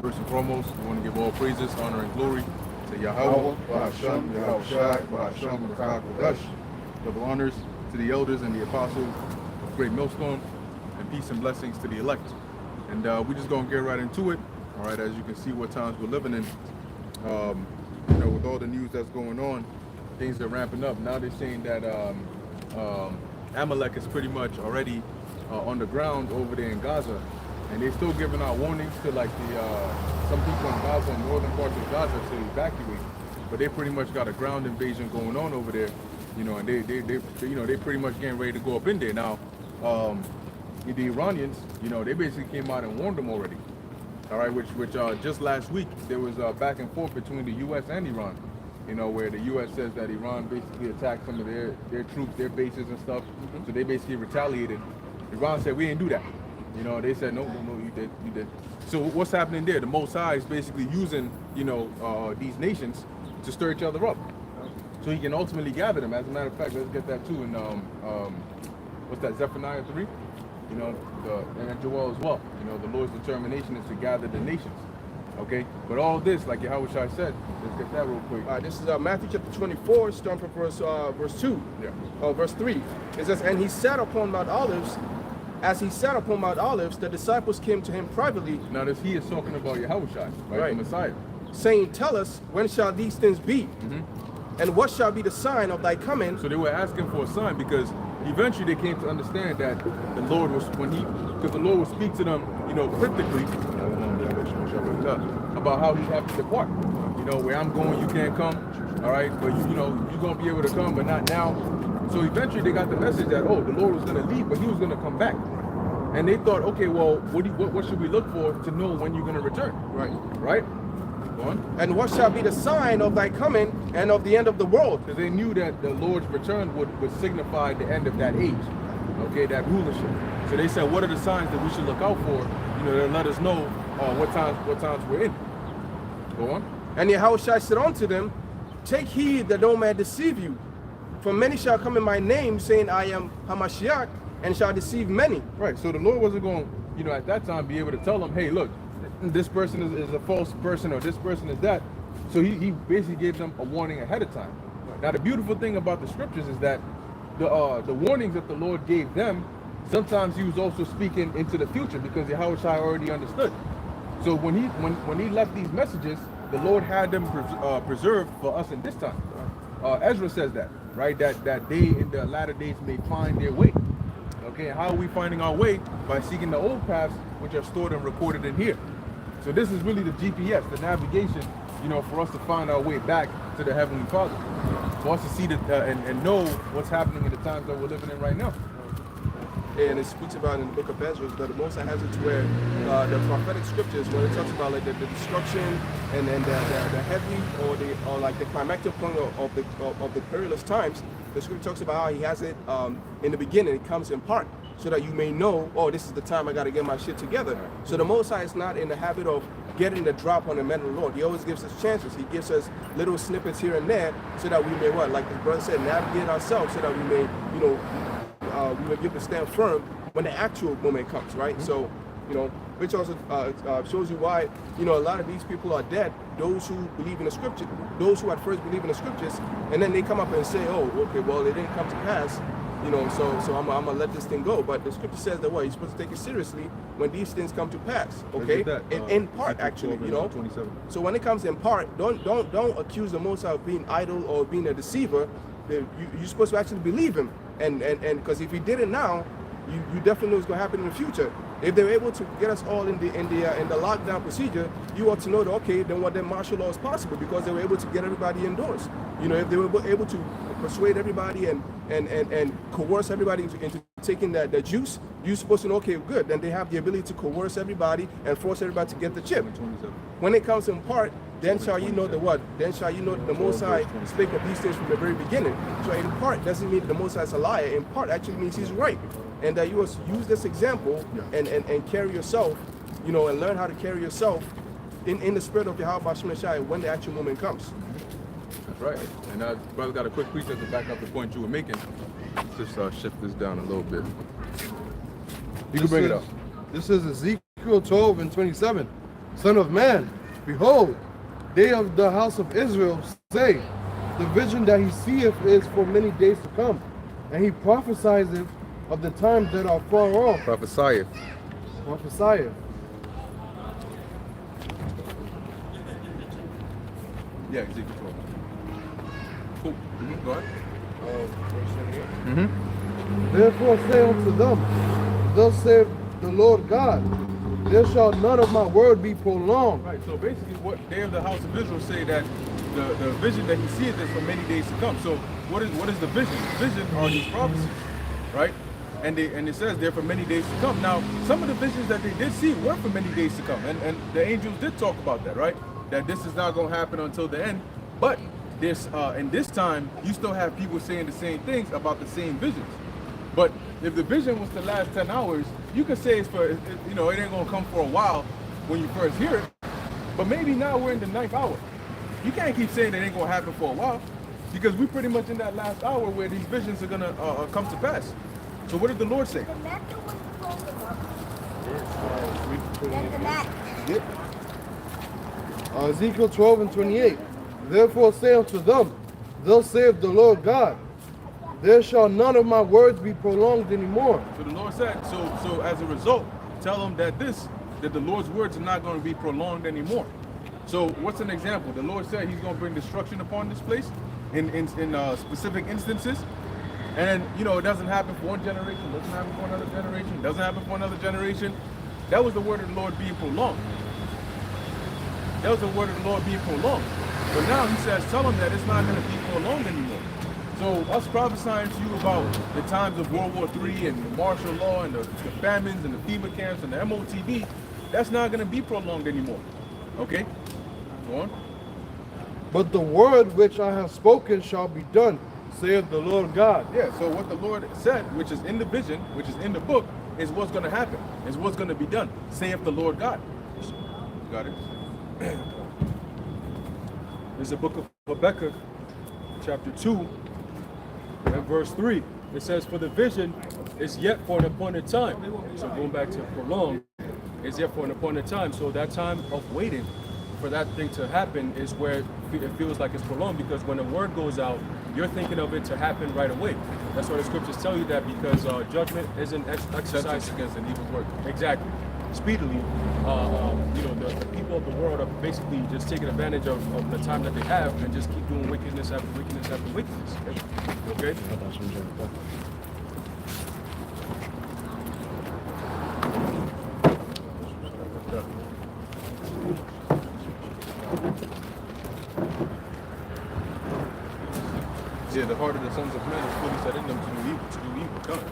First and foremost, we want to give all praises, honor, and glory to Yahweh, Bahasham, Yahweh Shai, Bahasham, Rakak, Kodash. Double honors to the elders and the apostles of Great Millstone, and peace and blessings to the elect. And we're just going to get right into it. All right, as you can see what times we're living in. With all the news that's going on, things are ramping up. Now they're saying that Amalek is pretty much already on the ground over there in Gaza, and they're still giving out warnings to like some people in Gaza and northern parts of Gaza to evacuate. But they pretty much got a ground invasion going on over there, and they pretty much getting ready to go up in there now. The Iranians, they basically came out and warned them already. All right, which just last week there was back and forth between the U.S. and Iran, where the U.S. says that Iran basically attacked some of their troops, their bases and stuff. So they basically retaliated. Iran said, we didn't do that. They said, no, you did. So what's happening there? The Most High is basically using, these nations to stir each other up, so he can ultimately gather them. As a matter of fact, let's get that too in, what's that, Zephaniah 3? And Joel as well. The Lord's determination is to gather the nations. Okay? But all this, like Yahushua said, let's get that real quick. This is Matthew chapter 24, starting from verse 2. Yeah. Verse 3. It says, and he sat upon Mount Olives. As he sat upon Mount Olives, the disciples came to him privately. Now this he is talking about Yahushua, right? The Messiah. Saying, tell us, when shall these things be? And what shall be the sign of thy coming? So they were asking for a sign because eventually they came to understand that the Lord was, because the Lord would speak to them, cryptically, about how he have to depart. Where I'm going, you can't come. All right, but you're gonna be able to come, but not now. So eventually they got the message that, oh, the Lord was gonna leave, but he was gonna come back. And they thought, okay, well, what should we look for to know when you're gonna return? Right? Go on. And what shall be the sign of thy coming and of the end of the world? Because they knew that the Lord's return would signify the end of that age, okay, that rulership. So they said, what are the signs that we should look out for, to let us know what times we're in. Go on. And Yahushua said unto them, take heed that no man deceive you. For many shall come in my name, saying, I am Hamashiach, and shall deceive many. Right, so the Lord wasn't going, at that time be able to tell them, hey, look, this person is a false person, or this person is that. So he basically gave them a warning ahead of time. Now the beautiful thing about the scriptures is that the warnings that the Lord gave them, sometimes he was also speaking into the future, because Yahushua already understood. So when he left these messages, the Lord had them preserved for us in this time. Ezra says that, right? That they in the latter days may find their way. Okay, how are we finding our way? By seeking the old paths which are stored and recorded in here. So this is really the GPS, the navigation, for us to find our way back to the Heavenly Father. For us to see and know what's happening in the times that we're living in right now. And it speaks about in the book of Ezra that the Most High has it to where the prophetic scriptures, when it talks about like the destruction and then the heavy or like the climactic point of the perilous times, the scripture talks about how he has it in the beginning. It comes in part, so that you may know, oh, this is the time I got to get my shit together. So the Most High is not in the habit of getting the drop on the men of the Lord. He always gives us chances. He gives us little snippets here and there, so that we may like the brother said, navigate ourselves, so that we may, we may give the stand firm when the actual moment comes, right? So, which also shows you why, a lot of these people are dead, those who believe in the scripture, those who at first believe in the scriptures, and then they come up and say, oh, okay, well, it didn't come to pass, so I'm gonna let this thing go. But the scripture says that, you're supposed to take it seriously when these things come to pass, okay? In part, actually, 27. So when it comes in part, don't accuse the Most High of being idle or being a deceiver. You're supposed to actually believe him. And because if he did it now, you definitely know what's going to happen in the future. If they were able to get us all in the lockdown procedure, you ought to know that, okay, then martial law is possible, because they were able to get everybody indoors. If they were able to persuade everybody and coerce everybody into taking the juice, you're supposed to know, okay, good. Then they have the ability to coerce everybody and force everybody to get the chip. When it comes in part, then shall you know the what? Then shall you know that the Most High spake of these things from the very beginning. So in part doesn't mean that the Most High is a liar. In part actually means he's right. And that you must use this example and carry yourself, and learn how to carry yourself in the spirit of Yahweh Bashim Shai when the actual moment comes. That's right. And brother got a quick precept to back up the point you were making. Let's just shift this down a little bit. You can bring it up. This is Ezekiel 12 and 27. Son of man, behold, they of the house of Israel say, the vision that he seeth is for many days to come, and he prophesieth of the times that are far off. Prophesieth. Prophesieth. Yeah, Ezekiel 12. Cool. Go ahead. Therefore say unto them, thus saith the Lord God, there shall none of my word be prolonged. Right, so basically what they of the house of Israel say that the vision that he seeth is for many days to come. So what is the vision? The vision are these prophecies, right? And it says they're for many days to come. Now, some of the visions that they did see were for many days to come. And the angels did talk about that, right? That this is not going to happen until the end. But this in this time, you still have people saying the same things about the same visions. But if the vision was to last 10 hours, you could say it's for, it ain't going to come for a while when you first hear it. But maybe now we're in the 9th hour. You can't keep saying it ain't going to happen for a while, because we're pretty much in that last hour where these visions are going to come to pass. So what did the Lord say? Ezekiel 12 and 28. Therefore say unto them, thus saith the Lord God, there shall none of my words be prolonged anymore. So the Lord said, so as a result, tell them that the Lord's words are not going to be prolonged anymore. So what's an example? The Lord said he's going to bring destruction upon this place in specific instances. And it doesn't happen for one generation, doesn't happen for another generation, doesn't happen for another generation. That was the word of the Lord being prolonged. That was the word of the Lord being prolonged. But now he says, tell them that it's not going to be prolonged anymore. So us prophesying to you about the times of World War III and the martial law and the famines and the FEMA camps and the MOTV, that's not going to be prolonged anymore. Okay? Go on. But the word which I have spoken shall be done, saith the Lord God. Yeah, so what the Lord said, which is in the vision, which is in the book, is what's going to happen, is what's going to be done, saith the Lord God. Got it? There's the book of Habakkuk, chapter 2, and verse 3. It says, for the vision is yet for an appointed time. So going back to prolong, is yet for an appointed time. So that time of waiting for that thing to happen is where it feels like it's prolonged, because when a word goes out, you're thinking of it to happen right away. That's why the scriptures tell you that, because judgment isn't exercised against an evil work. exactly speedily. The people of the world are basically just taking advantage of the time that they have and just keep doing wickedness after wickedness after wickedness. Okay? Yeah, the heart of the sons of men is fully set in them to do evil. Done.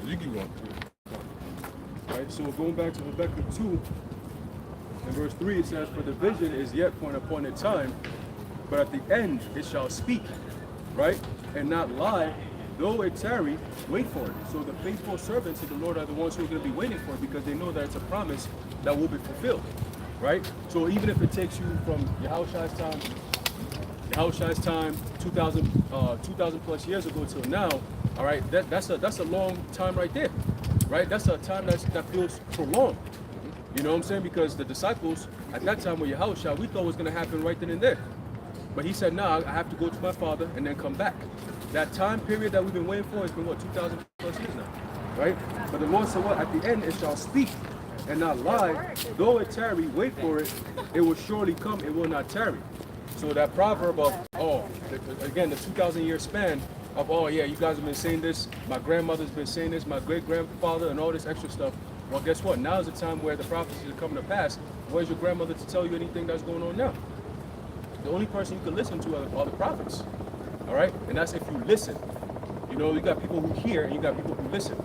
You keep going. Right, so we're going back to Habakkuk 2, in verse 3, it says, for the vision is yet for an appointed time, but at the end it shall speak, right, and not lie, though it tarry, wait for it. So the faithful servants of the Lord are the ones who are going to be waiting for it, because they know that it's a promise that will be fulfilled, right? So even if it takes you from Yahushai's time, 2,000 plus years ago till now, all right, that's a long time right there, right? That's a time that feels prolonged. You know what I'm saying? Because the disciples at that time with Yahushua, we thought it was going to happen right then and there. But he said, nah, I have to go to my Father and then come back. That time period that we've been waiting for has been, 2,000 plus years now, right? But the Lord said, at the end it shall speak and not lie. Though it tarry, wait for it. It will surely come, it will not tarry. So that proverb of, again, the 2,000-year span of, yeah, you guys have been saying this, my grandmother's been saying this, my great-grandfather, and all this extra stuff. Well, guess what? Now is the time where the prophecies are coming to pass. Where's your grandmother to tell you anything that's going on now? The only person you can listen to are the prophets. All right? And that's if you listen. You got people who hear and you got people who listen.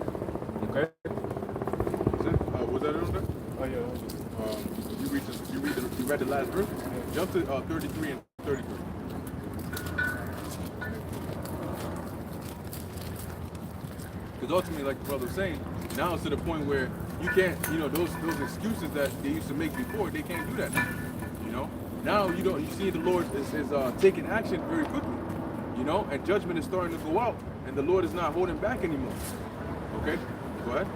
Okay? Was that it on there? Oh, yeah. You read the last verse? Jump to 33 and 33. Because ultimately, like the brother was saying, now it's to the point where you can't, those excuses that they used to make before, they can't do that now. Now you see the Lord is taking action very quickly, you know, and judgment is starting to go out, and the Lord is not holding back anymore. Okay, go ahead.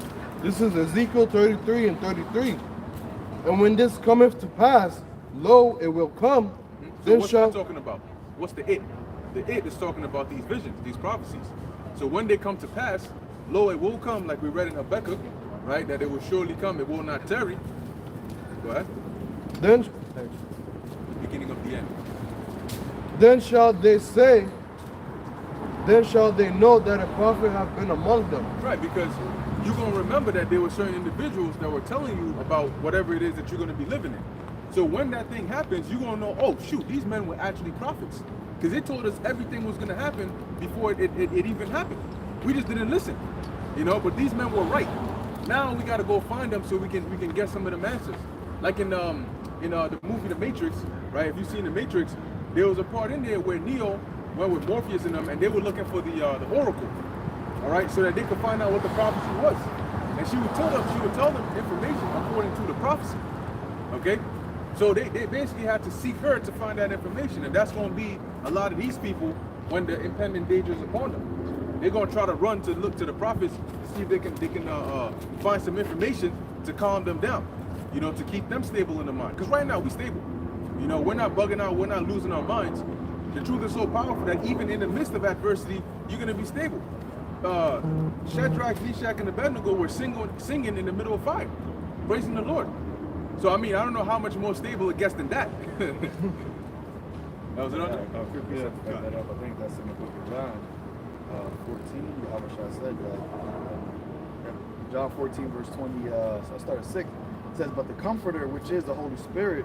This is Ezekiel 33 and 33. And when this cometh to pass, lo, it will come. So Then what's shall that talking about? What's the it? The it is talking about these visions, these prophecies. So when they come to pass, lo, it will come, like we read in Habakkuk, right? That it will surely come, it will not tarry. Go ahead. then The beginning of the end. then shall they say, then shall they know that a prophet hath been among them. Right, because you're going to remember that there were certain individuals that were telling you about whatever it is that you're going to be living in. So when that thing happens, you're going to know, oh, shoot, these men were actually prophets. Because they told us everything was going to happen before it even happened. We just didn't listen, you know, but these men were right. Now we got to go find them so we can get some of them answers. Like in the movie The Matrix, right? If you've seen The Matrix, there was a part in there where Neo went with Morpheus and them, and they were looking for the Oracle, all right, so that they could find out what the prophecy was. And she would tell them information according to the prophecy, okay? So they basically had to seek her to find that information, and that's going to be a lot of these people when the impending danger is upon them. They're going to try to run to look to the prophets to see if they can find some information to calm them down, you know, to keep them stable in the mind. Because right now we stable, you know, we're not bugging out, we're not losing our minds. The truth is so powerful that even in the midst of adversity, you're going to be stable. Shadrach, Meshach, and Abednego were singing in the middle of fire, praising the Lord. So, I mean, I don't know how much more stable it gets than that. That was it on there? Quickly to pick that up, I think that's in the book of John 14, how much I said that. John 14, verse 20, so I start at 6. It says, but the Comforter, which is the Holy Spirit,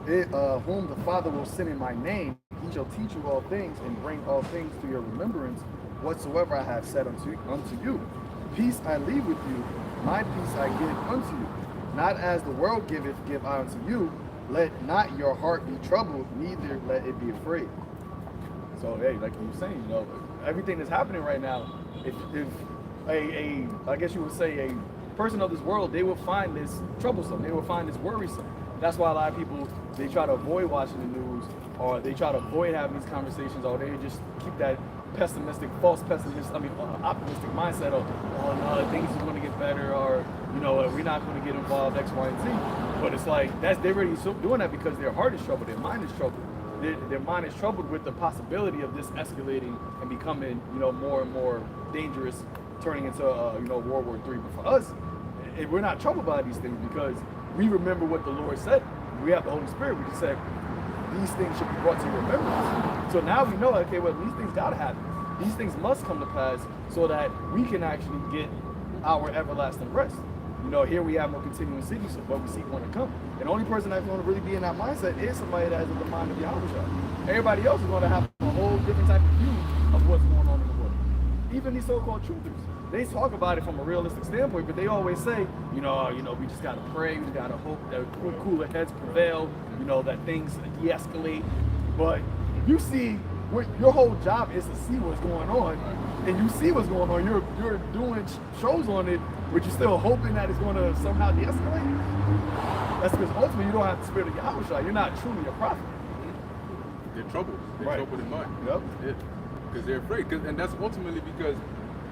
whom the Father will send in my name, he shall teach you all things and bring all things to your remembrance, whatsoever I have said unto you. Peace I leave with you, my peace I give unto you. Not as the world giveth, give I unto you. Let not your heart be troubled, neither let it be afraid. So, hey, like you were saying, you know, everything that's happening right now, if I guess you would say a person of this world, they will find this troublesome. They will find this worrisome. That's why a lot of people, they try to avoid watching the news, or they try to avoid having these conversations, or they just keep that optimistic mindset of, oh no, things are going to get better, or, you know, we're not going to get involved, X, Y, and Z. But it's like, they're already doing that because their heart is troubled, their mind is troubled. Their mind is troubled with the possibility of this escalating and becoming, you know, more and more dangerous, turning into, World War III. But for us, we're not troubled by these things because we remember what the Lord said. We have the Holy Spirit. We just said, these things should be brought to your remembrance. So now we know, okay, well, these things gotta happen. These things must come to pass so that we can actually get our everlasting rest. You know, here we have no continuing city, so but we seek one to come. And the only person that's going to really be in that mindset is somebody that has the mind of Yahushua. Everybody else is going to have a whole different type of view of what's going on in the world. Even these so-called truthers, they talk about it from a realistic standpoint, but they always say, we just got to pray, we got to hope that cooler heads prevail, that things de-escalate. But you see, your whole job is to see what's going on, and you see what's going on. You're doing shows on it, but you're still hoping that it's going to somehow de-escalate. That's because ultimately you don't have the spirit of Yahushua. You're not truly a prophet. They're troubled. They're Right. troubled in mind. Yep. Because they're afraid. And that's ultimately because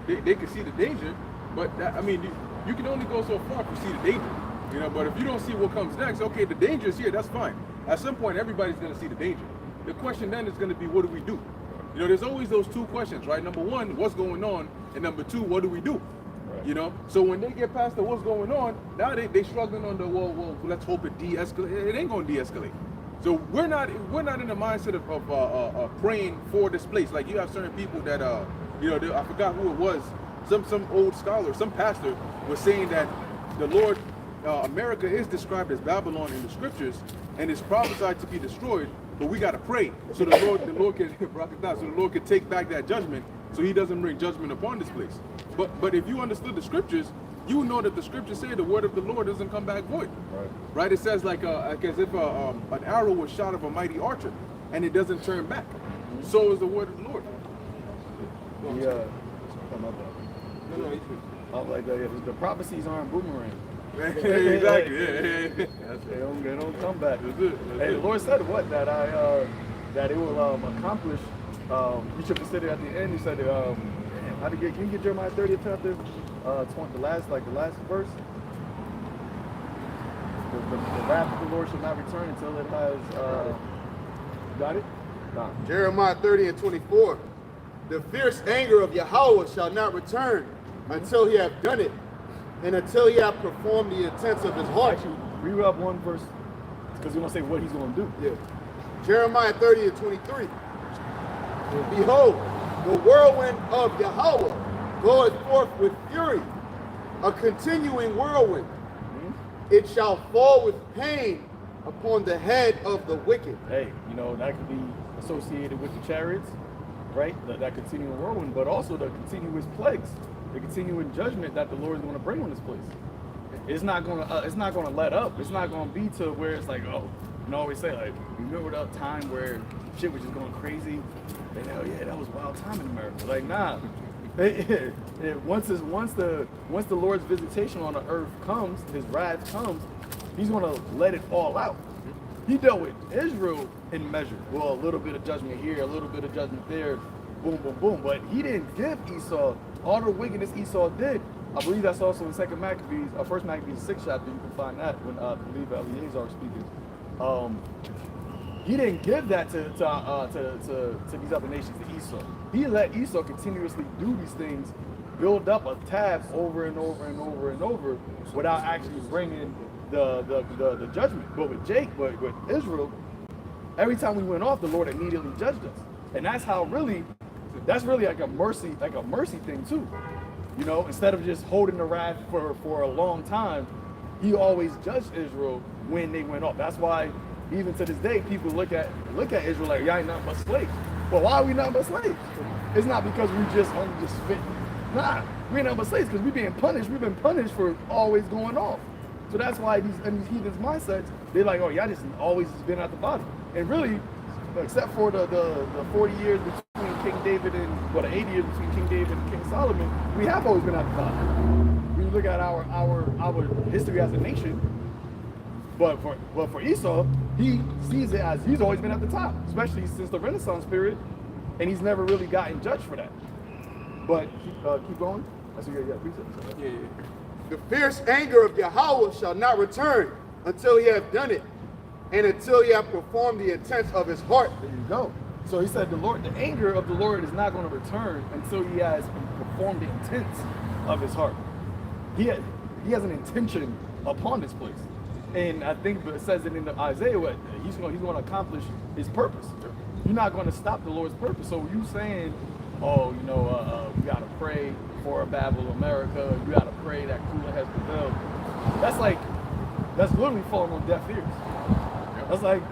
they can see the danger, but you can only go so far if you see the danger. But if you don't see what comes next, okay, the danger is here, that's fine. At some point, everybody's going to see the danger. The question then is going to be, what do we do? There's always those two questions, right? Number one, what's going on? And number two, what do we do? Right. So when they get past the what's going on, now they struggling on the, well, let's hope it de-escalate. It ain't going to de-escalate. So we're not in the mindset of praying for this place. Like you have certain people that, I forgot who it was, some old scholar, some pastor was saying that the Lord, America is described as Babylon in the scriptures and is prophesied to be destroyed, but we got to pray so the Lord can take back that judgment so he doesn't bring judgment upon this place. But if you understood the scriptures, you know that the scriptures say the word of the Lord doesn't come back void. Right? It says like as if an arrow was shot of a mighty archer and it doesn't turn back. So is the word of the Lord. The prophecies aren't boomerang. Exactly. Yeah. That's They it. don't come back. That's it. That's Hey, the it. Lord said what? That that it will accomplish. You should consider at the end. He said, damn, how to get? Can you get Jeremiah 30th chapter, 20, the last verse? The wrath of the Lord shall not return until it has. Got it? Nah. Jeremiah 30:24. The fierce anger of Yahweh shall not return until he have done it, and until he have performed the intents of his heart. Actually, read up one verse because we're gonna say what he's gonna do. Yeah. Jeremiah 30:23. Behold, the whirlwind of Yahweh goeth forth with fury, a continuing whirlwind. It shall fall with pain upon the head of the wicked. Hey, you know, that could be associated with the chariots, right? That continuing whirlwind, but also the continuous plagues, the continuing judgment that the Lord is going to bring on this place. It's not going to let up. It's not going to be to where it's like, oh, you know, always say like, remember that time where shit was just going crazy? And hell yeah, that was a wild time in America. Like, nah. Once the Lord's visitation on the earth comes, his wrath comes, he's going to let it all out. He dealt with Israel in measure. Well, a little bit of judgment here, a little bit of judgment there, boom, boom, boom. But he didn't give Esau all the wickedness Esau did. I believe that's also in Second Maccabees, First Maccabees 6 chapter. You can find that when I believe Eleazar was speaking. He didn't give that to these other nations, to Esau. He let Esau continuously do these things, build up a tab over and over and over and over, without actually bringing the judgment. But with Israel, every time we went off, the Lord immediately judged us, and that's really like a mercy thing too. You know, instead of just holding the wrath for a long time, he always judged Israel when they went off. That's why even to this day, people look at Israel like, y'all ain't nothing but slaves. Well, why are we nothing but slaves? It's not because we just fit. Nah, we ain't nothing but slaves because we're being punished. We've been punished for always going off. So that's why these heathens' mindsets, they're like, oh, y'all just always been at the bottom. And really, except for the 40 years between King David and, well, the 80 years between King David and King Solomon, we have always been at the bottom. When you look at our history as a nation, but for Esau, he sees it as he's always been at the top, especially since the Renaissance period, and he's never really gotten judged for that. But keep going. I see. Yeah. The fierce anger of Yahweh shall not return until he have done it, and until he have performed the intents of his heart. There you go. So he said the anger of the Lord is not going to return until he has performed the intents of his heart. He has an intention upon this place. And I think it says it in Isaiah, what he's going to accomplish his purpose. You're not going to stop the Lord's purpose. So you saying, oh, you know, we got to pray for a Babel America, we got to pray that Kula has prevailed. That's literally falling on deaf ears. That's like,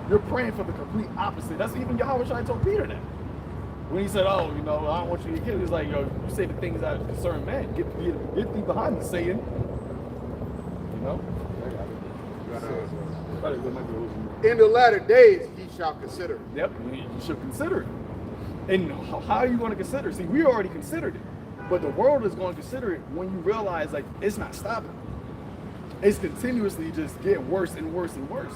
you're praying for the complete opposite. That's even Yahweh Shai told Peter that. When he said, oh, you know, I don't want you to get killed. He's like, yo, you say the things that concern man. Get thee behind me, Satan. You know? In the latter days, he shall consider. Yep, you should consider it. And how are you going to consider it? See, we already considered it. But the world is going to consider it when you realize, like, it's not stopping. It's continuously just getting worse and worse and worse.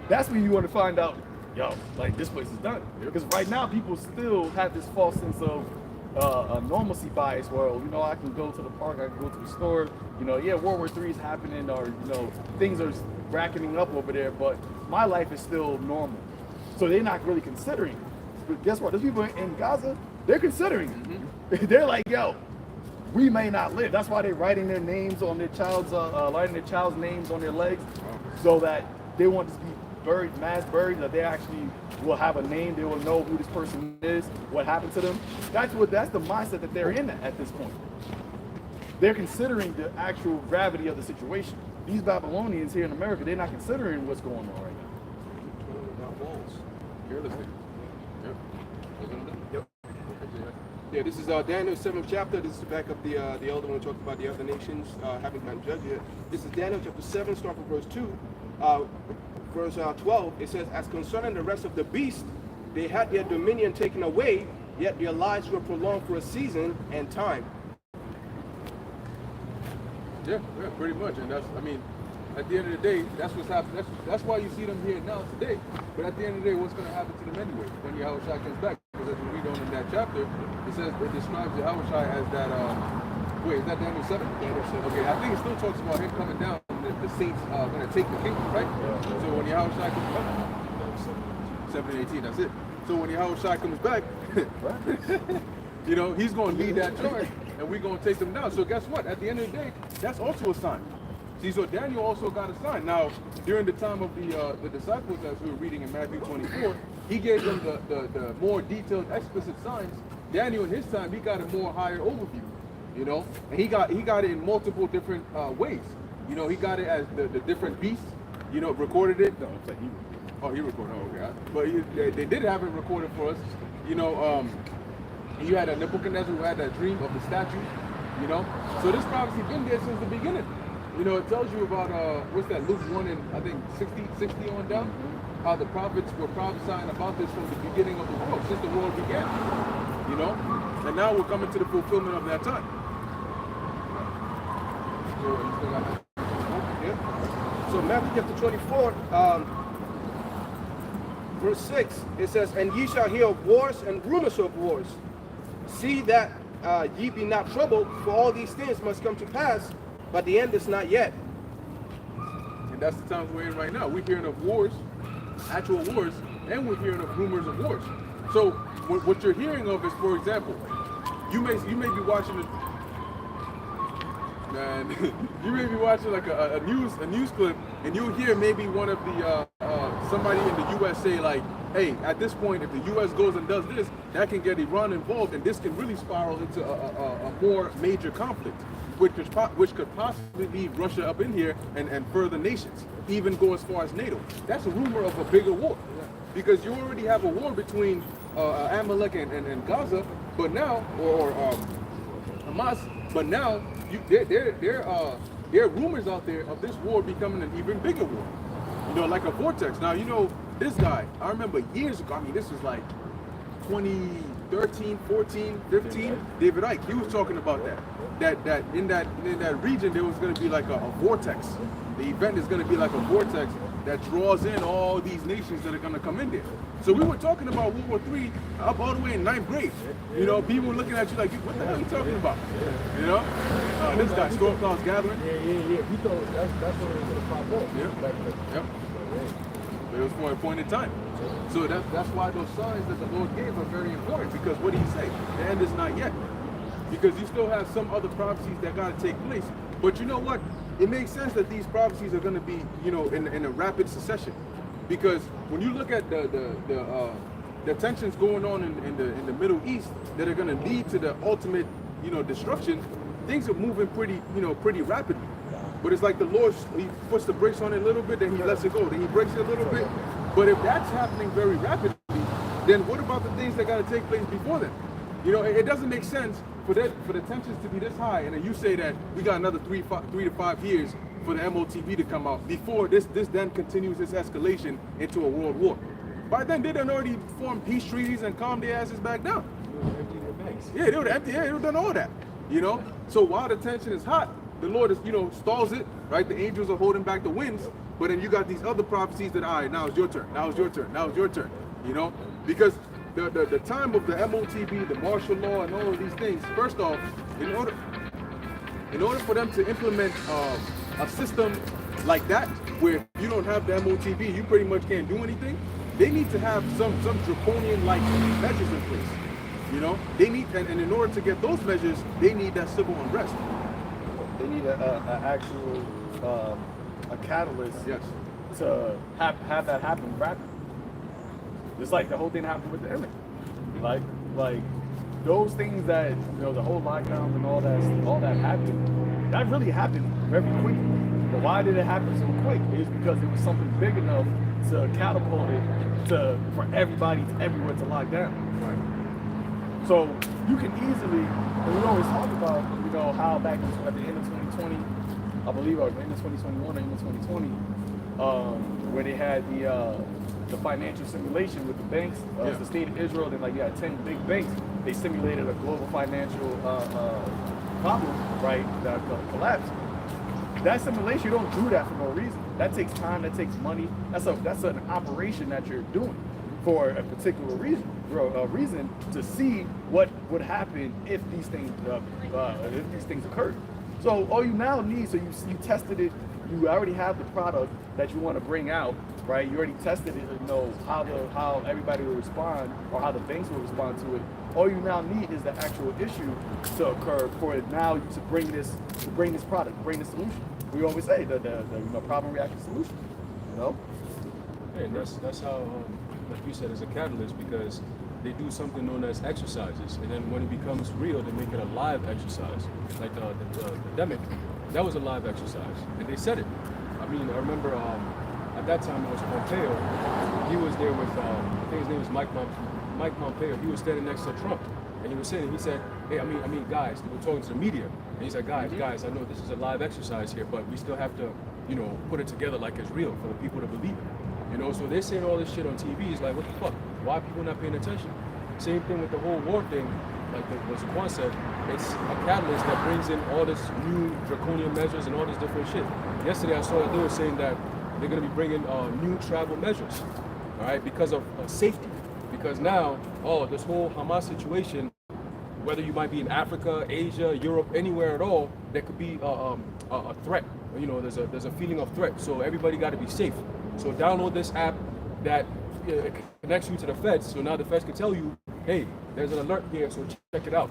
That's when you want to find out, yo, like, this place is done. Because right now, people still have this false sense of a normalcy bias. Well, you know, I can go to the park, I can go to the store. You know, yeah, World War III is happening, or, you know, things are racketing up over there, but my life is still normal. So they're not really considering. But guess what? Those people in Gaza, they're considering. Mm-hmm. They're like, yo, we may not live. That's why they're writing their names on their child's, names on their legs, so that they want to be buried, mass buried, that they actually will have a name. They will know who this person is, what happened to them. That's the mindset that they're in at this point. They're considering the actual gravity of the situation. These Babylonians here in America, they're not considering what's going on right now. Not walls. Carelessly. Yep. Yeah, this is Daniel 7th chapter. This is to back up the elder one who talked about the other nations having been judged yet. This is Daniel chapter 7, start from verse 2. Verse 12, it says, as concerning the rest of the beasts, they had their dominion taken away, yet their lives were prolonged for a season and time. Yeah, pretty much. And that's, I mean, at the end of the day, that's what's happening. That's why you see them here now today. But at the end of the day, what's going to happen to them anyway when Yahushua comes back? Because as we read on in that chapter, it says, it describes Yahushua as that, wait, is that Daniel 7? Daniel 7. Okay, I think it still talks about him coming down, the saints going to take the kingdom, right? So when Yahushua comes back, 7 and 18, that's it. So when Yahushua comes back, you know, he's going to lead that charge, and we're going to take them down. So guess what? At the end of the day, that's also a sign. See, so Daniel also got a sign. Now, during the time of the disciples, as we were reading in Matthew 24, he gave them the more detailed, explicit signs. Daniel, in his time, he got a more higher overview, you know, and he got it in multiple different ways. You know, he got it as the different beasts, you know, recorded it. No, it's like he. Oh, he recorded. Oh, okay. But they did have it recorded for us. You know, you had a Nebuchadnezzar who had that dream of the statue. You know, so this prophecy been there since the beginning. You know, it tells you about what's that, Luke 1 and I think 60 on down, how the prophets were prophesying about this from the beginning of the world, since the world began. You know, and now we're coming to the fulfillment of that time. So, you still got that? Yeah. So Matthew chapter 24, verse 6, it says, "And ye shall hear of wars and rumors of wars. See that ye be not troubled, for all these things must come to pass, but the end is not yet." And that's the times we're in right now. We're hearing of wars, actual wars, and we're hearing of rumors of wars. So what you're hearing of is, for example, you may be watching it. Man, you may be watching like a news clip, and you'll hear maybe one of the somebody in the U.S. say like, "Hey, at this point, if the U.S. goes and does this, that can get Iran involved, and this can really spiral into a more major conflict, which could possibly lead Russia up in here and further nations, even go as far as NATO." That's a rumor of a bigger war, because you already have a war between Amalek and Gaza, but now, or Hamas, but now. There are rumors out there of this war becoming an even bigger war, you know, like a vortex. Now, you know, this guy, I remember years ago, I mean, this was like 2013, 14, 15, David Icke, he was talking about that in that region, there was going to be like a vortex. The event is going to be like a vortex that draws in all these nations that are going to come in there. So we were talking about World War III up all the way in 9th grade. You know, people were looking at you like, what the hell are you talking about? You know? This guy, Storm Clouds Gathering. Yeah. We thought that's when it was going to pop up. Yeah. Yep. But it was for a point in time. So that's why those signs that the Lord gave are very important, because what did he say? The end is not yet. Because you still have some other prophecies that got to take place. But you know what? It makes sense that these prophecies are going to be, you know, in a rapid succession. Because when you look at the tensions going on in the Middle East that are going to lead to the ultimate, you know, destruction, things are moving pretty rapidly. But it's like the Lord, he puts the brakes on it a little bit, then he lets it go, then he breaks it a little bit. But if that's happening very rapidly, then what about the things that got to take place before then? You know, it doesn't make sense for the tensions to be this high, and then you say that we got another 3 to 5 years for the MOTV to come out before this then continues its escalation into a world war. By then, they done already formed peace treaties and calmed their asses back down. Yeah, they would empty. Yeah, they would done all that. You know, so while the tension is hot, the Lord is, you know, stalls it. Right, the angels are holding back the winds, but then you got these other prophecies that, all right, now it's your turn. Now it's your turn. Now it's your turn. You know, because the time of the MOTV, the martial law, and all of these things. First off, in order for them to implement a system like that, where you don't have the MOTV, you pretty much can't do anything. They need to have some draconian-like measures in place. You know, they need, and in order to get those measures, they need that civil unrest. They need an actual a catalyst, Yes. to have that happen rapidly. Just like the whole thing happened with the image. Like those things that, you know, the whole lockdowns and all that happened, that really happened very quickly. But why did it happen so quick? It's because it was something big enough to catapult it for everybody everywhere to lock down. Right? So you can easily, and we always talk about, you know, how back at the end of 2020, I believe, or end of 2021 or end of 2020, where they had the financial simulation with the banks, the state of Israel, then like you had 10 big banks, they simulated a global financial problem, right, that collapsed. that simulation, you don't do that for no reason. That takes time, that takes money. That's an operation that you're doing for a particular reason. A reason to see what would happen if these things occurred. So all you now need, so you tested it, you already have the product that you want to bring out, right? You already tested it, you know how everybody will respond or how the banks will respond to it. All you now need is the actual issue to occur for it now to bring this product, bring the solution. We always say the problem reaction solution. You know? And that's how, like you said, it's a catalyst because they do something known as exercises, and then when it becomes real, they make it a live exercise. Like the pandemic, that was a live exercise, and they said it. I mean, I remember at that time it was Pompeo. He was there with I think his name was Mike Pompeo. He was standing next to Trump, and he was saying, he said, "Hey, I mean, guys," they were talking to the media, and he said, "Guys, I know this is a live exercise here, but we still have to, you know, put it together like it's real for the people to believe it." You know, so they're saying all this shit on TV. It's like, what the fuck? Why are people not paying attention? Same thing with the whole war thing. Like what Zaquan said, it's a catalyst that brings in all this new draconian measures and all this different shit. Yesterday I saw that they were saying that they're going to be bringing new travel measures, all right, because of safety. Because now, this whole Hamas situation, whether you might be in Africa, Asia, Europe, anywhere at all, there could be a threat. You know, there's a feeling of threat. So everybody got to be safe. So download this app that connects you to the feds. So now the feds can tell you, hey, there's an alert here, so check it out.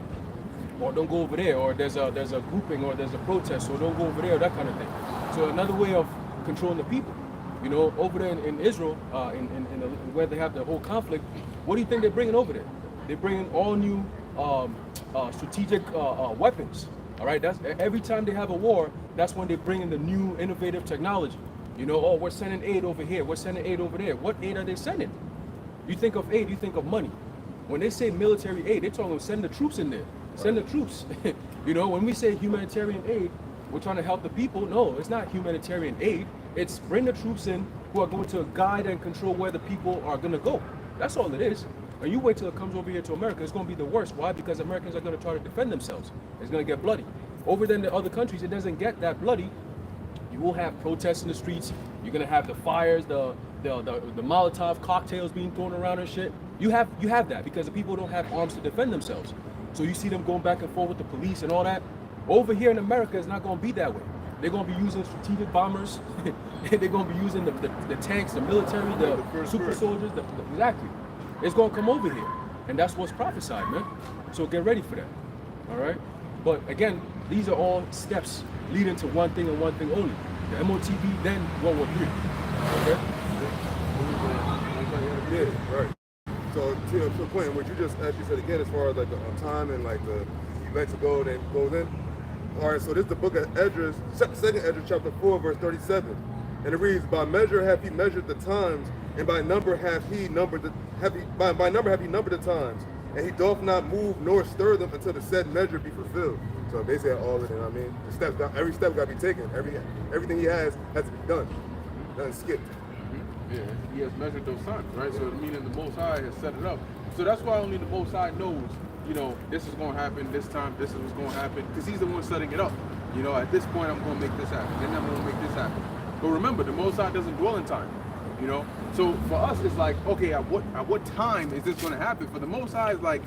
Or don't go over there. Or there's a grouping, or there's a protest, so don't go over there. That kind of thing. So another way of controlling the people. You know, over there in Israel, where they have the whole conflict, what do you think they're bringing over there? They're bringing all new strategic weapons. All right, that's every time they have a war. That's when they bring in the new innovative technology. You know, we're sending aid over here. We're sending aid over there. What aid are they sending? You think of aid, you think of money. When they say military aid, they're talking about send the troops in there. Send the troops. You know, when we say humanitarian aid, we're trying to help the people. No, it's not humanitarian aid. It's bring the troops in who are going to guide and control where the people are going to go. That's all it is. And you wait till it comes over here to America, it's going to be the worst. Why? Because Americans are going to try to defend themselves. It's going to get bloody. Over there in the other countries, it doesn't get that bloody. You will have protests in the streets. You're going to have the fires, the Molotov cocktails being thrown around and shit. You have that because the people don't have arms to defend themselves. So you see them going back and forth with the police and all that. Over here in America, it's not going to be that way. They're going to be using strategic bombers. They're going to be using the tanks, the military, the super soldiers. Exactly. It's going to come over here. And that's what's prophesied, man. So get ready for that. All right? But again, these are all steps leading to one thing and one thing only. The MOTB, then World War III. Okay? Yeah, right. So to Quentin, what you just actually said again, as far as like the time and like the events ago, then goes in. All right, so this is the book of Esdras, second Esdras, chapter 4, verse 37, and it reads, "By measure hath he measured the times, and by number hath he numbered the times, and he doth not move nor stir them until the said measure be fulfilled." So basically, all of it. I mean, every step got to be taken. Everything he has to be done. Nothing skipped. Yeah, he has measured those times, right? So meaning the Most High has set it up. So that's why only the Most High knows, you know, this is going to happen this time, this is what's going to happen, because he's the one setting it up. You know, at this point, I'm going to make this happen, then I'm going to make this happen. But remember, the Most High doesn't dwell in time, you know? So for us, it's like, okay, at what time is this going to happen? For the Most High, it's like,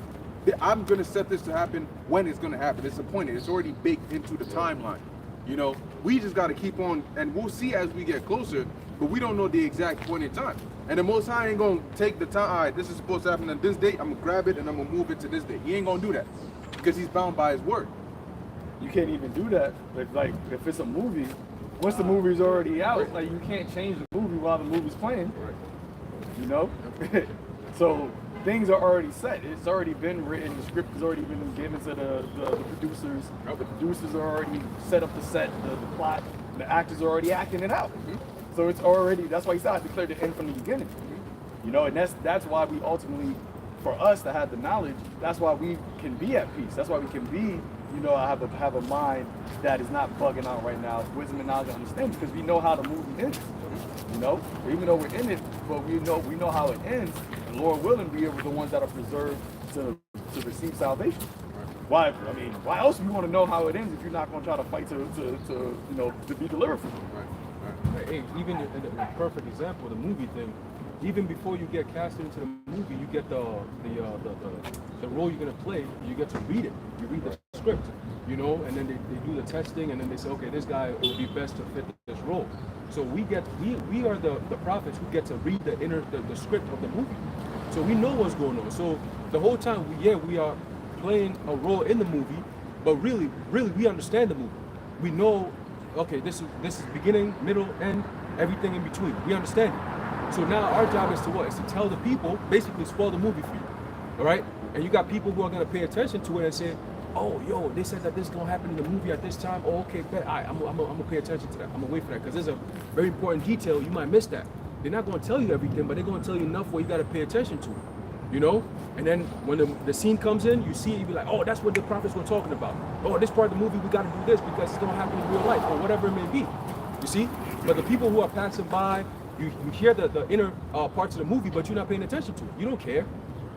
I'm going to set this to happen when it's going to happen. It's appointed. It's already baked into the timeline. You know, we just got to keep on, and we'll see as we get closer, but we don't know the exact point in time. And the Most High ain't going to take the time, all right, this is supposed to happen on this date, I'm going to grab it and I'm going to move it to this date. He ain't going to do that because he's bound by his word. You can't even do that. If it's a movie, once the movie's already out, like you can't change the movie while the movie's playing. You know? So things are already set. It's already been written. The script has already been given to the producers. The producers are already set up the set, the plot. The actors are already acting it out. So it's already, that's why he said I declared the end from the beginning. You know, and that's why we ultimately, for us to have the knowledge, that's why we can be at peace. That's why we can be, you know, have a mind that is not bugging out right now, wisdom and knowledge and understanding, because we know how the movie ends. You know, even though we're in it, but we know how it ends. And Lord willing, we are the ones that are preserved to receive salvation. Why? I mean, why else would you want to know how it ends if you're not going to try to fight to be delivered from it? Hey, even the perfect example, the movie thing. Even before you get casted into the movie, you get the role you're gonna play. You get to read it. You read the script, you know, and then they do the testing, and then they say, okay, this guy would be best to fit this role. So we are the prophets who get to read the script of the movie. So we know what's going on. So the whole time we are playing a role in the movie, but really we understand the movie. We know, okay, this is beginning, middle, end, everything in between. We understand it. So now our job is to what? Is to tell the people, basically spoil the movie for you, all right? And you got people who are gonna pay attention to it and say, oh, yo, they said that this is gonna happen in the movie at this time. Oh, okay, bet. I'm gonna pay attention to that. I'm gonna wait for that because there's a very important detail. You might miss that. They're not gonna tell you everything, but they're gonna tell you enough where you gotta pay attention to it, you know? And then when the scene comes in, you see it, you be like, oh, that's what the prophets were talking about. Oh, this part of the movie, we gotta do this because it's gonna happen in real life or whatever it may be, you see? But the people who are passing by, you hear the inner parts of the movie, but you're not paying attention to it. You don't care,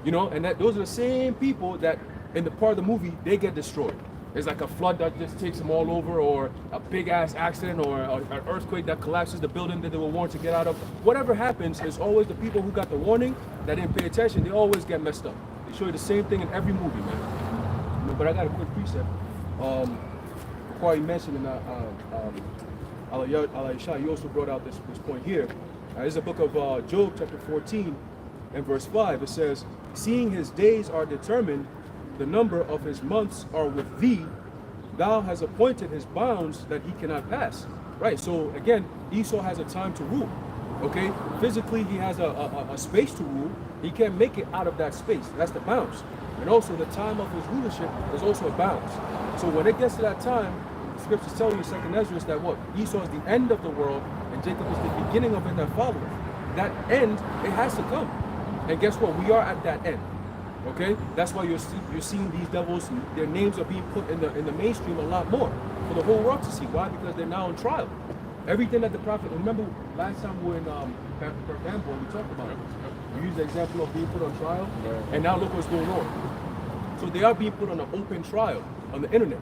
you know. And those are the same people that in the part of the movie they get destroyed. It's like a flood that just takes them all over, or a big ass accident, or an earthquake that collapses the building that they were warned to get out of. Whatever happens, it's always the people who got the warning that didn't pay attention. They always get messed up. They show you the same thing in every movie, man. You know, but I got a quick precept. Corey mentioned in Al-Aisha, you also brought out this point here. There's a book of Job, chapter 14, and verse 5. It says, seeing his days are determined, the number of his months are with thee. Thou hast appointed his bounds that he cannot pass. Right, so again, Esau has a time to rule. Okay, physically he has a space to rule. He can't make it out of that space. That's the bounds. And also the time of his rulership is also a bounds. So when it gets to that time, scriptures tell you in 2nd Ezra that what? Esau is the end of the world, and Jacob is the beginning of it that followeth. That end, it has to come. And guess what? We are at that end. Okay? That's why you're seeing these devils, their names are being put in the mainstream a lot more for the whole world to see. Why? Because they're now on trial. Everything that the prophet, remember last time we were in Bamboo, we talked about it. We used the example of being put on trial, and now look what's going on. So they are being put on an open trial on the internet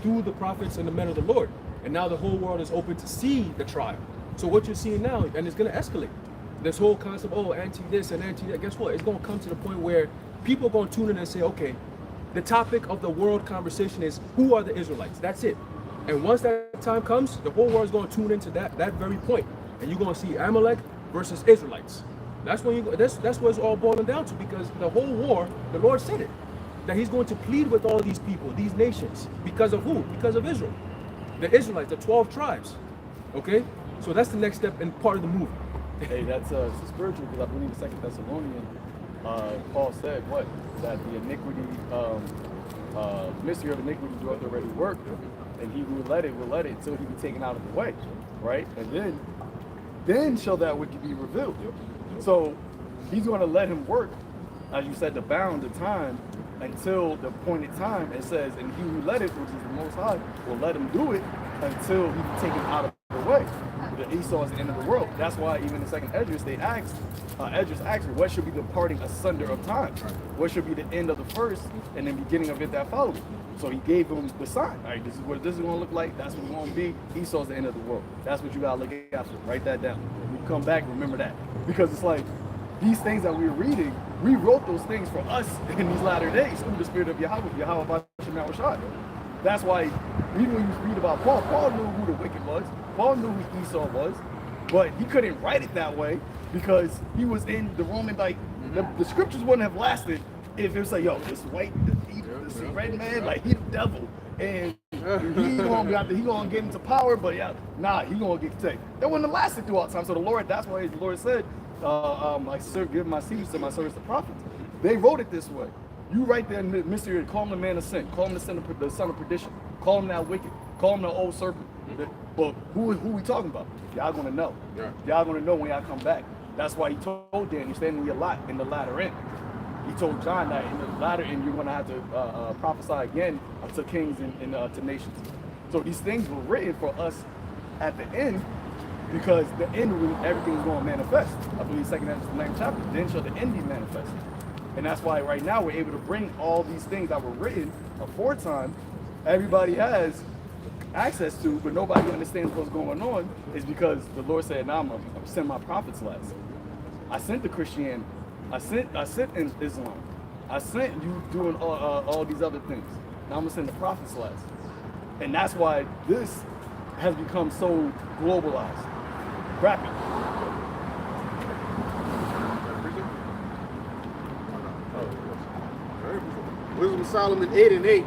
through the prophets and the men of the Lord. And now the whole world is open to see the trial. So what you're seeing now, and it's going to escalate. This whole concept, oh, anti-this and anti-that, guess what? It's going to come to the point where people are going to tune in and say, okay, the topic of the world conversation is, who are the Israelites? That's it. And once that time comes, the whole world is going to tune into that very point. And you're going to see Amalek versus Israelites. That's when that's what it's all boiling down to, because the whole war, the Lord said it, that he's going to plead with all these people, these nations, because of who? Because of Israel. The Israelites, the 12 tribes. Okay? So that's the next step and part of the movie. Hey, that's spiritual, because I believe in 2 Thessalonians, Paul said what? That the iniquity, mystery of iniquity doeth already work, and he who will let it until he be taken out of the way, right? And then shall that wicked be revealed. So he's going to let him work, as you said, the bound, the time, until the appointed time. It says, and he who let it, which is the Most High, will let him do it until he be taken out of the way. The Esau is the end of the world. That's why even in 2nd Esdras, they asked, Esdras asked, what should be the parting asunder of time? What should be the end of the first and then beginning of it that follows? So he gave him the sign. All right, this is what this is going to look like. That's what it's going to be. Esau's the end of the world. That's what you got to look after. Write that down. When you come back, remember that. Because it's like, these things that we're reading, we wrote those things for us in these latter days through the spirit of Yahweh Shemashah. That's why, even when you read about Paul, Paul knew who the wicked was. Paul knew who Esau was, but he couldn't write it that way because he was in the Roman, like, the scriptures wouldn't have lasted if it was like, yo, this white, this red man, like, he the devil, and he gonna get into power, but yeah, nah, he gonna get taken. That wouldn't have lasted throughout time. So the Lord, that's why the Lord said, give my seeds to my servants the prophets. They wrote it this way. You write there in the mystery, call him the man of sin, call him the son of perdition, call him that wicked, call him the old serpent. But who we talking about? Y'all gonna know. Y'all gonna know when y'all come back. That's why he told Daniel, stand in your lot in the latter end. He told John that in the latter end you're gonna have to prophesy again to kings and to nations. So these things were written for us at the end, because the end when everything is going to manifest. I believe 2nd Ezra 9th chapter. Then shall the end be manifested. And that's why right now we're able to bring all these things that were written aforetime everybody has access to, but nobody understands what's going on, is because the Lord said, "Now I'm gonna send my prophets last. I sent the Christianity. I sent in Islam. I sent you doing all these other things. Now I'm gonna send the prophets last." And that's why this has become so globalized, rapid. Wisdom of Solomon 8:8.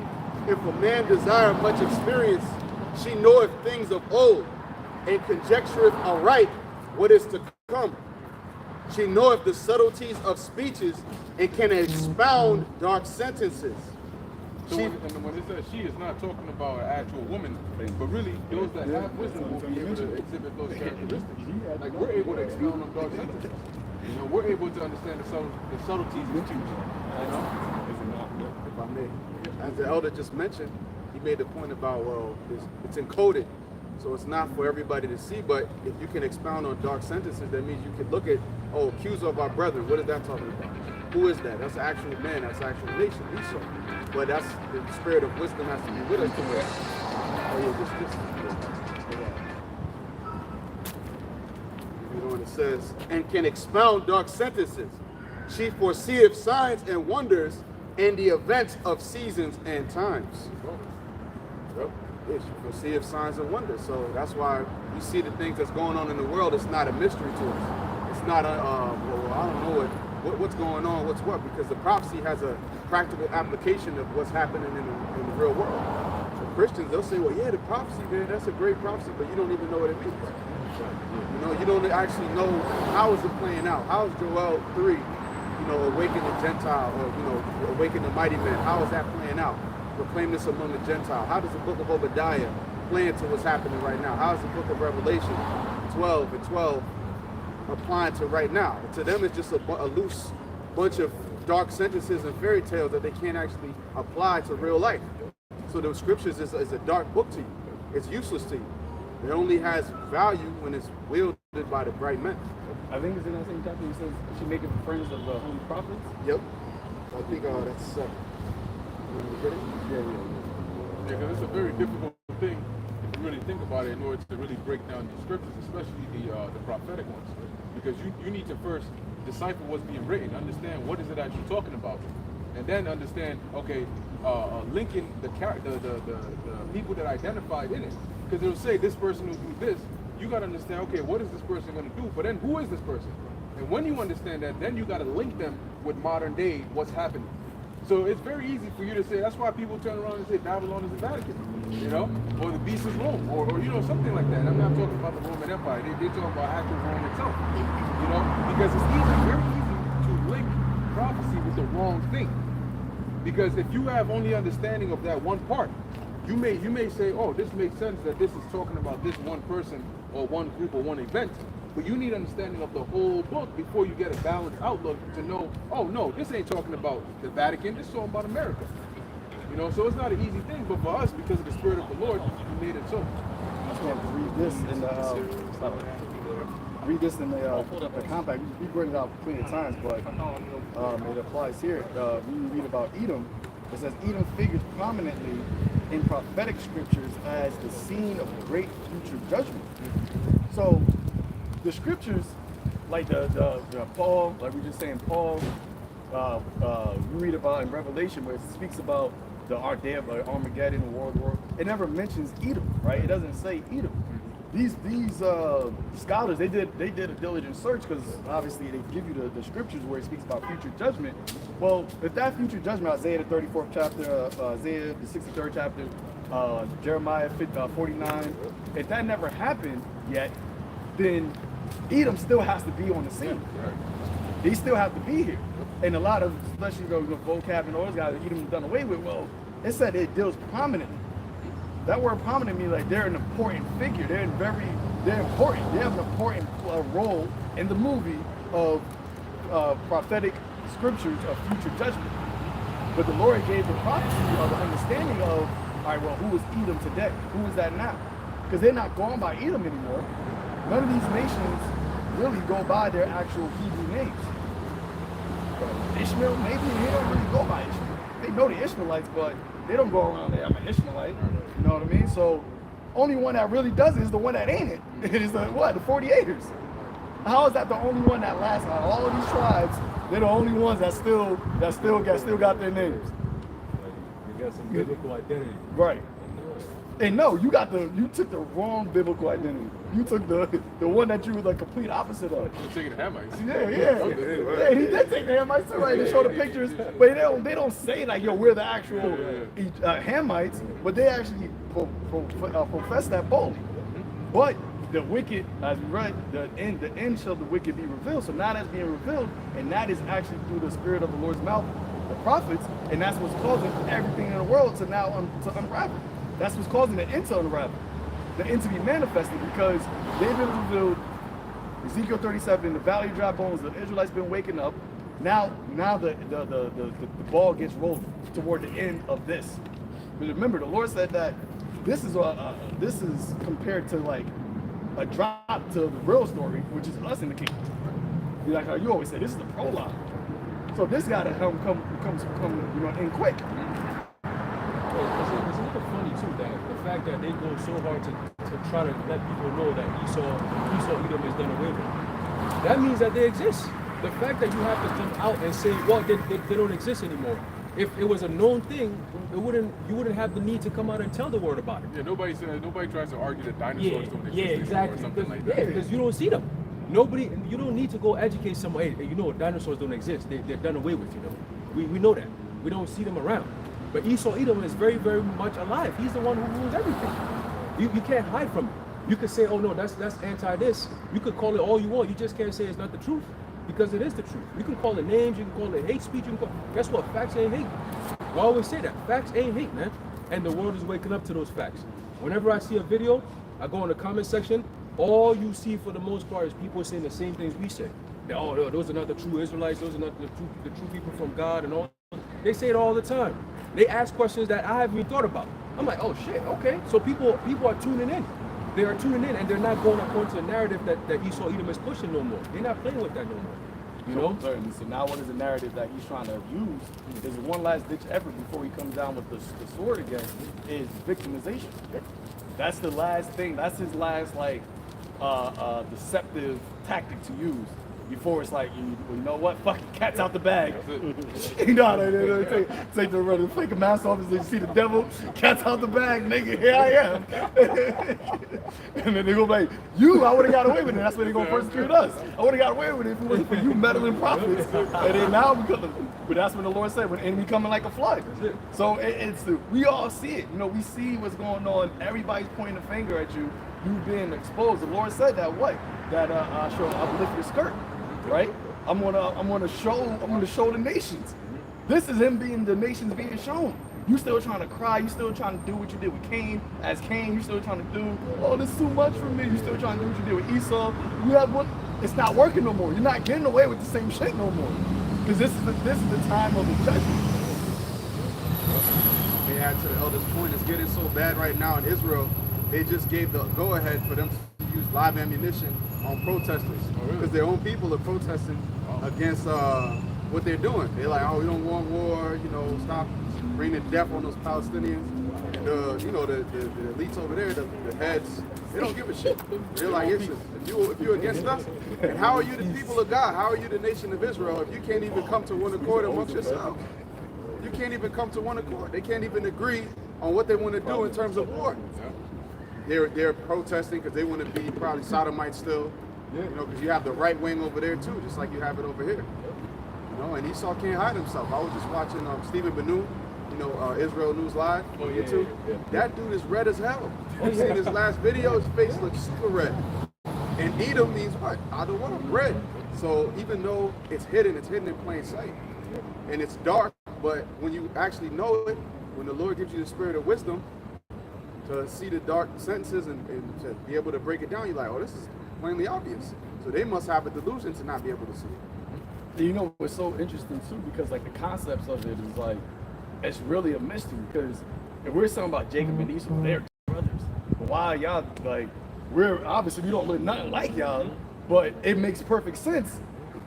If a man desire much experience, she knoweth things of old, and conjectureth aright what is to come. She knoweth the subtleties of speeches, and can expound dark sentences. So when it says she, is not talking about an actual woman, but really those that have wisdom will be able to exhibit those characteristics. Like we're able to expound on dark sentences. You know, we're able to understand the subtleties of speech. You know? If I may, as the elder just mentioned, he made the point about, well, it's encoded, so it's not for everybody to see, but if you can expound on dark sentences, that means you can look at, oh, accuser of our brethren, what is that talking about? Who is that? That's an actual man, that's an actual nation, Esau. But that's the spirit of wisdom has to be with us to where, oh yeah, you know what it says, and can expound dark sentences. She foreseeth signs and wonders and the events of seasons and times. Yep. Yeah, she foreseeth signs and wonders. So that's why we see the things that's going on in the world. It's not a mystery to us. It's not a, well, I don't know what's going on, what's what, because the prophecy has a practical application of what's happening in the real world. So Christians, they'll say, well, yeah, the prophecy, man, that's a great prophecy, but you don't even know what it means. You know, you don't actually know how is it playing out. How is Joel 3, you know, awaken the Gentile, or, you know, awaken the mighty man? How is that playing out? Proclaim this among the Gentile. How does the book of Obadiah play into what's happening right now? How is the book of Revelation 12 and 12 applying to right now? To them, it's just a loose bunch of dark sentences and fairy tales that they can't actually apply to real life. So the scriptures is a dark book to you. It's useless to you. It only has value when it's wielded by the bright men. I think it's in that same chapter. He says she make it friends of the holy prophets. Yep. I think that's 7. Yeah, because it's a very difficult thing if you really think about it in order to really break down the scriptures, especially the prophetic ones. Because you need to first decipher what's being written, understand what is it actually talking about, and then understand, okay, linking the people that identified in it. Because it'll say this person will do this. You got to understand, okay, what is this person going to do? But then who is this person? And when you understand that, then you got to link them with modern day what's happening. So it's very easy for you to say, that's why people turn around and say Babylon is the Vatican, you know, or the beast is Rome, or you know, something like that. I'm not talking about the Roman Empire. They're talking about actual Rome itself, you know, because it's very easy to link prophecy with the wrong thing. Because if you have only understanding of that one part, you may say, oh, this makes sense that this is talking about this one person or one group or one event. But you need understanding of the whole book before you get a balanced outlook to know, oh no, this ain't talking about the Vatican, this is talking about America. You know, so it's not an easy thing, but for us, because of the Spirit of the Lord, He made it so. I just want to read this in the compact. We bring it out plenty of times, but it applies here. We read about Edom. It says Edom figures prominently in prophetic scriptures as the scene of great future judgment. So the scriptures, like the Paul, like we were just saying, Paul, we read about in Revelation where it speaks about the day of Armageddon, the war. It never mentions Edom, right? It doesn't say Edom. These scholars, they did a diligent search, because obviously they give you the scriptures where it speaks about future judgment. Well, if that future judgment, Isaiah the 34th chapter, Isaiah the 63rd chapter, Jeremiah 49, if that never happened yet, then Edom still has to be on the scene. They still have to be here. And a lot of, especially the vocab and all those guys, Edom done away with. Well, it said it deals prominently. That word prominent means like they're an important figure. They're important. They have an important role in the movie of prophetic scriptures of future judgment. But the Lord gave the prophecy of the understanding of, all right, well, who is Edom today? Who is that now? Because they're not going by Edom anymore. None of these nations really go by their actual Hebrew names. Ishmael, maybe they don't really go by Ishmael. They know the Ishmaelites, but they don't go around there, I'm an Ishmaelite. You know what I mean? So only one that really does it is the one that ain't it. It is the 48ers. How is that the only one that lasts out of all of these tribes? They're the only ones that still got their names. You got some biblical identity. Right. And no, you took the wrong biblical identity. You took the one that you were the complete opposite of. You're taking the Hamites. Yeah, he did take the Hamites too, right? They show the pictures, but they don't say like, yo, we're the actual Hamites, but they actually profess that boldly. But the wicked, as we read, the end shall the wicked be revealed. So now that's being revealed, and that is actually through the spirit of the Lord's mouth, the prophets, and that's what's causing everything in the world to now to unravel. That's what's causing the end to unravel, the end to be manifested, because they've been revealed. Ezekiel 37, the valley of dry bones, the Israelites been waking up. Now the ball gets rolled toward the end of this. But remember, the Lord said that this is compared to like a drop to the real story, which is us in the kingdom. Like how you always say, this is the prologue. So this got to come, in quick. It's a little funny too that the fact that they go so hard to try to let people know that Esau Edom is done away with. That means that they exist. The fact that you have to jump out and say, well, they don't exist anymore. If it was a known thing, you wouldn't have the need to come out and tell the world about it. Yeah, nobody tries to argue that dinosaurs don't exist exactly. or something like that. Yeah, because you don't see them. You don't need to go educate someone. Hey, you know, dinosaurs don't exist. They're done away with. You know, we know that. We don't see them around. But Esau Edom is very, very much alive. He's the one who rules everything. You can't hide from it. You could say, oh no, that's anti this. You could call it all you want. You just can't say it's not the truth, because it is the truth. You can call it names. You can call it hate speech. Guess what? Facts ain't hate. I always say that. Facts ain't hate, man. And the world is waking up to those facts. Whenever I see a video, I go in the comment section. All you see for the most part is people saying the same things we say. Oh, those are not the true Israelites. Those are not the true people from God and all. They say it all the time. They ask questions that I haven't even thought about. I'm like, oh shit, okay. So people are tuning in. They are tuning in, and they're not going according to the narrative that Esau Edom is pushing no more. They're not playing with that no more. You know? Certainly. So now what is the narrative that he's trying to use? Is one last ditch effort before he comes down with the sword again, is victimization. That's the last thing. That's his last deceptive tactic to use. Before it's like, you know what, fucking cat's out the bag. You know, they take the fake a mask off and you see the devil, cat's out the bag, nigga, here I am. And then they go like, I would have got away with it. That's why they're going to persecute us. I would have got away with it if it wasn't for you meddling prophets. And then now, but that's when the Lord said, when the enemy coming like a flood. So we all see it. You know, we see what's going on. Everybody's pointing a finger at you. You being exposed. The Lord said that I'll lift your skirt. Right? I'm gonna show the nations. This is him being the nations being shown. You still trying to cry, you still trying to do what you did with Cain. As Cain, you still trying to do, oh, this is too much for me. You still trying to do what you did with Esau. It's not working no more. You're not getting away with the same shit no more. Because this is the time of the judgment. They add to the elders' point, it's getting so bad right now in Israel, they just gave the go-ahead for them to use live ammunition on protesters, because their own people are protesting against what they're doing. They're like, oh, we don't want war, stop bringing death on those Palestinians. And the elites over there, the heads, they don't give a shit. They're like, if you're against us, and how are you the people of God? How are you the nation of Israel if you can't even come to one accord amongst yourselves? You can't even come to one accord. They can't even agree on what they want to do in terms of war. They're protesting because they want to be probably Sodomites still, because you have the right wing over there too, just like you have it over here. And Esau can't hide himself. I was just watching Stephen Banu, Israel News Live on YouTube. That dude is red as hell. You've seen his last video, his face looks super red. And Edom means what? I don't want red. So even though it's hidden in plain sight. And it's dark, but when you actually know it, when the Lord gives you the spirit of wisdom, to see the dark sentences and to be able to break it down, you're like, oh, this is plainly obvious. So they must have a delusion to not be able to see it. It's so interesting too, because like the concepts of it is like, it's really a mystery, because if we're talking about Jacob and Esau, they're brothers. But why y'all, like, we don't look nothing like y'all, but it makes perfect sense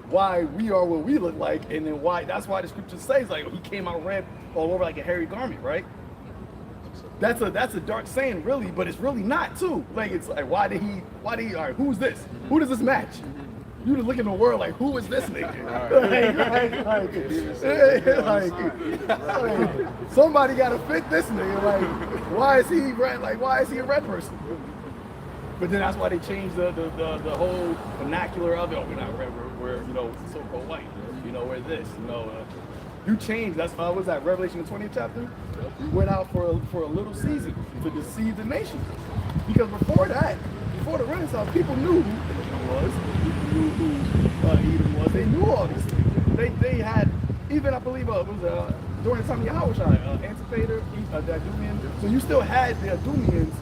why we are what we look like, and then why that's why the scripture says like he came out red all over like a hairy garment, right? That's a dark saying, really, but it's really not too. Like it's like why did he all right, who's this? Who does this match? You just look in the world like, who is this nigga? like, somebody gotta fit this nigga. Like, why is he red? Like, why is he a red person? But then that's why they changed the whole vernacular of it. Oh, we're not red, we're so-called white. We're this. You changed. That's why was that Revelation the 20th chapter? We went out for a little season to deceive the nations. Because before that, before the Renaissance, people knew who Edom was. People knew who Edom was. They knew all these things. They had, even I believe it was during the time of Yahushua, Antipater, the Idumeans. So you still had the Idumeans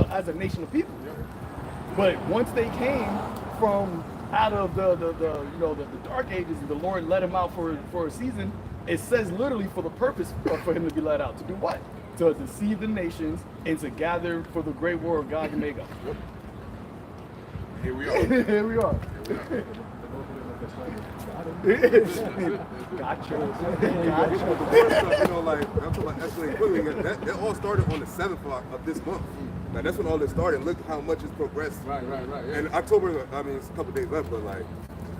as a nation of people. But once they came from out of the dark ages, and the Lord let him out for a season, it says literally for the purpose for him to be let out. To do what? To deceive the nations and to gather for the great war of Gog and Magog. Yep. Here we are. Here we are. Gotcha. Like I'm talking about escalating quickly. That all started on the 7th of this month. Now that's when all this started. Look how much it's progressed. Right. Yeah. And October, I mean, it's a couple days left, but like,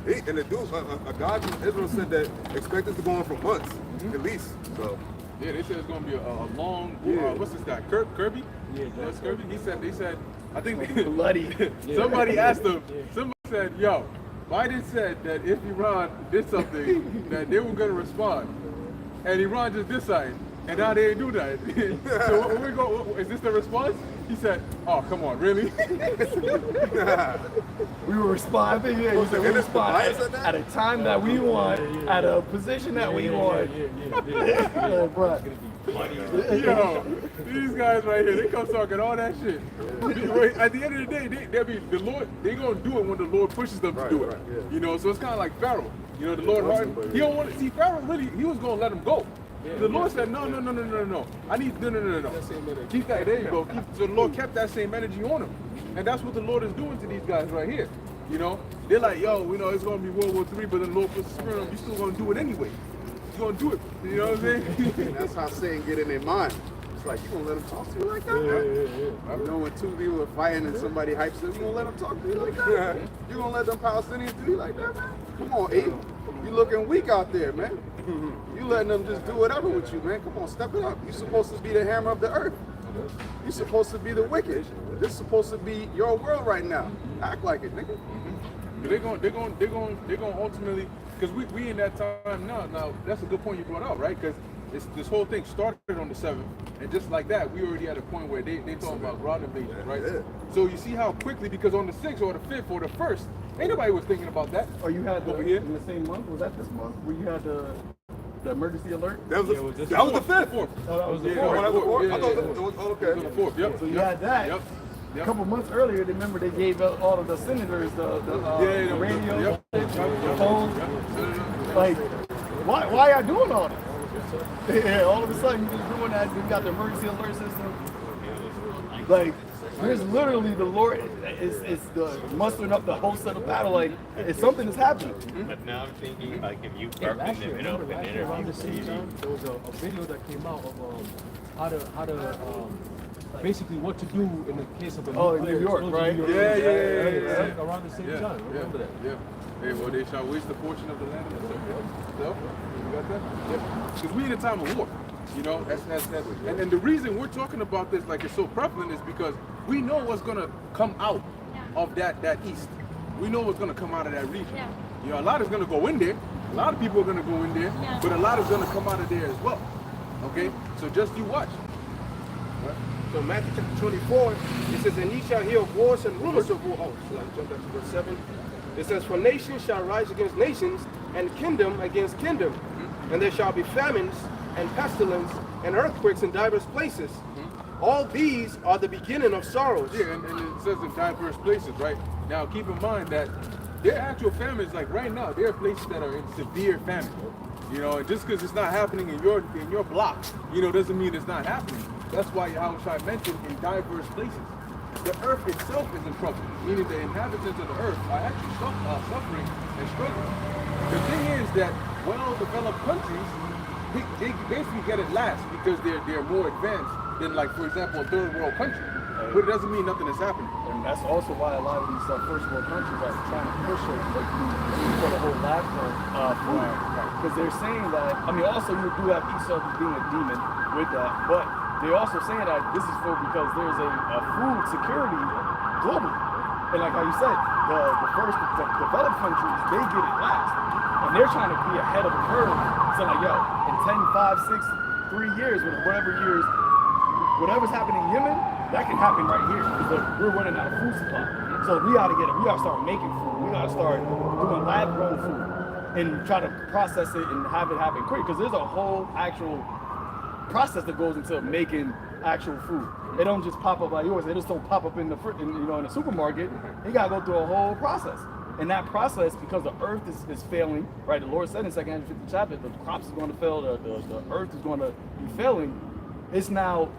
and the dude, a God from Israel said that expect this to go on for months, at least. So. Yeah, they said it's gonna be a long. What's this guy? Kirby? Yeah, that's Kirby. They said. I think bloody. Somebody asked him. Somebody said, "Yo, Biden said that if Iran did something, that they were gonna respond, and Iran just did something, and now they ain't do that. So what we go? Is this the response?" He said, "Oh, come on, really?" We were responding. Yeah, you said we respond at a time that we want, at a position that we want. Bro. Yo, these guys right here, they come talking all that shit. At the end of the day, the Lord, they gonna do it when the Lord pushes them to do it. So it's kind of like Pharaoh. The Lord hardened. He don't want to see Pharaoh. Really, he was gonna let him go. The Lord said, no. I need no. Keep that. There you go. So the Lord kept that same energy on him, and that's what the Lord is doing to these guys right here. They're like, yo, it's gonna be World War III, but then the Lord puts the spirit on them. You still gonna do it anyway. You're gonna do it. You know what I'm saying? That's how Satan get in their mind. It's like, you gonna let them talk to you like that? Yeah. When two people are fighting and somebody hypes them, you gonna let them talk to you like that? You gonna let them Palestinians do you like that, man? Come on, E. You looking weak out there, man. You letting them just do whatever with you, man. Come on, step it up. You're supposed to be the hammer of the earth. You're supposed to be the wicked. This is supposed to be your world right now. Act like it, nigga. They're gonna ultimately, because we in that time now. Now that's a good point you brought up, right? Because this whole thing started on the 7th, and just like that, we already at a point where they talking about ground invasion, right? Yeah. So you see how quickly, because on the 6th or the 5th or the 1st, ain't nobody was thinking about that. Or you had over here in the same month? Was that this month? Where you had the emergency alert? That was the 5th. Oh, that was the 4th. I thought it was okay. The 4th. Yep. So you had that. Yep. A couple months earlier, remember they gave all of the senators the radio, the phones. Like, why y'all doing all this? Yeah, all of a sudden you just doing that. You got the emergency alert system. Like, there's literally the Lord is the mustering up the whole set of battle. Like, it's something that's happening. But now I'm thinking, like, if you broken it up and interview there was a video that came out of how to basically what to do in the case of a in New York, right? Yeah. Around the same time. Remember that? Yeah. Hey, well, they shall waste the portion of the land and the stuff. You got that? Yeah. Because we in a time of war. And the reason we're talking about this like it's so prevalent is because we know what's gonna come out of that east. We know what's gonna come out of that region. A lot is gonna go in there. A lot of people are gonna go in there, but a lot is gonna come out of there as well. Okay? So just you watch. Right? So Matthew chapter 24, it says, and ye shall hear of wars and rumors of war. Oh, so I jump back to verse 7. It says, for nation shall rise against nations, and kingdom against kingdom. And there shall be famines, and pestilence, and earthquakes in diverse places. All these are the beginning of sorrows. Yeah, and it says in diverse places, right? Now keep in mind that there are actual famines, like right now, there are places that are in severe famine. And just because it's not happening in your block, doesn't mean it's not happening. That's why Yahushua mentioned in diverse places. the earth itself is in trouble, meaning the inhabitants of the earth are actually suffering and struggling. The thing is that well-developed countries, they basically get it last because they're more advanced than, like, for example, a third world country. But it doesn't mean nothing is happening. And that's also why a lot of these first world countries are trying to push it for the whole lab grown food. Because they're saying that, I mean, also you do have Esau being a demon with that, but they're also saying that this is for because there's a food security globally. And like how you said, the developed countries, they get it last. And they're trying to be ahead of the curve. So like, yo, in 10, 5, 6, 3 years, whatever's happening in Yemen, that can happen right here because we're running out of food supply. So we gotta start making food. We gotta start doing lab grown food and try to process it and have it happen quick. Because there's a whole actual process that goes into making actual food. It don't just pop up like yours. It just don't pop up in the supermarket. You gotta go through a whole process. And that process, because the earth is failing, right? The Lord said in 2 Corinthians 50 chapter, the crops is going to fail, the earth is going to be failing. It's now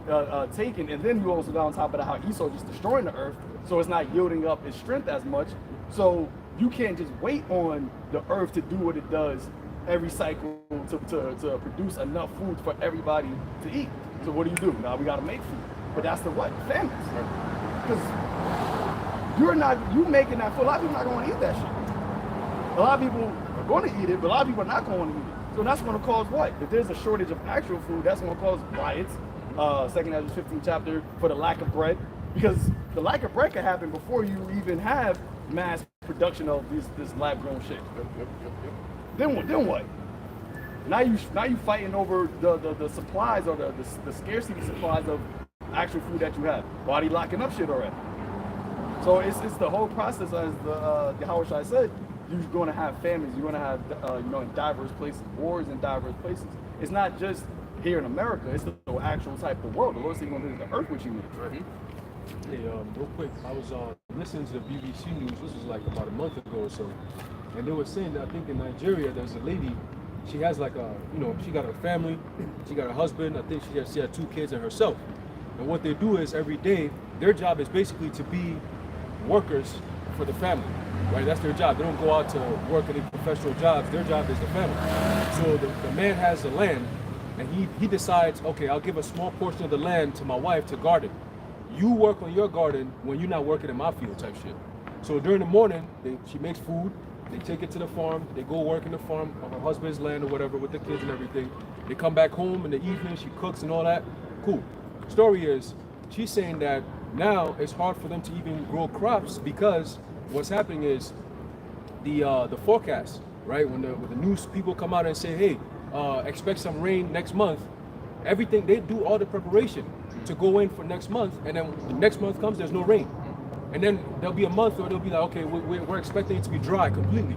taken, and then you also got on top of that how Esau just destroying the earth, so it's not yielding up its strength as much. So you can't just wait on the earth to do what it does every cycle to produce enough food for everybody to eat. So what do? Now we got to make food, but that's the what? Famines. Because you making that food. A lot of people are not going to eat that shit. A lot of people are going to eat it, but a lot of people are not going to eat it. So that's going to cause what? If there's a shortage of actual food, that's going to cause riots. 2 Corinthians 15 chapter for the lack of bread, because the lack of bread can happen before you even have mass production of this lab grown shit. Then what? Now you fighting over the supplies or the scarcity supplies of actual food that you have. Why are they locking up shit already? So it's the whole process, as the Howard Shai said. You're going to have famines. You're going to have in diverse places, wars in diverse places. It's not just here in America. It's the actual type of world. The Lord said He's going to visit the earth with you. Hey, real quick, I was listening to the BBC News. This was like about a month ago or so, and they were saying that I think in Nigeria there's a lady. She has like she got her family, she got her husband. I think she had 2 kids and herself. And what they do is every day, their job is basically to be workers for the family. Right, that's their job. They don't go out to work any professional jobs. Their job is the family. So the man has the land, and he decides, okay, I'll give a small portion of the land to my wife to garden. You work on your garden when you're not working in my field, type shit. So during the morning, she makes food. They take it to the farm. They go work in the farm on her husband's land or whatever with the kids and everything. They come back home in the evening. She cooks and all that. Cool. Story is, she's saying that now it's hard for them to even grow crops because what's happening is the forecast, right? When the news people come out and say, hey, expect some rain next month, everything, they do all the preparation to go in for next month, and then the next month comes, there's no rain. And then there'll be a month where they'll be like, okay, we're expecting it to be dry completely.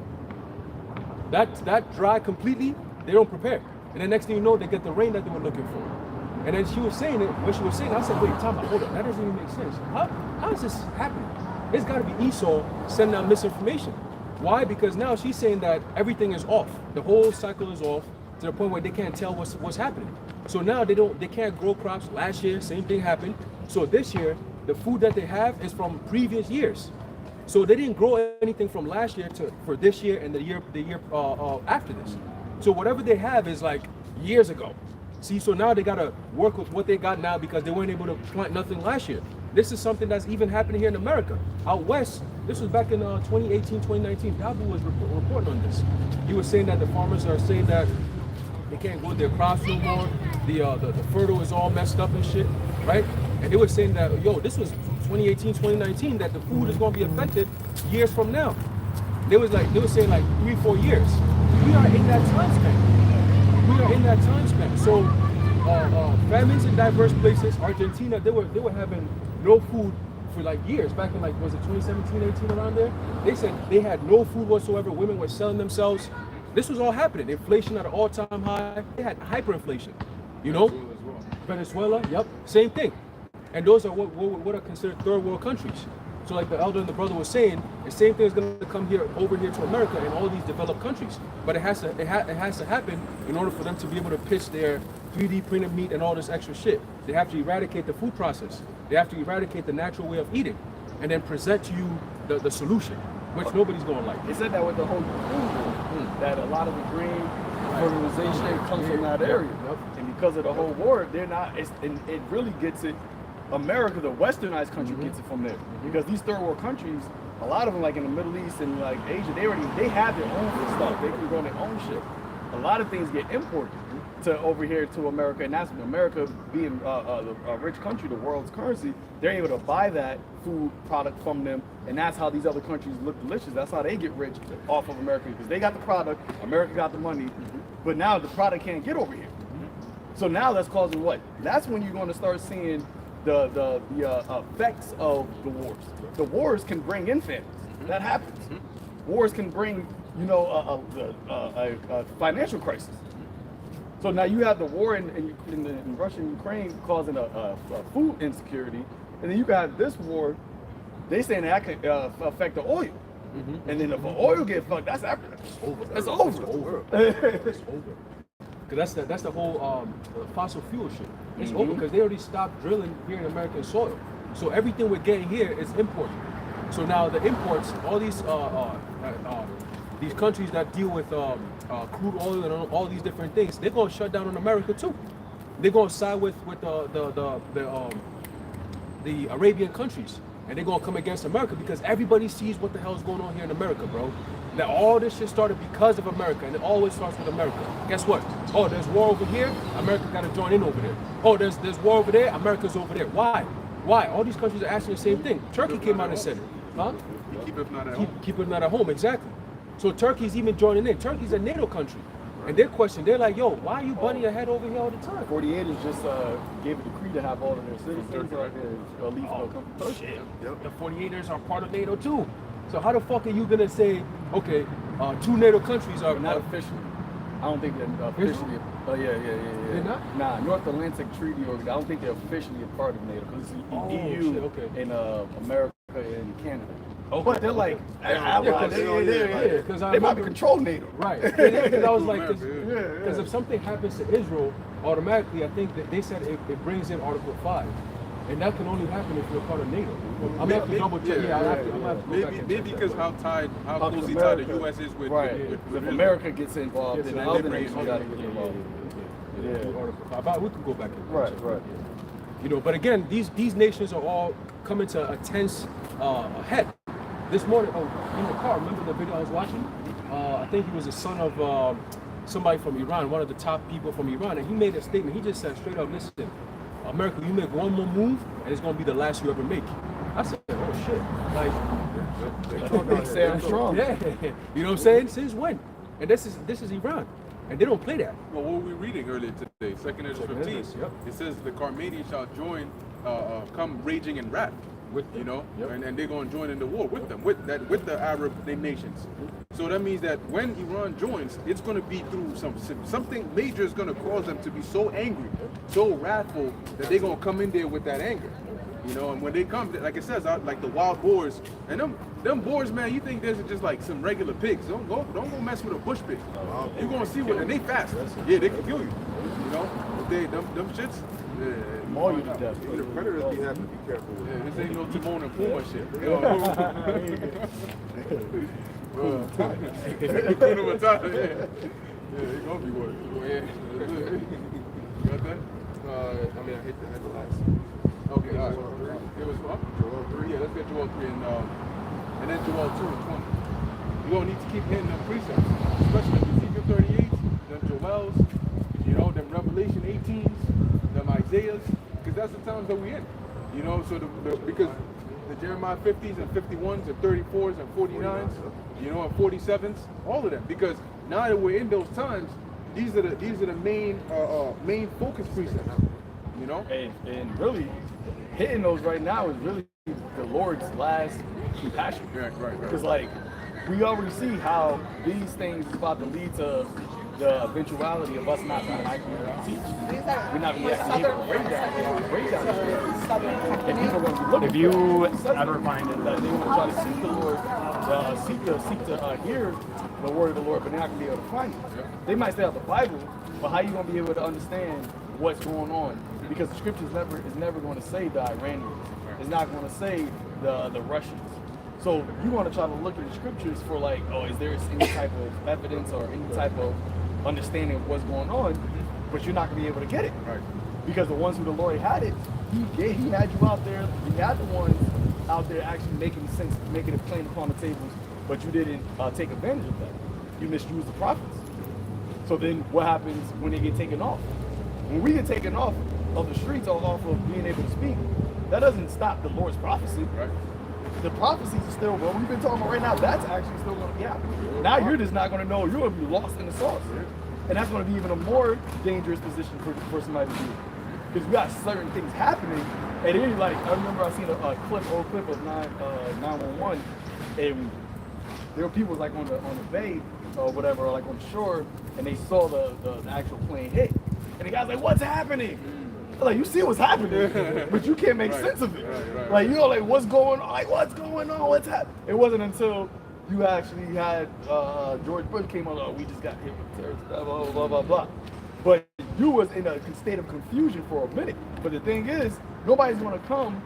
That dry completely, they don't prepare. And then next thing you know, they get the rain that they were looking for. And then she was saying it, when she was saying it, I said, wait, time out, hold on, that doesn't even make sense. How is this happening? It's got to be Esau sending out misinformation. Why? Because now she's saying that everything is off. The whole cycle is off to the point where they can't tell what's happening. So now they can't grow crops. Last year, same thing happened. So this year, the food that they have is from previous years. So they didn't grow anything from last year for this year and the year after this. So whatever they have is like years ago. See, so now they gotta work with what they got now because they weren't able to plant nothing last year. This is something that's even happening here in America. Out west, this was back in 2018, 2019. Dabu was reporting on this. He was saying that the farmers are saying that they can't grow their crops no more. The fertile is all messed up and shit, right? And they were saying that, yo, this was 2018, 2019, that the food is gonna be affected years from now. They were saying like 3-4 years. We are in that time span. So famines in diverse places. Argentina, they were having no food for like years. Back in like, was it 2017, 18, around there? They said they had no food whatsoever. Women were selling themselves. This was all happening. Inflation at an all-time high. They had hyperinflation. You know? Venezuela, yep, same thing. And those are what are considered third world countries. So like the elder and the brother was saying, the same thing is going to come over here to America and all these developed countries. But it has to happen in order for them to be able to pitch their 3D printed meat and all this extra shit. They have to eradicate the food process. They have to eradicate the natural way of eating, and then present to you the solution, which nobody's going to like. They said that with the whole food, that a lot of the grain fertilization comes from that area. And because of the whole war, they're not, and it really gets it, America, the westernized country gets it from there. Because these third world countries, a lot of them like in the Middle East and like Asia, they have their own stuff. They can grow their own shit. A lot of things get imported to over here to America, and that's America being a rich country, the world's currency. They're able to buy that food product from them, and that's how these other countries look delicious. That's how they get rich off of America, because they got the product, America got the money, but now the product can't get over here. So now that's causing what? That's when you're going to start seeing the effects of the wars. The wars can bring in famines. That happens. Wars can bring, you know, a financial crisis. So now you have the war in Russia and Ukraine causing a food insecurity, and then you got this war. They saying that could affect the oil, and then if the oil get fucked, that's after that. It's over. It's over. Because that's the whole fossil fuel shit. It's over because they already stopped drilling here in American soil. So everything we're getting here is imported. So now the imports, all these countries that deal with crude oil and all these different things, they're gonna shut down on America too. They're gonna side with the Arabian countries, and they're gonna come against America because everybody sees what the hell is going on here in America, bro. That all this shit started because of America, and it always starts with America. Guess what? Oh, there's war over here, America gotta join in over there. Oh, there's war over there, America's over there. Why? Why? All these countries are asking the same thing. Turkey came out and said it. Huh? Keep it not at home. Keep it not at home, exactly. So Turkey's even joining in. Turkey's a NATO country. And their question, they're like, yo, why are you butting your head over here all the time? 48 is just gave a decree to have all of their citizens out there elite come from Turkey. The 48ers are part of NATO too. So how the fuck are you gonna say, okay, two NATO countries are not officially? I don't think they're officially. Oh yeah. They're not? Nah, North Atlantic Treaty I don't think they're officially a part of NATO because it's EU and America and Canada. Okay. But they're like, because they might be controlling NATO. Right. Because I was like, because if something happens to Israel, automatically, I think that they said it brings in Article 5. And that can only happen if you're part of NATO. I'm gonna have to double check. Maybe because how closely tied the U.S. is with if America gets involved, then other nations got to get involved. Article 5. We can go back and right. You know, but again, these nations are all coming to a tense head. This morning, in the car, remember the video I was watching? I think he was the son of somebody from Iran, one of the top people from Iran, and he made a statement. He just said straight up, listen, America, you make one more move, and it's going to be the last you ever make. I said, oh shit. Like, Sam strong. Yeah. You know what I'm saying? Since when? And this is Iran. And they don't play that. Well, what were we reading earlier today? 2nd Ezra 15. It says the Carmanians shall join, come raging in wrath. And they're going to join in the war with them, with the Arab nations. So that means that when Iran joins, it's going to be through something major is going to cause them to be so angry, so wrathful that they're going to come in there with that anger. You know, and when they come, like it says, like the wild boars, and them boars, man, you think there's just like some regular pigs. Don't go mess with a bush pig. You're going to see what, and they fast. Yeah, they can kill you. You know, if they them shits. Maul you to death. Even the predators be having to be careful with. Yeah, this ain't no Timon and Puma shit. Hakuna Matata, yeah, he gonna be one. Yeah. You got that? I hit the last. Okay, all right. It was what? Joel 3. Yeah, let's get Joel 3 and then Joel 2 and 20. You're gonna need to keep hitting them precepts, especially Ezekiel 38, them Joels, you know, them Revelation 18s, them Isaiahs, because that's the times that we're in. You know, so because the Jeremiah 50s and 51s and 34s and 49s, you know, and 47s, all of them. Because now that we're in those times, these are the main focus precepts. You know, and really hitting those right now is really the Lord's last compassion. Right. Because like we already see how these things is about to lead to the eventuality of us not being actually able to teach. We're not going to be actually able to break down the scriptures. And people are going to be looking If you for ever find it, that they want to try to seek the Lord, seek to hear the word of the Lord, but they're not going to be able to find it. They might stay out the Bible, but how you going to be able to understand what's going on? Because the scripture is never going to save the Iranians. It's not going to save the Russians. So you want to try to look at the scriptures for like, oh, is there any type of evidence or any type of understanding of what's going on? But you're not going to be able to get it. Right. Because the ones who the Lord had it, he had you out there. He had the ones out there actually making sense, making it plain upon the tables, but you didn't take advantage of that. You misused the prophets. So then what happens when they get taken off? When we get taken off of the streets or off of being able to speak, that doesn't stop the Lord's prophecy. Right. The prophecies are still, what we've been talking about right now, that's actually still going to be happening. Now you're just not going to know, you're going to be lost in the sauce. And that's going to be even a more dangerous position for somebody to be in. Because we got certain things happening, and then like, I remember I seen a old clip of 911, and there were people like on the bay or whatever, or like on the shore, and they saw the actual plane hit. And the guy's like, what's happening? Like, you see what's happening, but you can't make sense of it. Right. Like, you know, like, what's going on? Like, what's going on? What's happening? It wasn't until you actually had George Bush came on, oh, we just got hit with terrorist, blah, blah, blah, blah, blah. But you was in a state of confusion for a minute. But the thing is, nobody's going to come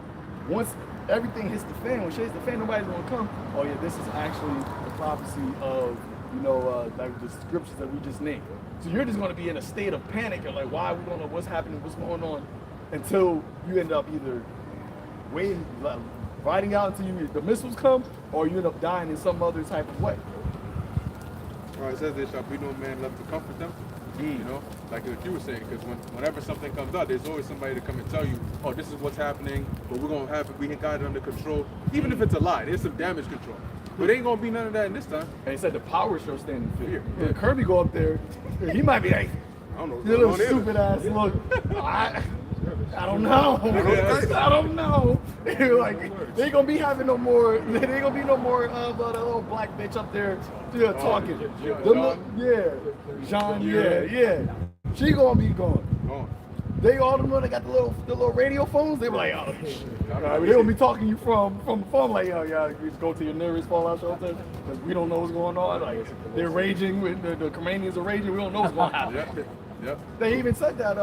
once everything hits the fan. When shit hits the fan, nobody's going to come, oh, yeah, this is actually the prophecy of, you know, like the scriptures that we just named. So you're just going to be in a state of panic. You're like, why? We don't know what's happening, what's going on, until you end up either waiting, like, riding out until the missiles come, or you end up dying in some other type of way. All right, it says there shall be no man left to comfort them. You know, like what you were saying, because whenever something comes out, there's always somebody to come and tell you, oh, this is what's happening, but we're going to have it, we got it under control. Even if it's a lie, there's some damage control. But ain't going to be none of that in this time. And he said the power shall stand in fear. Yeah. Kirby go up there, he might be like, I don't know what's you going little on either. stupid ass look. I don't know. I don't know. Like, they gonna be having no more. They ain't gonna be no more of the little black bitch up there talking. Jean. Yeah. She gonna be gone. They all the money got the little radio phones. They were like, oh, they gonna be talking you from the phone like, oh yeah, you just go to your nearest fallout shelter because we don't know what's going on. Like, they're raging. The Cremanians are raging. We don't know what's gonna happen. Yep. They even said that,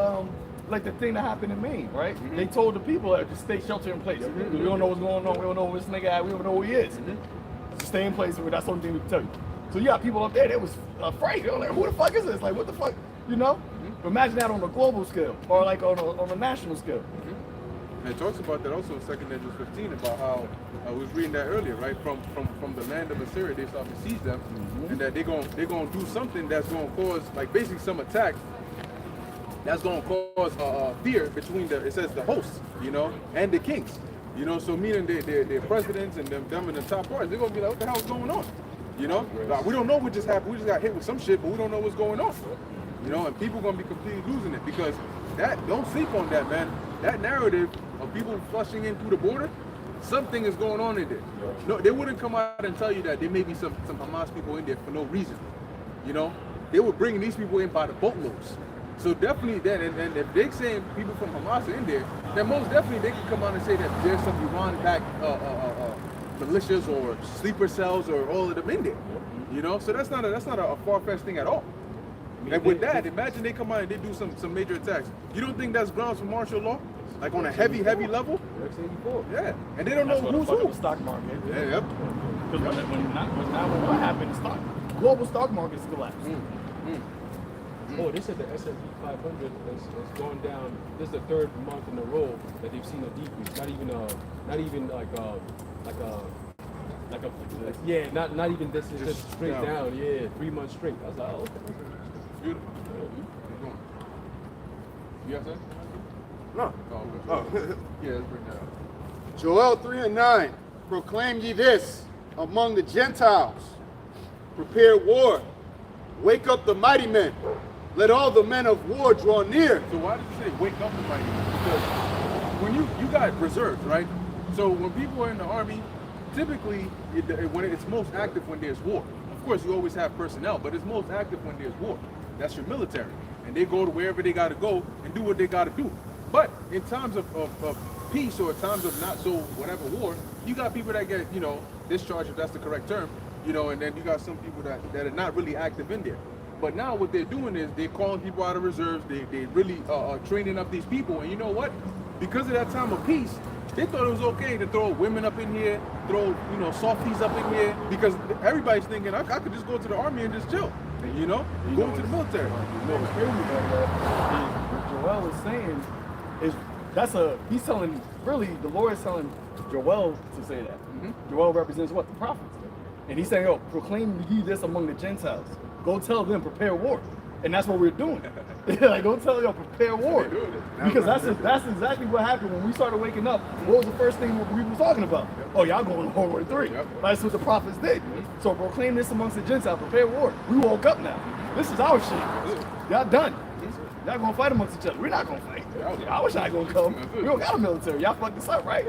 like the thing that happened in Maine, right? They told the people to stay shelter in place. We don't know what's going on. We don't know where this nigga at. We don't know who he is. So stay in place. That's the only thing we can tell you. So you got people up there that was afraid. They were like, who the fuck is this? Like, what the fuck? You know? Imagine that on a global scale or like on a national scale. And it talks about that also in 2 Ezra 15 about how I was reading that earlier, right? From the land of Assyria, they start to seize them, and that they're gonna do something that's gonna cause like basically some attack that's gonna cause fear between it says the hosts, you know, and the kings, you know. So meaning their presidents and them in the top parts, they're gonna be like, what the hell's going on, you know? Like, we don't know what just happened. We just got hit with some shit, but we don't know what's going on, you know. And people gonna be completely losing it because don't sleep on that, man. That narrative of people flushing in through the border, something is going on in there. No, they wouldn't come out and tell you that there may be some Hamas people in there for no reason, you know. They were bringing these people in by the boatloads. So definitely then, and if they're saying people from Hamas are in there, then most definitely they can come out and say that there's some Iran-backed militias or sleeper cells or all of them in there, you know. So that's not a far-fetched thing at all. And with that, imagine they come out and they do some major attacks. You don't think that's grounds for martial law? Like on a heavy level? Yeah. And they don't know who's who. The stock market. Yeah, yep. Because when what happened, global stock markets collapsed. Oh, they said the S&P 500 has gone down. This is the third month in a row that they've seen a decrease. Not even not even this is just straight down. Yeah, 3 months straight. I was like, oh, okay. Beautiful. You have something? No. Oh. Yeah, let's bring that up. Joel 3:9. Proclaim ye this among the Gentiles. Prepare war. Wake up the mighty men. Let all the men of war draw near. So why did you say wake up the mighty men? Because when you got reserves, right? So when people are in the army, typically when it's most active when there's war. Of course, you always have personnel, but it's most active when there's war. That's your military. And they go to wherever they got to go and do what they got to do. But in times of peace or times of not so whatever war, you got people that get, discharged, if that's the correct term, and then you got some people that are not really active in there. But now what they're doing is they're calling people out of reserves. They really are training up these people. And you know what? Because of that time of peace, they thought it was okay to throw women up in here, throw, softies up in here, because everybody's thinking, I could just go to the army and just chill, go into the military. What's crazy about that is what Joel is saying is he's telling, really, the Lord is telling Joel to say that. Joel represents what? The prophets. And he's saying, proclaim ye this among the Gentiles. Go tell them, prepare war. And that's what we're doing. Like, go tell them, prepare war. Because that's exactly what happened when we started waking up. What was the first thing we were talking about? Oh, y'all going to World War III. That's what the prophets did. So proclaim this amongst the Gentiles, prepare war. We woke up now. This is our shit. Y'all done. Y'all gonna fight amongst each other. We're not gonna fight. I wish I gonna come. We don't got a military. Y'all fucked this up, right?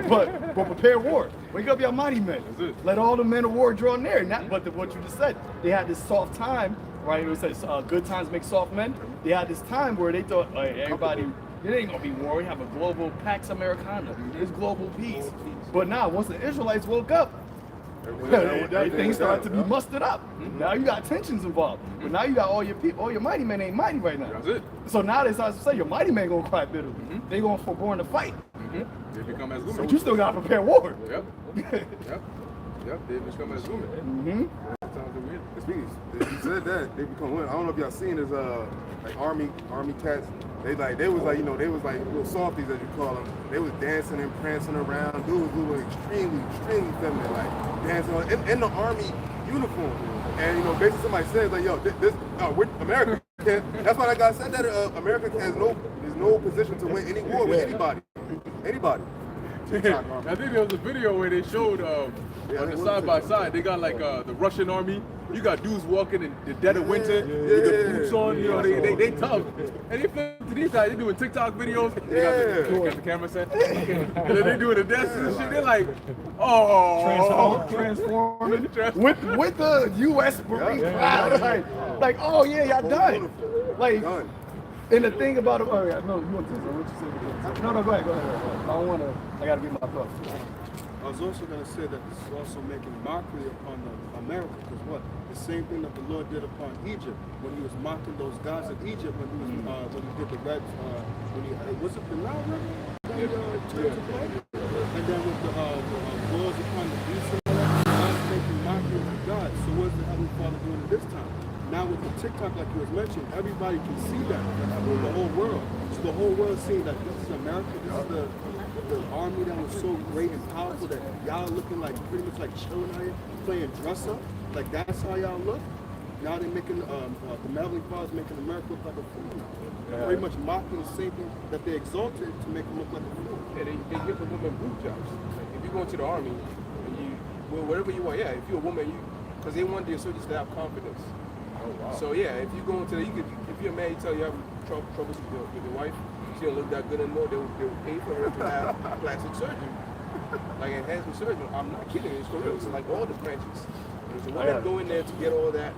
But prepare war. Wake up your mighty men. Let all the men of war draw near. And what you just said, they had this soft time, right? It says good times make soft men. They had this time where they thought everybody, it ain't gonna be war. We have a global Pax Americana. It's global peace. But now, once the Israelites woke up, things started to be mustered up. Now you got tensions involved. But now you got all your people, all your mighty men ain't mighty right now. That's it. So now they start to say your mighty men gonna cry bitterly. They gonna forborn to fight. They become as women. But you still gotta prepare war. Yep. They become as women. Speaking, you said that they become women. I don't know if y'all seen this like army cats. They was like little softies as you call them. They was dancing and prancing around. Dudes who were extremely feminine, like dancing in the army uniform. And basically somebody says like, yo, America can't. That's why that guy said that America has no position to win any war with anybody. I think there was a video where they showed on the side by side. They got like the Russian army. You got dudes walking in the dead of winter with the boots on. They tough. And they flip to these guys. They doing TikTok videos. They got the camera set. And then they doing the dances and shit. They're like, transforming with the U.S. Marine crowd. Like, oh yeah, y'all done. Like, and the thing about it, no, you want to say what you said? No, go ahead. I gotta get my thoughts. I was also going to say that this is also making mockery upon America, because what? The same thing that the Lord did upon Egypt when he was mocking those gods of Egypt when he did the red, was it the Nile River? Turned to blood? And then with the laws upon the beasts and all that, God's making mockery of God. So what's the Heavenly Father doing this time? Now with the TikTok, like you was mentioned, everybody can see that, the whole world. So the whole world seeing that this is America, this is the army that was so great and powerful that y'all looking like pretty much like chilling out here, playing dress up. Like that's how y'all look. Now they're making the Heavenly Father's making America look like a fool now. They're pretty much mocking the same thing that they exalted to make them look like a fool. Yeah, they give the women boob jobs. Like if you go into the army and whatever you want, if you're a woman, because they want their soldiers to have confidence. Oh wow. So if you go into if you're a man, you tell you have troubles with your wife, she don't look that good anymore, they will pay for her to have plastic surgery. Like enhancement surgery. I'm not kidding, it's for real. It's like all the branches. There's a woman go in there to get all that,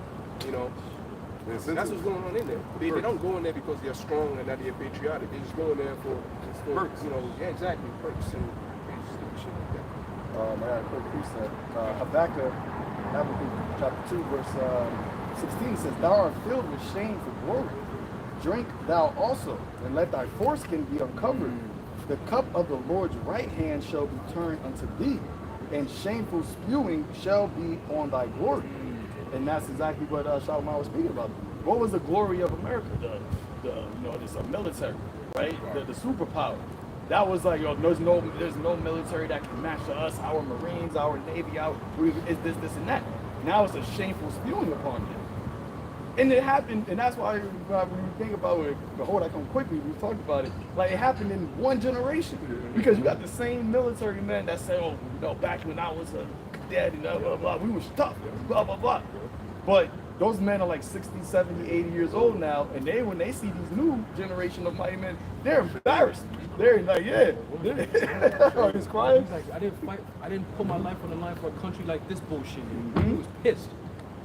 that's what's going on in there. They don't go in there because they're strong and that they're patriotic. They just go in there for perks. Exactly, perks and stupid shit like that. I got a quick precept. Habakkuk chapter 2, verse 16 says, "Thou art filled with shame for glory. Drink thou also, and let thy foreskin be uncovered. The cup of the Lord's right hand shall be turned unto thee, and shameful spewing shall be on thy glory." And that's exactly what Shalomar was speaking about. What was the glory of America? This military, right? The superpower. That was like, there's no military that can match us. Our Marines, our Navy, it's this, and that. Now it's a shameful spewing upon them. And it happened, and that's why when you think about it, behold, I come quickly, we talked about it, like it happened in one generation. Because you got the same military men that say, back when I was a cadet and blah, blah, blah, we was tough, blah, blah, blah. But those men are like 60, 70, 80 years old now, and when they see these new generation of mighty men, they're embarrassed. They're like, he's crying. He's like, I didn't put my life on the line for a country like this bullshit. He was pissed.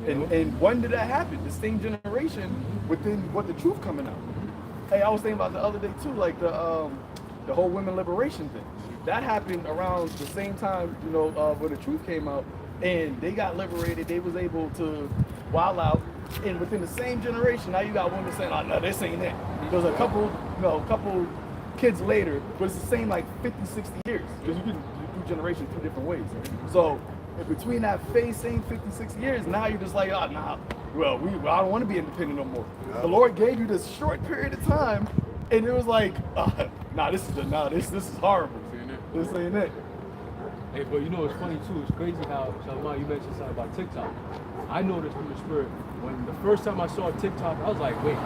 And when did that happen? The same generation within what the truth coming out. Hey, I was thinking about the other day too, like the whole women liberation thing. That happened around the same time, you know, when the truth came out, and they got liberated. They was able to wild out, and within the same generation, now you got women saying, "Oh no, this ain't it." There's a couple kids later, but it's the same like 50, 60 years because you can do generations two different ways. So between that same 50, 60 years, now you're just like, "Oh nah, well, I don't want to be independent no more." The Lord gave you this short period of time, and it was like, "Nah, this is horrible. This ain't it." Hey, but you know it's funny too. It's crazy how Shalman, you mentioned something about TikTok. I noticed from the spirit when the first time I saw TikTok, I was like, wait,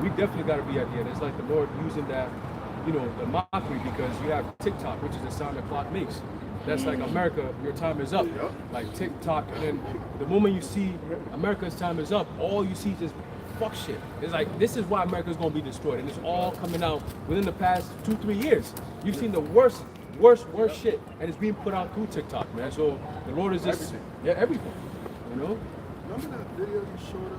we definitely got to be at the end. It's like the Lord using that, you know, the mockery because you have TikTok, which is the sound the clock makes. That's like America, your time is up. Like TikTok, and then the moment you see America's time is up, all you see is just fuck shit. It's like this is why America's gonna be destroyed, and it's all coming out within the past 2-3 years. You've seen the worst shit, and it's being put out through TikTok, man. So the Lord is just everything. You know. Remember that video you showed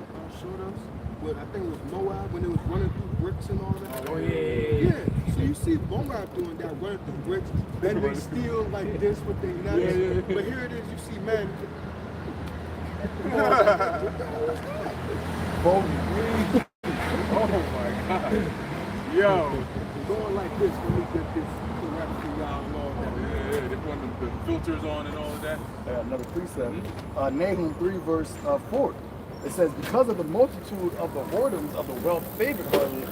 us? With, I think it was Moab when it was running through bricks and all that. Oh yeah. Yeah. So you see Moab doing that, running through bricks. Then they steal like this with their nuts. But here it is, you see men. Oh my God. Yo. Going like this when we get this correct to y'all and all that. Yeah, they put the filters on and all of that. Another precept. Nahum 3 verse 4. It says, because of the multitude of the whoredoms of the well-favored harlot,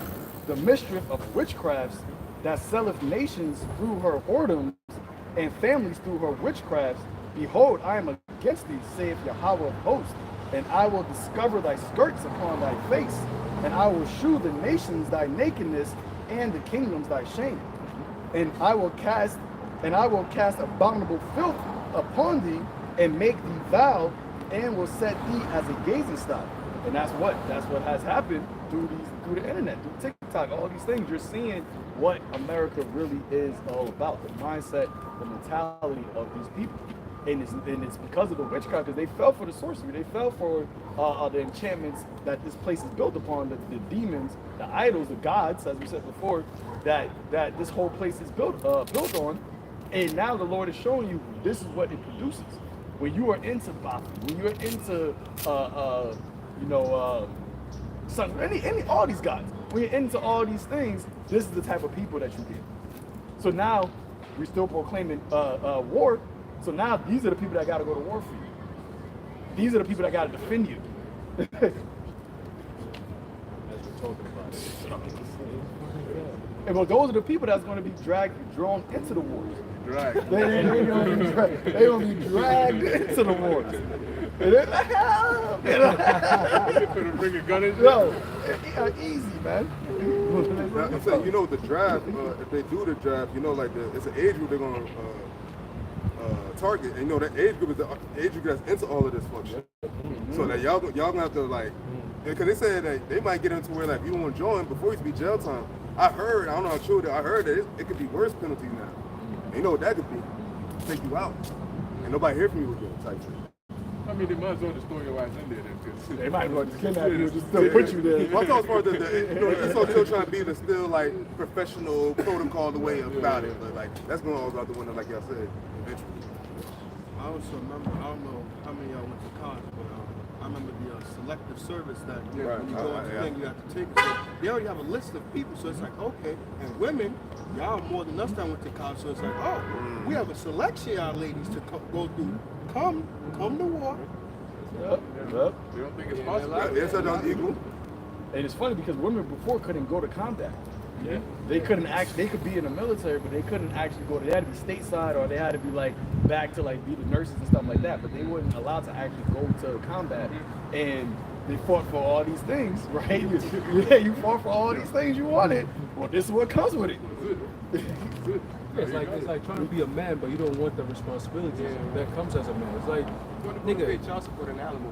the mischief of witchcrafts that selleth nations through her whoredoms and families through her witchcrafts, behold, I am against thee, saith Yahweh of hosts, and I will discover thy skirts upon thy face, and I will shew the nations thy nakedness and the kingdoms thy shame. And I will cast abominable filth upon thee, and make thee vow, and will set thee as a gazing stock. And that's what has happened through the internet, through TikTok, all these things. You're seeing what America really is all about, the mindset, the mentality of these people. And it's because of the witchcraft, because they fell for the sorcery, they fell for the enchantments that this place is built upon, the demons, the idols, the gods, as we said before, that this whole place is built on. And now the Lord is showing you this is what it produces. When you are into Baphomet, when you're into all these gods, when you're into all these things, this is the type of people that you get. So now we're still proclaiming war. So now these are the people that got to go to war for you. These are the people that got to defend you. As we're talking about it. And well, those are the people that's going to be drawn into the wars. Dragged. They're going to be dragged into the wars. And they're like, help! They put a bring a gun in. No, easy, man. I'm saying, you know, with the draft, if they do the draft, you know, like it's an age group they're gonna target, and you know that age group is the age group that's into all of this fuck shit. So that y'all gonna have to like, because they said that they might get into where like if you don't want to join before it used to be jail time. I don't know how true it is. I heard that it could be worse penalties now. And you know what that could be? Take you out, and nobody hear from you again, type shit. I mean, they might as well just throw your ass in there then. They might as well just kidnap you, just still put you there. Well, I thought as far as it's still trying to be the still like professional protocol the way about it, but like that's going all out the window, like y'all said, eventually. I also remember, I don't know how many of y'all went to college, but I remember the selective service that when you go on the thing, you have to take it. So they already have a list of people, so it's like, okay, and women, y'all more than us that went to college, so it's like, oh, we have a selection of ladies to go through. Come to war. Yep. They don't think it's possible. It's equal. And it's funny because women before couldn't go to combat. Yeah. They could be in the military, but they couldn't actually go to, they had to be stateside, or they had to be like back to like be the nurses and stuff like that, but they weren't allowed to actually go to combat. And they fought for all these things, right? Yeah, you fought for all these things you wanted. Well, this is what comes with it. Yeah, it's like trying to be a man, but you don't want the responsibility that comes as a man. It's like, Nigga, child support and alimony.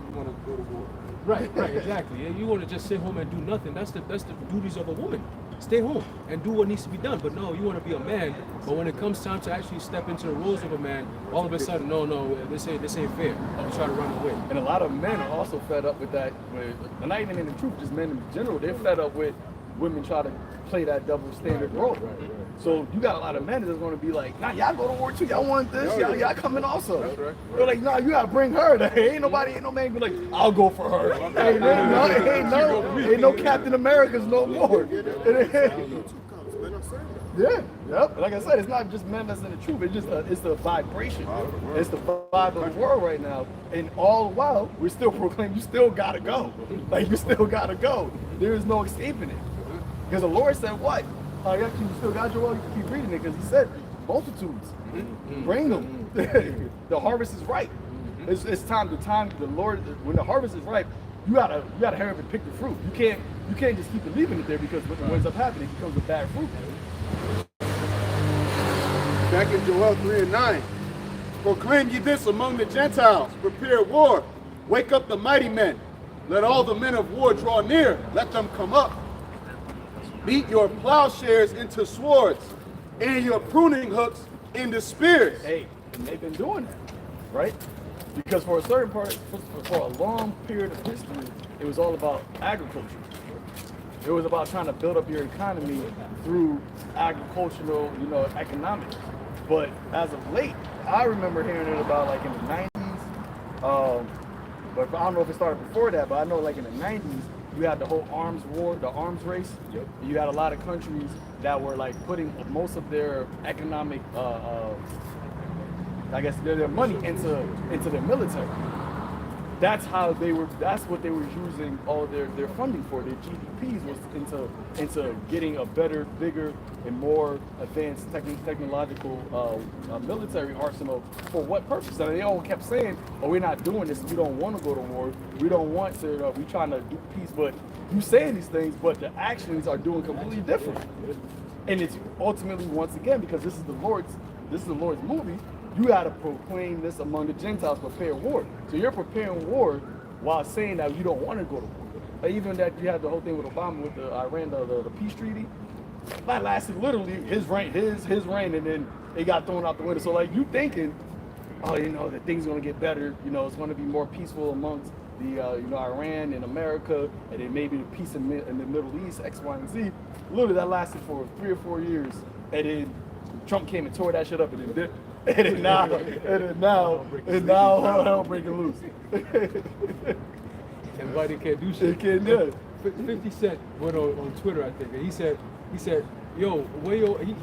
You want to go to war. Right, exactly. And you want to just sit home and do nothing. That's the duties of a woman. stay home and do what needs to be done. But no, you want to be a man. But when it comes time to actually step into the roles of a man, all of a sudden, no, this ain't fair. You try to run away. And a lot of men are also fed up with that. Not even in the truth, just men in general. They're fed up with women try to play that double standard role. So you got a lot of men that's going to be like, nah, y'all go to war too. Y'all want this. Y'all coming also. They're like, nah, you got to bring her. Ain't no man be like, I'll go for her. Ain't no Captain Americas no more. Yeah, yep. Like I said, it's not just men that's in the truth. It's just it's the vibration. It's the vibe of the world right now. And all the while, we're still proclaiming you still gotta go. Like you still gotta go. There is no escaping it. Because the Lord said what? Actually, you still got your well. You can keep reading it because He said multitudes. Bring them. The harvest is ripe. It's time. The Lord, when the harvest is ripe, you gotta hurry up and pick the fruit. You can't just keep leaving it there because what ends up happening, it becomes a bad fruit. Back in Joel 3:9, proclaim ye this among the Gentiles, prepare war, wake up the mighty men, let all the men of war draw near, let them come up. Beat your plowshares into swords, and your pruning hooks into spears. Hey, and they've been doing that, right? Because for a certain part, for a long period of history, it was all about agriculture. It was about trying to build up your economy through agricultural, economics. But as of late, I remember hearing it about like in the 90s. But I don't know if it started before that, but I know like in the 90s, you had the whole arms war, the arms race. Yep. You had a lot of countries that were like putting most of their economic, I guess their money into their military. That's what they were using all their funding for. Their GDPs was into getting a better, bigger, and more advanced technological military arsenal. For what purpose? And they all kept saying, "Oh, we're not doing this. We don't want to go to war. We don't want to. We're trying to do peace." But you saying these things, but the actions are doing completely different. And it's ultimately, once again, because this is the Lord's movie. You got to proclaim this among the Gentiles, prepare war. So you're preparing war while saying that you don't want to go to war. Like even that you had the whole thing with Obama with the Iran, the peace treaty. That lasted literally his reign, and then it got thrown out the window. So like you thinking, oh, that things gonna get better. It's gonna be more peaceful amongst the Iran and America, and then maybe the peace in the Middle East, X, Y, and Z. Literally that lasted for 3 or 4 years, and then Trump came and tore that shit up, and then did. And now, hell breaking loose. And why they can't do shit? They can't do it. 50 Cent went on Twitter, I think, and he said, yo,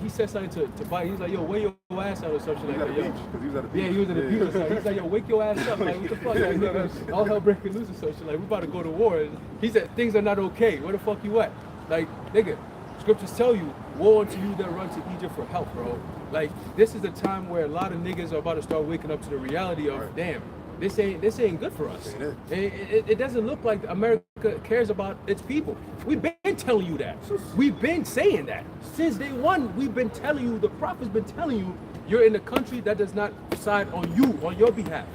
he said something to Biden. He's like, yo, weigh your ass out or something like that. Because he was at the beach. Yeah, he was at the beach. He's like, yo, wake your ass up. Like, what the fuck? Like, nigga, all hell breaking loose or something. Like, we about to go to war. And he said, things are not okay. Where the fuck you at? Like, nigga, scriptures tell you, woe unto you that run to Egypt for help, bro. Like, this is a time where a lot of niggas are about to start waking up to the reality of, damn, this ain't good for us. It doesn't look like America cares about its people. We've been telling you that. We've been saying that. Since day one, we've been telling you, the prophet's been telling you, you're in a country that does not side on you, on your behalf.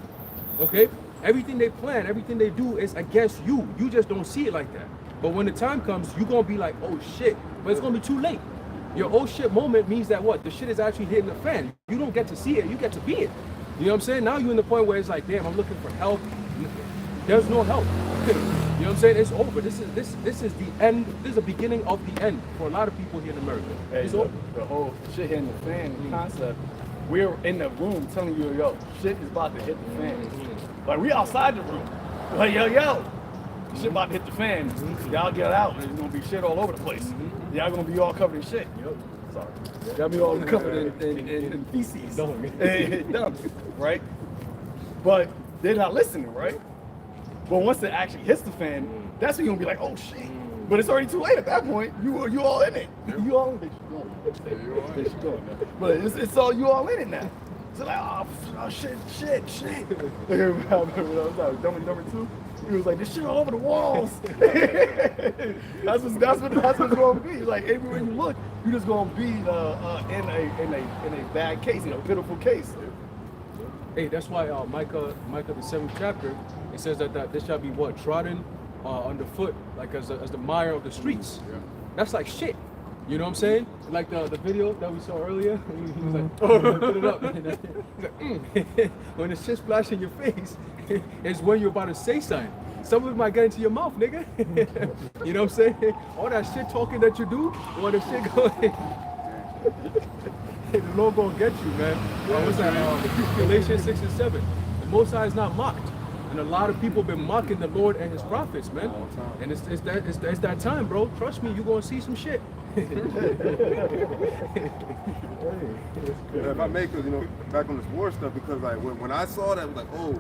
Okay? Everything they plan, everything they do is against you. You just don't see it like that. But when the time comes, you're gonna be like, oh shit, but it's gonna be too late. Your oh shit moment means that what? The shit is actually hitting the fan. You don't get to see it, you get to be it. You know what I'm saying? Now you're in the point where it's like, damn, I'm looking for help. There's no help. You know what I'm saying? It's over. This is the end. This is the beginning of the end for a lot of people here in America. Hey, it's over. The whole shit hitting the fan concept. We're in the room telling you, yo, shit is about to hit the fan. Like we outside the room. Like, yo, shit about to hit the fan. Y'all get out. There's gonna be shit all over the place. Y'all gonna be all covered in shit. Sorry. Got me all covered in feces. Dumb. Right? But they're not listening, right? But once it actually hits the fan, that's when you're gonna be like, oh shit. But it's already too late at that point. You all in it. You all in it. But it's all you all in it now. So like, oh shit. Number 2. He was like, this shit all over the walls. that's what's going to be. Like everywhere you look, you're just going to be in a bad case, in a pitiful case. Hey, that's why Micah the 7th chapter, it says that this shall be what? Trodden underfoot, like as the mire of the streets. Yeah. That's like shit. You know what I'm saying? Like the video that we saw earlier. He was like, put it up. He's like, when the shit splash in your face, it's when you're about to say something. Some of it might get into your mouth, nigga. You know what I'm saying? All that shit talking that you do, when the shit going, the Lord gonna get you, man. What's that? Galatians 6 and 7. The Most High is not mocked. And a lot of people been mocking the Lord and his prophets, man. And it's that time, bro. Trust me, you're gonna see some shit. If I may, because back on this war stuff, because like when I saw that, I was like, oh,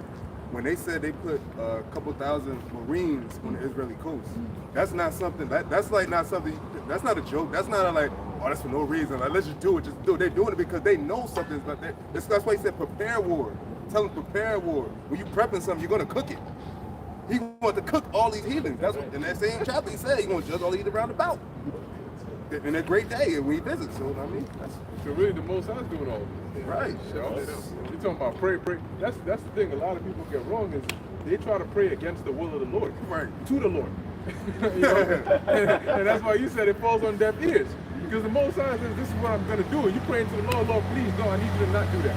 when they said they put a couple thousand Marines on the Israeli coast, that's not something that's like not something. That's not a joke. That's not like, oh, that's for no reason. Like, let's just do it. Just do it. They're doing it because they know something's not there. That's why he said prepare war. Tell them prepare war. When you prepping something, you're gonna cook it. He want to cook all these heathens. That's what in that same chapter he said. He gonna judge all the heathen round about. In a great day, and we visit. So I mean, so really the Most High's doing all of this. Right. You're talking about pray. That's the thing. A lot of people get wrong is they try to pray against the will of the Lord. Right. To the Lord. and that's why you said it falls on deaf ears. Because the Most High says, this is what I'm going to do. And you praying to the Lord, Lord, please, no, I need you to not do that.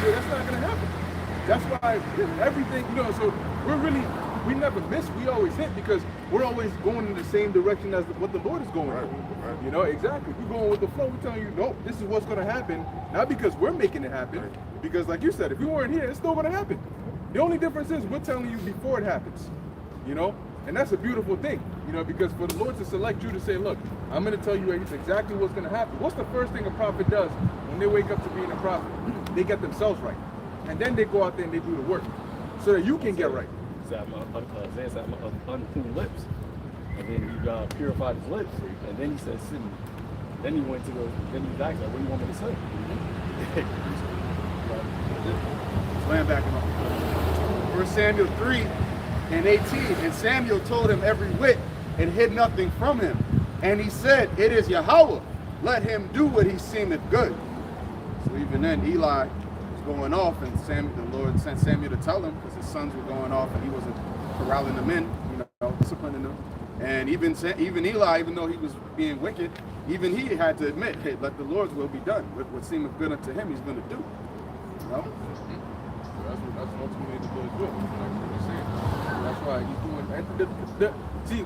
So that's not going to happen. That's why everything, so we never miss, we always hit because we're always going in the same direction as what the Lord is going in. Right. Exactly. We're going with the flow. We're telling you, nope, this is what's going to happen. Not because we're making it happen, because like you said, if you weren't here, it's still going to happen. The only difference is we're telling you before it happens, and that's a beautiful thing, because for the Lord to select you to say, look, I'm going to tell you exactly what's going to happen. What's the first thing a prophet does when they wake up to being a prophet? They get themselves right. And then they go out there and they do the work so that you can get right. Isaiah said, unclean lips. And then he purified his lips. And then he said, sin. Then he went to then he asked, what do you want me to say? Slam back him up. 1 Samuel 3 and 18. And Samuel told him every whit and hid nothing from him. And he said, it is Yahweh. Let him do what he seemeth good. So even then, Eli was going off, and the Lord sent Samuel to tell him because his sons were going off and he wasn't corralling them in, disciplining them. And even Eli, even though he was being wicked, even he had to admit, hey, let the Lord's will be done. What seemeth good unto him, he's going to do. That's ultimately the Lord's will. That's why he's doing. See,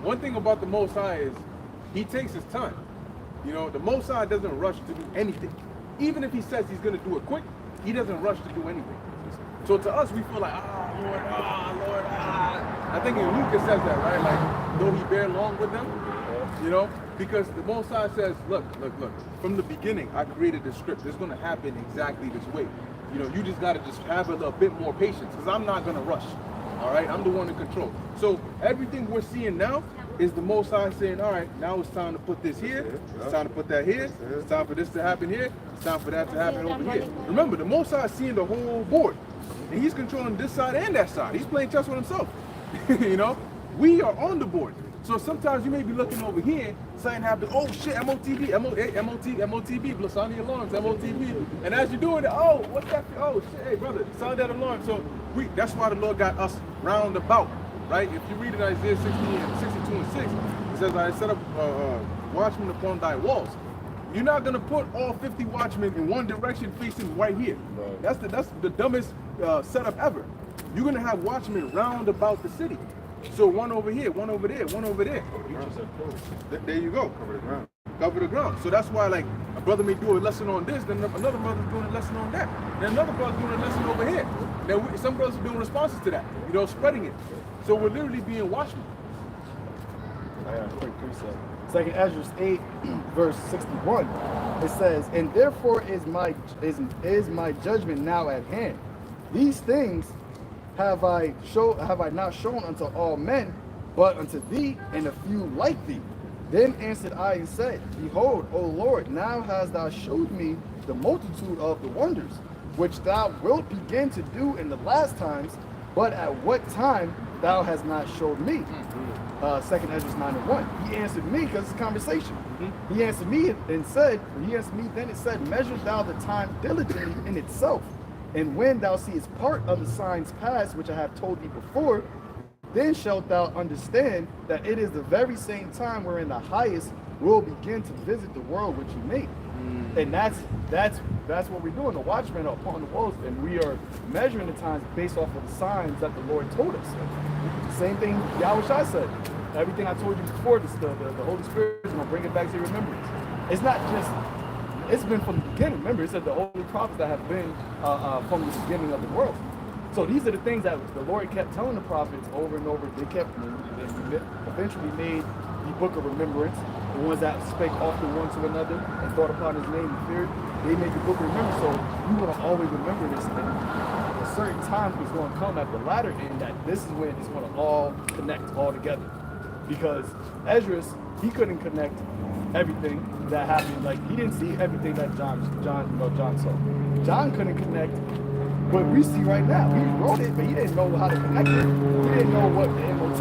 one thing about the Most High is he takes his time. The Most High doesn't rush to do anything. Even if he says he's going to do it quick, he doesn't rush to do anything. So to us, we feel like, Lord. I think in Luke it says that, right? Like, though he bear long with them, because the Most High says, look. From the beginning, I created this script. It's going to happen exactly this way. You just got to just have a bit more patience because I'm not going to rush. All right, I'm the one in control. So everything we're seeing now is the Most High saying, all right, now it's time to put this here. It's time to put that here. It's time for this to happen here. It's time for that to happen over here. Remember, the Most High is seeing the whole board. And he's controlling this side and that side. He's playing chess with himself. We are on the board. So sometimes you may be looking over here, something happens, oh shit, MOTB, sound the alarms, MOTB. And as you're doing it, oh, what's that? Oh shit, hey brother, sound that alarm. So that's why the Lord got us round about, right? If you read in Isaiah 62 and 6, it says, I set up watchmen upon thy walls. You're not gonna put all 50 watchmen in one direction facing right here. Right. That's the dumbest setup ever. You're gonna have watchmen round about the city. So one over here, one over there, one over there. There you go. Cover the ground. Cover the ground. So that's why, like, a brother may do a lesson on this, then another brother's doing a lesson on that. Then another brother's doing a lesson over here. Then some brothers are doing responses to that, spreading it. So we're literally being watchmen. I got a quick precept. 2 Ezra 8, verse 61. It says, and therefore is my judgment now at hand. These things have I not shown unto all men, but unto thee and a few like thee. Then answered I and said, behold, O Lord, now hast thou showed me the multitude of the wonders, which thou wilt begin to do in the last times, but at what time thou hast not showed me. 2 Ezra 9 and 1. He answered me, because it's a conversation. He answered me and said, then it said, measure thou the time diligently in itself. And when thou seest part of the signs past, which I have told thee before, then shalt thou understand that it is the very same time wherein the highest will begin to visit the world which he made. And that's what we're doing. The watchmen are upon the walls, and we are measuring the times based off of the signs that the Lord told us. Same thing Yahushua said. Everything I told you before, the Holy Spirit is going to bring it back to your remembrance. It's not just, it's been from the beginning. Remember, it said the holy prophets that have been from the beginning of the world. So these are the things that the Lord kept telling the prophets over and over. They eventually made the book of remembrance. The ones that spake often one to another and thought upon his name and feared, they made the book of remembrance. So you want to always remember this thing. A certain time is going to come at the latter end that this is when it's going to all connect all together. Because Esdras, he couldn't connect everything that happened. Like, he didn't see everything that John saw. John couldn't connect what we see right now. He wrote it, but he didn't know how to connect it. He didn't know what the MOT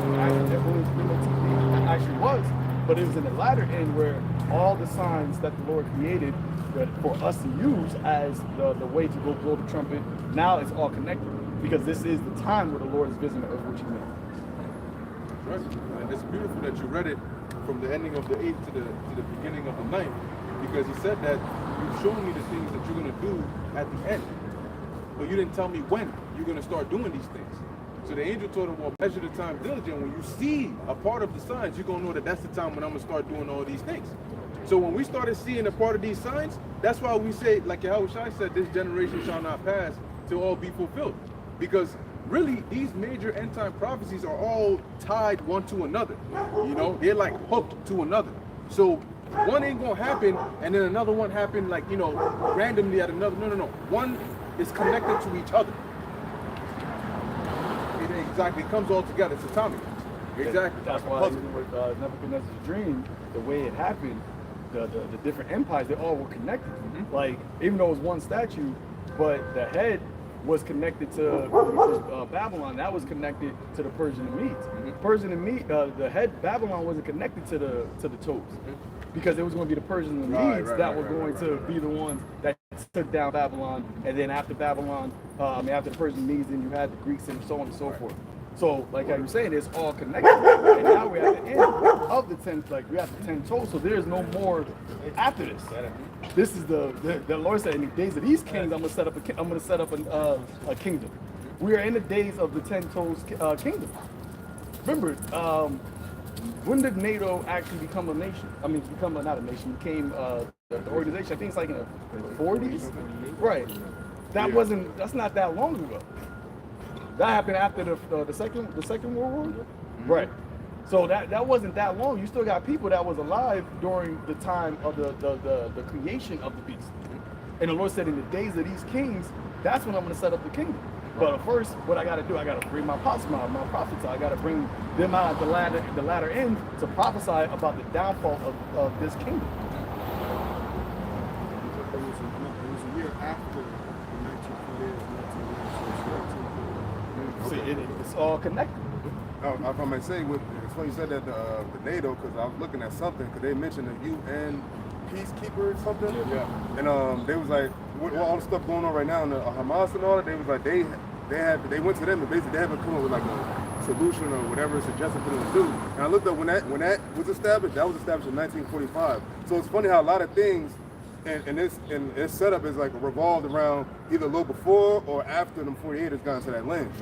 actually was. But it was in the latter end where all the signs that the Lord created for us to use as the way to go blow the trumpet, now it's all connected. Because this is the time where the Lord is visiting the earth, which he made. Right. And it's beautiful that you read it from the ending of the 8th to the beginning of the 9th, because he said that you've shown me the things that you're going to do at the end, but you didn't tell me when you're going to start doing these things. So the angel told him, well, measure the time diligent. When you see a part of the signs, you're going to know that that's the time when I'm going to start doing all these things. So when we started seeing a part of these signs, that's why we say, like Yahushua said, this generation shall not pass till all be fulfilled. Because really, these major end time prophecies are all tied one to another. You know, they're like hooked to another. So one ain't gonna happen and then another one happen like, you know, randomly at another. No. One is connected to each other. It exactly comes all together. It's atomic. Exactly. That's why even with Nebuchadnezzar's dream, the way it happened, the different empires, they all were connected. Like, even though it was one statue, but the head was connected to Babylon. That was connected to the Persian and Medes. Persian and Medes, the head Babylon wasn't connected to the toes, because it was going to be the Persians and Medes that were going to be the ones that took down Babylon. And then after Babylon, after the Persian and Medes, then you had the Greeks and so on and so forth. So, like I was saying, it's all connected. And now we're at the end of the 10, like we have the 10 toes. So there's no more after this. This is the Lord said, in the days of these kings, I'm gonna set up a kingdom. We are in the days of the 10 toes kingdom. Remember, when did NATO actually become a nation? I mean, not a nation, became the organization. I think it's like in the 40s, right? That's not that long ago. That happened after the second World War, right? So that wasn't that long. You still got people that was alive during the time of the creation of the beast. And the Lord said, in the days of these kings, that's when I'm going to set up the kingdom. But first, what I got to do, I got to bring my prophets. I got to bring them out at the latter end to prophesy about the downfall of this kingdom. It was a year after the 1948, 1996. See, it's all connected. If I may say, it's funny you said that the NATO, because I was looking at something, because they mentioned the UN peacekeeper or something. Yeah. And they was like, with all the stuff going on right now in the Hamas and all that, they was like, they went to them and basically they haven't come up with like a solution or whatever suggested for them to do. And I looked up when that was established. That was established in 1945. So it's funny how a lot of things and its setup is like revolved around either a little before or after them 48ers got into that land.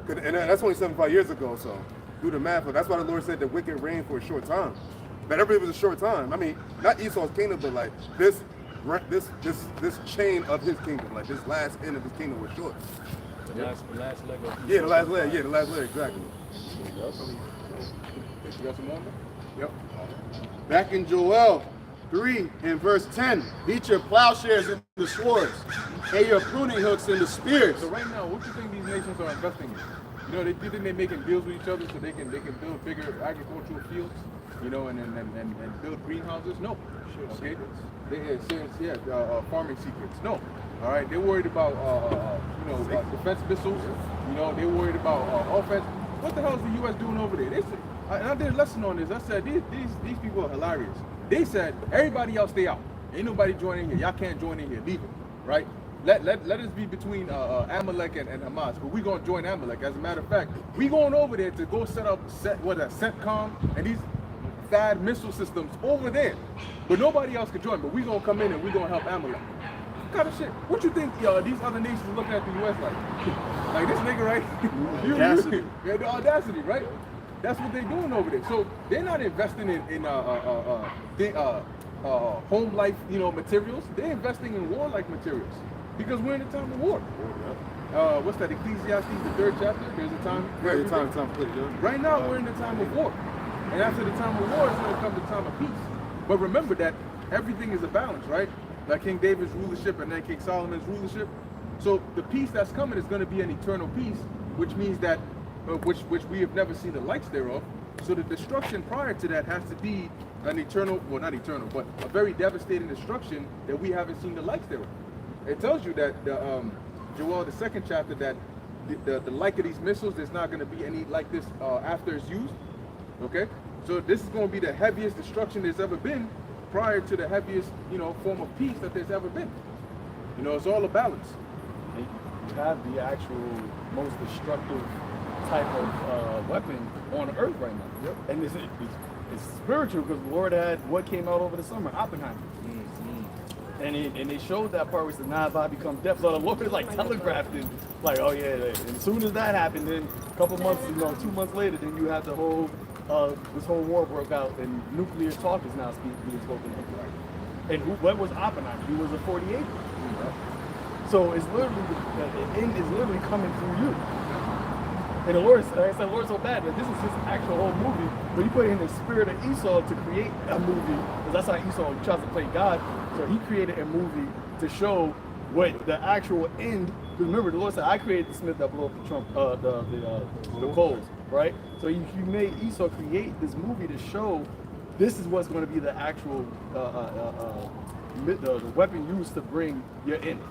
And that's only 75 years ago, so do the math. But that's why the Lord said the wicked reigned for a short time. But everybody was a short time. I mean, not Esau's kingdom, but like this chain of his kingdom, like this last end of his kingdom was short. The last leg of the last leg, exactly. You got some more? Yep. Back in Joel 3 and verse 10, beat your plowshares into the swords and your pruning hooks into spears. So right now, what do you think these nations are investing in? You know, they think they're making deals with each other so they can build bigger agricultural fields, you know, and build greenhouses? No. Okay. Farming secrets. No. All right. They're worried about defense missiles. You know, they're worried about offense. What the hell is the U.S. doing over there? I did a lesson on this. I said these people are hilarious. They said everybody else stay out. Ain't nobody joining here. Y'all can't join in here. Leave it. Right? let us be between Amalek and Hamas, but we gonna join Amalek. As a matter of fact, we going over there to go set up CENTCOM and these THAAD missile systems over there, but nobody else can join. But we gonna come in and we gonna help Amalek. What kind of shit? What you think these other nations are looking at the U.S. like this nigga, right? Audacity. Yeah, the audacity, right? That's what they're doing over there. So they're not investing in home life, materials. They're investing in warlike materials because we're in a time of war. What's that? Ecclesiastes, the 3rd chapter. There's a time. Yeah, time, please. Right now, we're in the time of war, and after the time of war, it's going to come the time of peace. But remember that everything is a balance, right? Like King David's rulership and then King Solomon's rulership. So the peace that's coming is going to be an eternal peace, which means that which we have never seen the likes thereof. So the destruction prior to that has to be an eternal, well, not eternal, but a very devastating destruction that we haven't seen the likes thereof. It tells you that Joel, the 2nd chapter, that the like of these missiles, there's not going to be any like this after it's used. Okay, so this is going to be the heaviest destruction there's ever been, prior to the heaviest, form of peace that there's ever been. It's all a balance. You have the actual most destructive type of weapon on Earth right now. Yep. And it's spiritual because the Lord had what came out over the summer, Oppenheimer. And they showed that part where it said, now if I become deaf. So the Lord is like telegraphed it, like, oh yeah, and as soon as that happened, then a couple months, 2 months later, then you have the whole, this whole war broke out and nuclear talk is now being spoken of. And what was Oppenheimer? He was a 48. So it's literally, the end is literally coming through you. And the Lord, like I said, the Lord's so bad that this is his actual whole movie, but he put it in the spirit of Esau to create a movie, because that's how Esau tries to play God. So he created a movie to show what the actual end. Because remember, the Lord said, "I created the smith that blew up the trump, the coals." Right? So he made Esau create this movie to show this is what's going to be the actual the weapon used to bring your end.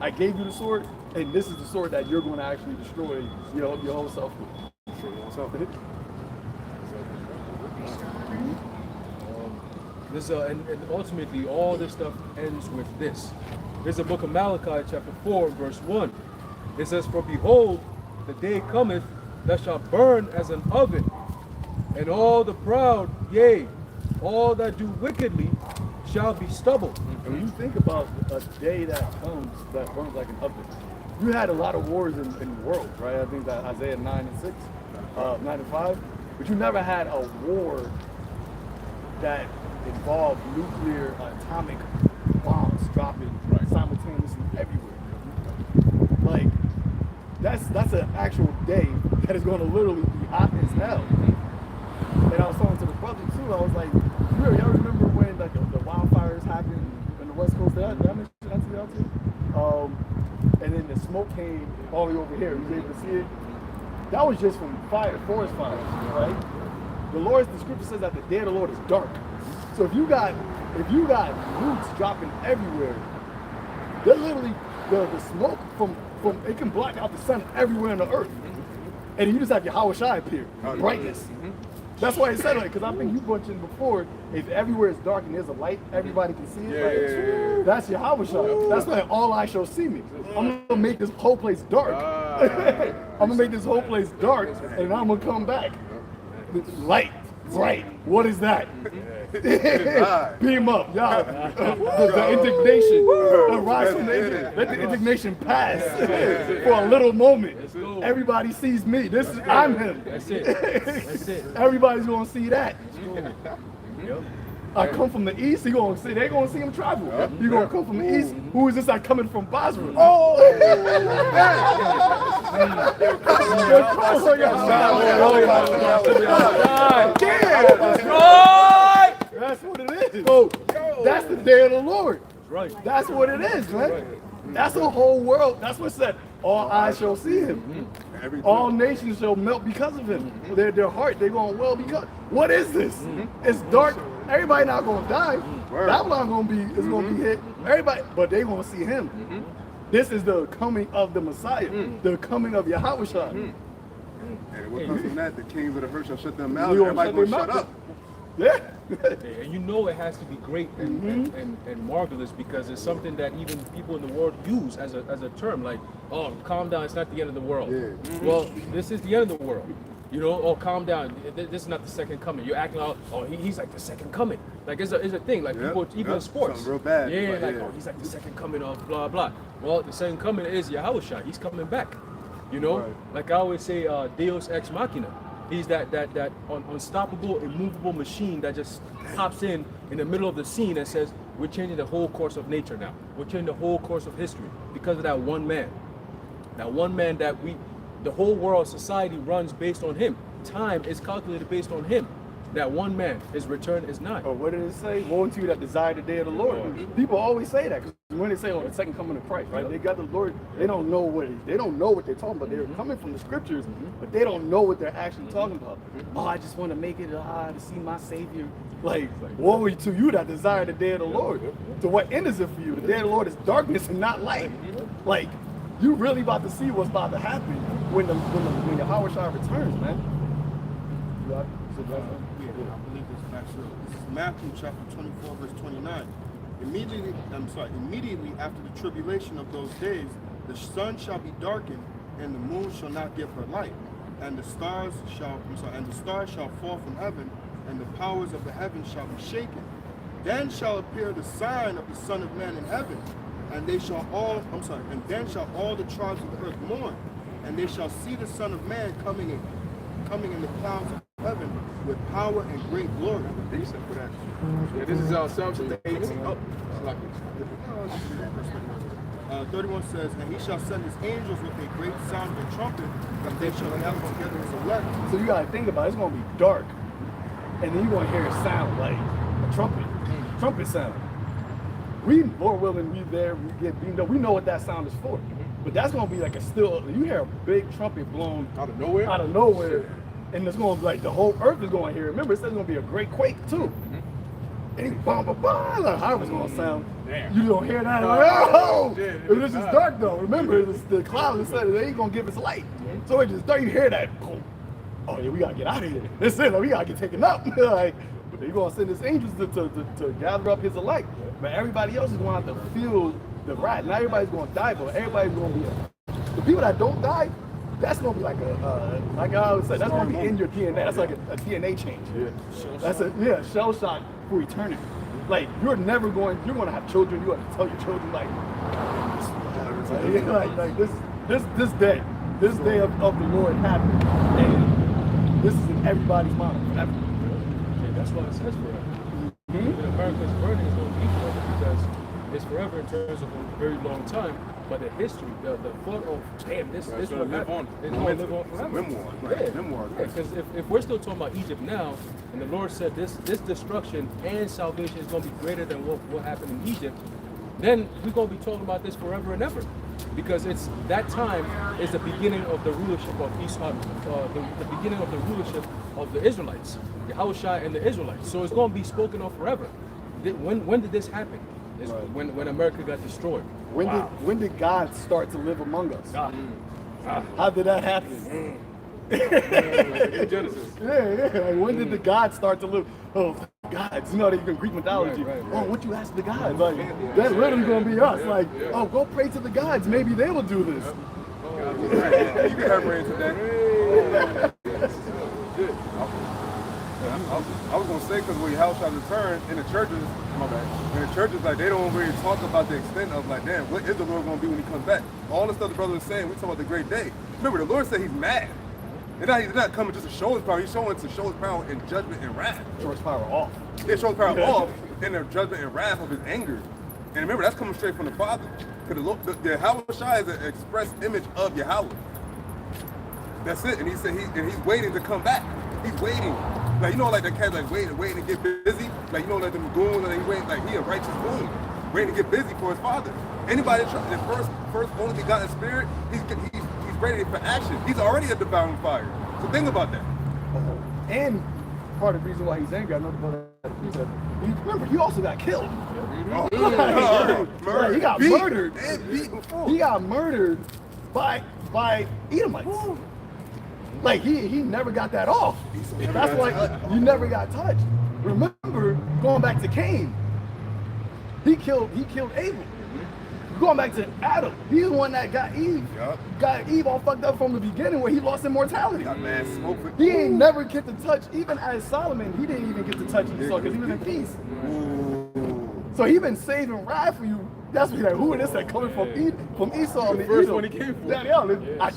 I gave you the sword, and this is the sword that you're going to actually destroy your whole self with. And ultimately, all this stuff ends with this. There's the book of Malachi, chapter 4, verse 1. It says, "For behold, the day cometh that shall burn as an oven, and all the proud, yea, all that do wickedly, shall be stubble." And when you think about a day that comes that burns like an oven, you had a lot of wars in the world, right? I think that Isaiah 9 and 6, 9 and 5, but you never had a war that involved nuclear atomic bombs dropping simultaneously everywhere. Like that's an actual day that is going to literally be hot as hell. And I was talking to the brother too. I was like, y'all remember when like the wildfires happened in the West Coast? Did I mention that to y'all too? And then the smoke came all the way over here. You was able to see it. That was just from forest fires, right? The scripture says that the day of the Lord is dark. So if you got roots dropping everywhere, they're literally the smoke from it can block out the sun everywhere on the earth. And you just have your Hawashai appear, brightness. That's why it said like, because I think you mentioned before, if everywhere is dark and there's a light, everybody can see it. That's your Hawashai. That's why all eyes shall see me. I'm gonna make this whole place dark. I'm gonna make this whole place dark, and I'm gonna come back. Light, bright. What is that? Beam up, y'all. The indignation. Rise from the let the indignation pass for a little moment. Everybody sees me. I'm him. That's it. That's it. Everybody's gonna see that. I come from the east. They're gonna see him travel. You're gonna come from the east. Who is this? I coming from Basra. That's what it is. So that's the day of the Lord. Right. That's what it is, man. That's the whole world. That's what said. All eyes shall see him. All nations shall melt because of him. Their heart, they're going, well, because what is this? It's dark. Everybody not gonna die. Babylon is gonna be hit. Everybody, but they gonna see him. This is the coming of the Messiah, the coming of Yahushua. And what comes from that, the kings of the earth shall shut them out. Everybody gonna shut up. Yeah. And you know it has to be great and marvelous because it's something that even people in the world use as a term, like, oh, calm down, it's not the end of the world. Well, this is the end of the world. You know, oh, calm down. This is not the second coming. You're acting like, oh, he's like the second coming. Like, it's a thing. Like, people, even in sports. Something real bad. Yeah, like, oh, he's like the second coming of blah, blah. Well, the second coming is Yahushua. He's coming back. You know? Like I always say, Deus Ex Machina. He's that unstoppable, immovable machine that just pops in the middle of the scene and says, we're changing the whole course of nature now. We're changing the whole course of history because of that one man. That one man that the whole world, society runs based on him. Time is calculated based on him. That one man, his return is not. Or what did it say? Woe unto you that desire the day of the Lord. People always say that, because when they say, oh, the second coming of Christ, right? They got the Lord, they don't know what they're talking about. They're coming from the scriptures, but they don't know what they're actually talking about. Oh, I just want to make it to see my Savior. Like, woe to you that desire the day of the Lord. To what end is it for you? The day of the Lord is darkness and not light. Like, you really about to see what's about to happen when Yahweh Shai returns, man. I believe this is factual. This is Matthew chapter 24, verse 29. Immediately after the tribulation of those days, the sun shall be darkened, and the moon shall not give her light, and the stars shall fall from heaven, and the powers of the heavens shall be shaken. Then shall appear the sign of the Son of Man in heaven, and then shall all the tribes of the earth mourn, and they shall see the Son of Man coming in the clouds of heaven with power and great glory. Decent for that. Yeah, this is our subject. 31 says, and he shall send his angels with a great sound of a trumpet, and they shall gather together his elect. So you gotta think about it, it's gonna be dark. And then you're gonna hear a sound like a trumpet sound. Lord willing, we get beamed up. We know what that sound is for. But that's gonna be like you hear a big trumpet blown out of nowhere. And it's gonna be like the whole earth is gonna hear it. Remember, it says it's gonna be a great quake too. And bam, bam, bam, like how it's gonna sound. You don't hear that, like, oh! And this is dark though. Remember, the clouds said they ain't gonna give us light. So it just dark, you hear that, boom. Oh yeah, we gotta get out of here. That's it, like, we gotta get taken up. Like, but they're gonna send his angels to gather up his elect. But everybody else is gonna have to feel the wrath. Not everybody's gonna die, but everybody's gonna be the people that don't die. That's gonna be like like I always say, that's gonna be in your DNA. That's like a DNA change. That's shell shock for eternity. Like you're gonna have children. You have to tell your children like this day of the Lord happened, and this is in everybody's mind forever. And that's why it says forever. When America's burning is going to be forever because it's forever in terms of a very long time. But the history, the thought of this will live on. It's going to live on forever. Memoir. Because if we're still talking about Egypt now, and the Lord said this destruction and salvation is going to be greater than what happened in Egypt, then we're going to be talking about this forever and ever. Because it's that time is the beginning of the rulership of the beginning of the rulership of the Israelites, Yahushua and the Israelites. So it's going to be spoken of forever. When did this happen? Is when America got destroyed. When did God start to live among us? How did that happen? Genesis. Like when did the gods start to live? Oh, gods, you know, they Greek mythology. Oh, what you ask the gods? Like that's literally gonna be us. Like, oh, go pray to the gods. Maybe they will do this. You can have brains today. I was gonna say because when Yahushua returned in the churches, in the churches, like they don't really talk about the extent of like, damn, what is the Lord gonna be when he comes back? All the stuff the brother was saying, we talk about the great day. Remember, the Lord said he's mad. He's not coming just to show his power. He's showing to show his power in judgment and wrath. Show his power off. Yeah, show his power off in the judgment and wrath of his anger. And remember, that's coming straight from the Father. Because the Yahushua is an express image of Yahweh. That's it. And he said he's waiting to come back. He's waiting. Like, you know, like the cat, like waiting to get busy. Like, you know, like them goons, and he waiting, like he a righteous goon, waiting to get busy for his Father. Anybody that the first only begotten spirit, he's ready for action. He's already a devouring fire. So think about that. And part of the reason why he's angry, I know remember, he also got killed. He got murdered. He got murdered by Edomites. Like he never got that off. That's why you never got touched. Remember, going back to Cain, he killed Abel. Going back to Adam, he's the one that got Eve. Yup. Got Eve all fucked up from the beginning where he lost immortality. That man smoked it. He ain't never get to touch, even as Solomon, he didn't even get to touch Esau because he was in peace. So he been saving Rye for you. That's what like, who is this that coming from Esau? The first one he came for. I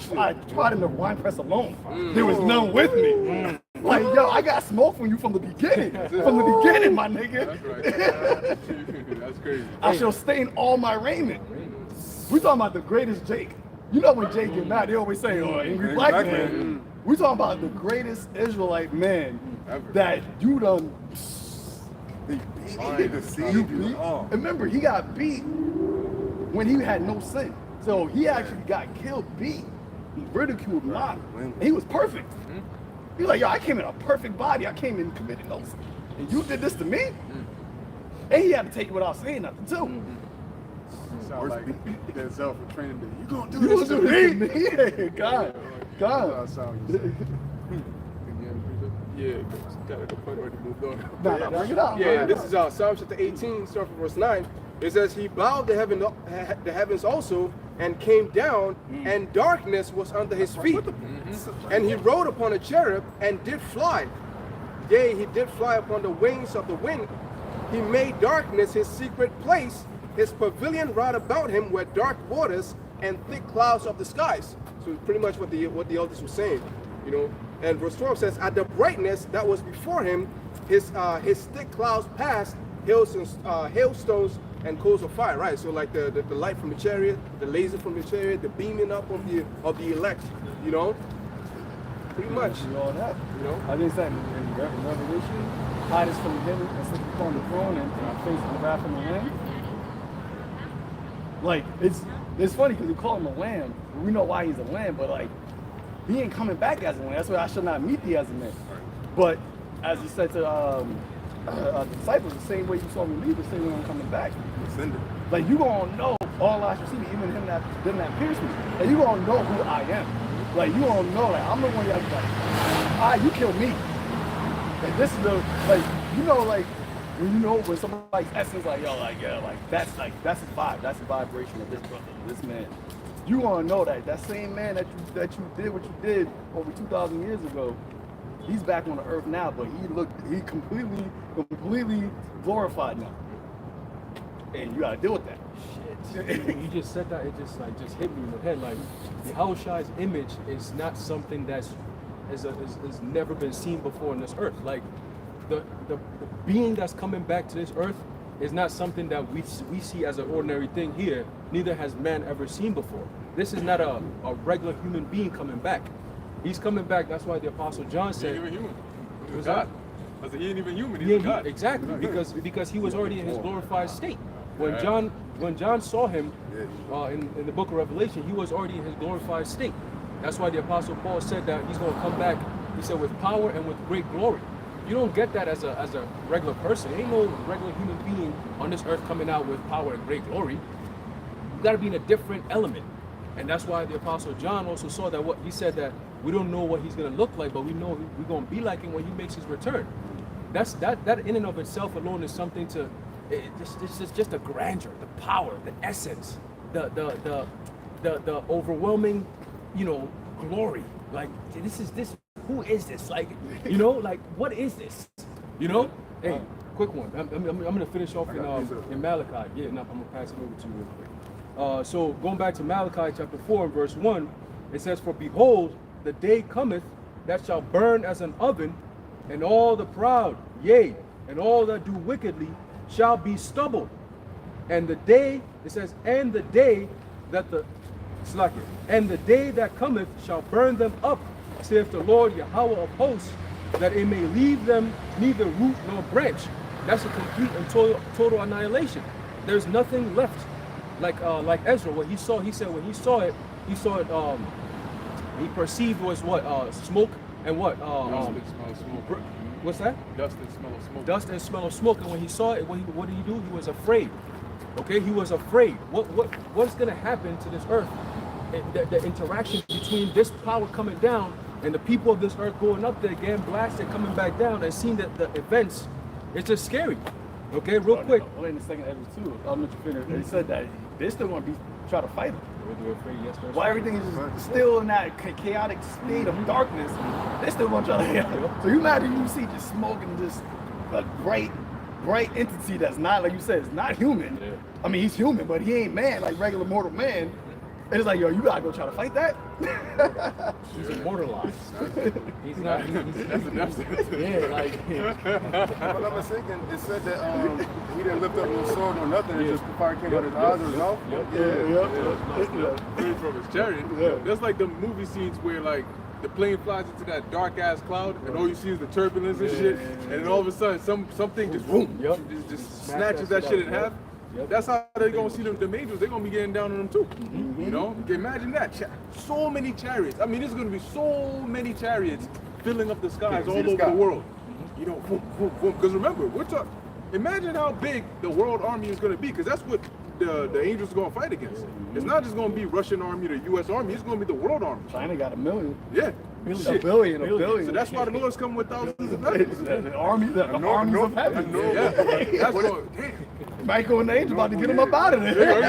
tried in the wine press alone. There was none with me. Like, yo, I got smoke from you from the beginning. From the beginning, my nigga. That's right. That's crazy. I shall stain all my raiment. We talking about the greatest Jake. You know when Jake get mad, they always say, oh, angry black man. We talking about the greatest Israelite man that you done. You beat. Remember, he got beat when he had no sin. So he actually got killed, beat, he ridiculed, mocked, and he was perfect. He's like, yo, I came in a perfect body. I came in committed no sin. And you did this to me? And he had to take it without saying nothing, too. Sound like Denzel for Training Day. You gonna do You this gonna to do me? this to me? God. That's how you say. Yeah, got the point already moved on. Nah, bring it out. Yeah, this is Psalm chapter 18, starting from verse 9. It says, he bowed the heavens also, and came down, and darkness was under his feet. And he rode upon a cherub, and did fly. Yea, he did fly upon the wings of the wind. He made darkness his secret place. His pavilion round about him were dark waters and thick clouds of the skies. So it's pretty much what the elders were saying, you know. And verse 12 says, at the brightness that was before him, his thick clouds passed, hailstones and coals of fire. Right. So like the light from the chariot, the laser from the chariot, the beaming up of the elect, you know. Pretty much. All that. You know. I think that in Revelation, hide us from the heaven and sit upon the throne and our face in the wrath of the Lamb. Like, it's funny because we call him a lamb. We know why he's a lamb, but like, he ain't coming back as a lamb. That's why I should not meet thee as a man. But as he said to the disciples, the same way you saw me leave, the same way I'm coming back. Like, you gonna know all eyes shall see me, even them that pierced me. Like, you gonna know who I am. Like, you gonna know, like, I'm the one y'all be like, you killed me. Like, this is the, like, you know, like, when you know when somebody's essence, like, yo, like, yeah, like, that's a vibe, that's a vibration of this brother, this man. You gonna know that same man that you did what you did over 2,000 years ago, he's back on the earth now, but he completely glorified now. And you gotta deal with that. Shit. You just said that, it just hit me in the head. Like, Yahushua's image is not something that's never been seen before on this earth. Like, the being that's coming back to this earth is not something that we see as an ordinary thing here. Neither has man ever seen before. This is not a regular human being coming back. He's coming back. That's why the Apostle John said, He ain't even human. He was that? God. I said, he ain't even human. He's a God. Exactly, because he was already in his glorified state. When John saw him in the book of Revelation, he was already in his glorified state. That's why the Apostle Paul said that he's going to come back, he said, with power and with great glory. You don't get that as a regular person. Ain't no regular human being on this earth coming out with power and great glory. You got to be in a different element. And that's why the Apostle John also saw that he said that we don't know what he's going to look like, but we know we're going to be like him when he makes his return. That in and of itself alone is something to, it's just the grandeur, the power, the essence, the overwhelming, you know, glory. Like, who is this? Like, you know, like, what is this? You know? Hey, quick one. I'm going to finish off in Malachi. Yeah, no, I'm going to pass it over to you real quick. So going back to Malachi chapter 4 and verse 1, it says, for behold, the day cometh that shall burn as an oven, and all the proud, yea, and all that do wickedly shall be stubble. And the day, it says, and the day that cometh shall burn them up, saith the Lord Yahweh of hosts, that it may leave them neither root nor branch. That's a complete and total annihilation. There's nothing left. Like Ezra, what he saw, he said when he saw it, he perceived was what? Smoke and what? Dust and smell of smoke. What's that? Dust and smell of smoke. Dust and smell of smoke. And when he saw it, what did he do? He was afraid. Okay, he was afraid. What's gonna happen to this earth? The interaction between this power coming down and the people of this earth going up there, getting blasted, coming back down, and seeing the events, it's just scary. Okay, real quick. Well, in the second Ezra too, I'll let you finish. They said that they're still going to be try to fight him. We're afraid, yes, there's- While everything is just still in that chaotic state of darkness, they still going to try to. So you imagine you see just smoke and just a bright entity that's not, like you said, it's not human. Yeah. I mean, he's human, but he ain't man like regular mortal man. And it's like, yo, you gotta go try to fight that. He's immortalized. He's not. Yeah, like. If I'm not mistaken, it said that he didn't lift up no sword or nothing. It just the fire came out of his eyes or his mouth. Straight from his chariot. That's like the movie scenes where like the plane flies into that dark ass cloud and all you see is the turbulence and shit, and then all of a sudden something just boom, just snatches that shit in half. That's how they're gonna see them angels. They're gonna be getting down on them too. You know, imagine that. So many chariots. I mean, there's gonna be so many chariots filling up the skies all over the world. You know, boom, boom, boom. Because remember, we're talking. Imagine how big the world army is gonna be, because that's what the angels are gonna fight against. It's not just gonna be Russian army or U.S. army. It's gonna be the world army. China got 1 million. Yeah. A Shit. billion. So that's why the Lord's coming with thousands of weapons. The armies of heaven. Yeah. That's what. Damn. Michael and the angel about to get him up out of there.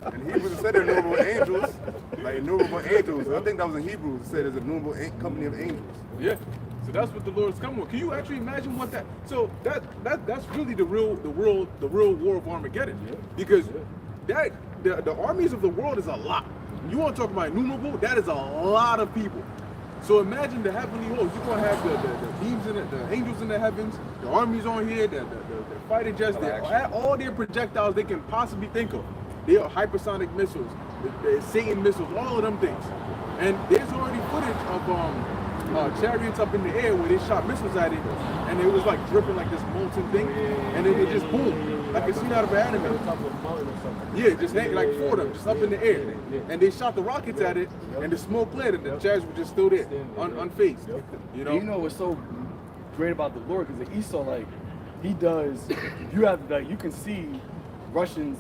And Hebrews said innumerable angels, like innumerable angels. I think that was in Hebrews. It said there's a innumerable company of angels. Yeah. So that's what the Lord's coming with. Can you actually imagine what that? So that's really the real war of Armageddon. Because that the armies of the world is a lot. You want to talk about innumerable? That is a lot of people. So imagine the heavenly host. You're gonna have the beams in it, the angels in the heavens, the armies on here, the fighter jets, all their projectiles they can possibly think of. They are hypersonic missiles, the Satan missiles, all of them things. And there's already footage of chariots up in the air where they shot missiles at it, and it was like dripping like this molten thing, and it would just boom, like a scene out of an anime. Yeah, just hang like 4 of them, just up in the air, and they shot the rockets at it, and the smoke cleared, and the chariots were just still there, unfazed. You know. You know what's so great about the Lord, because the Esau, like, he does. You have like you can see Russians,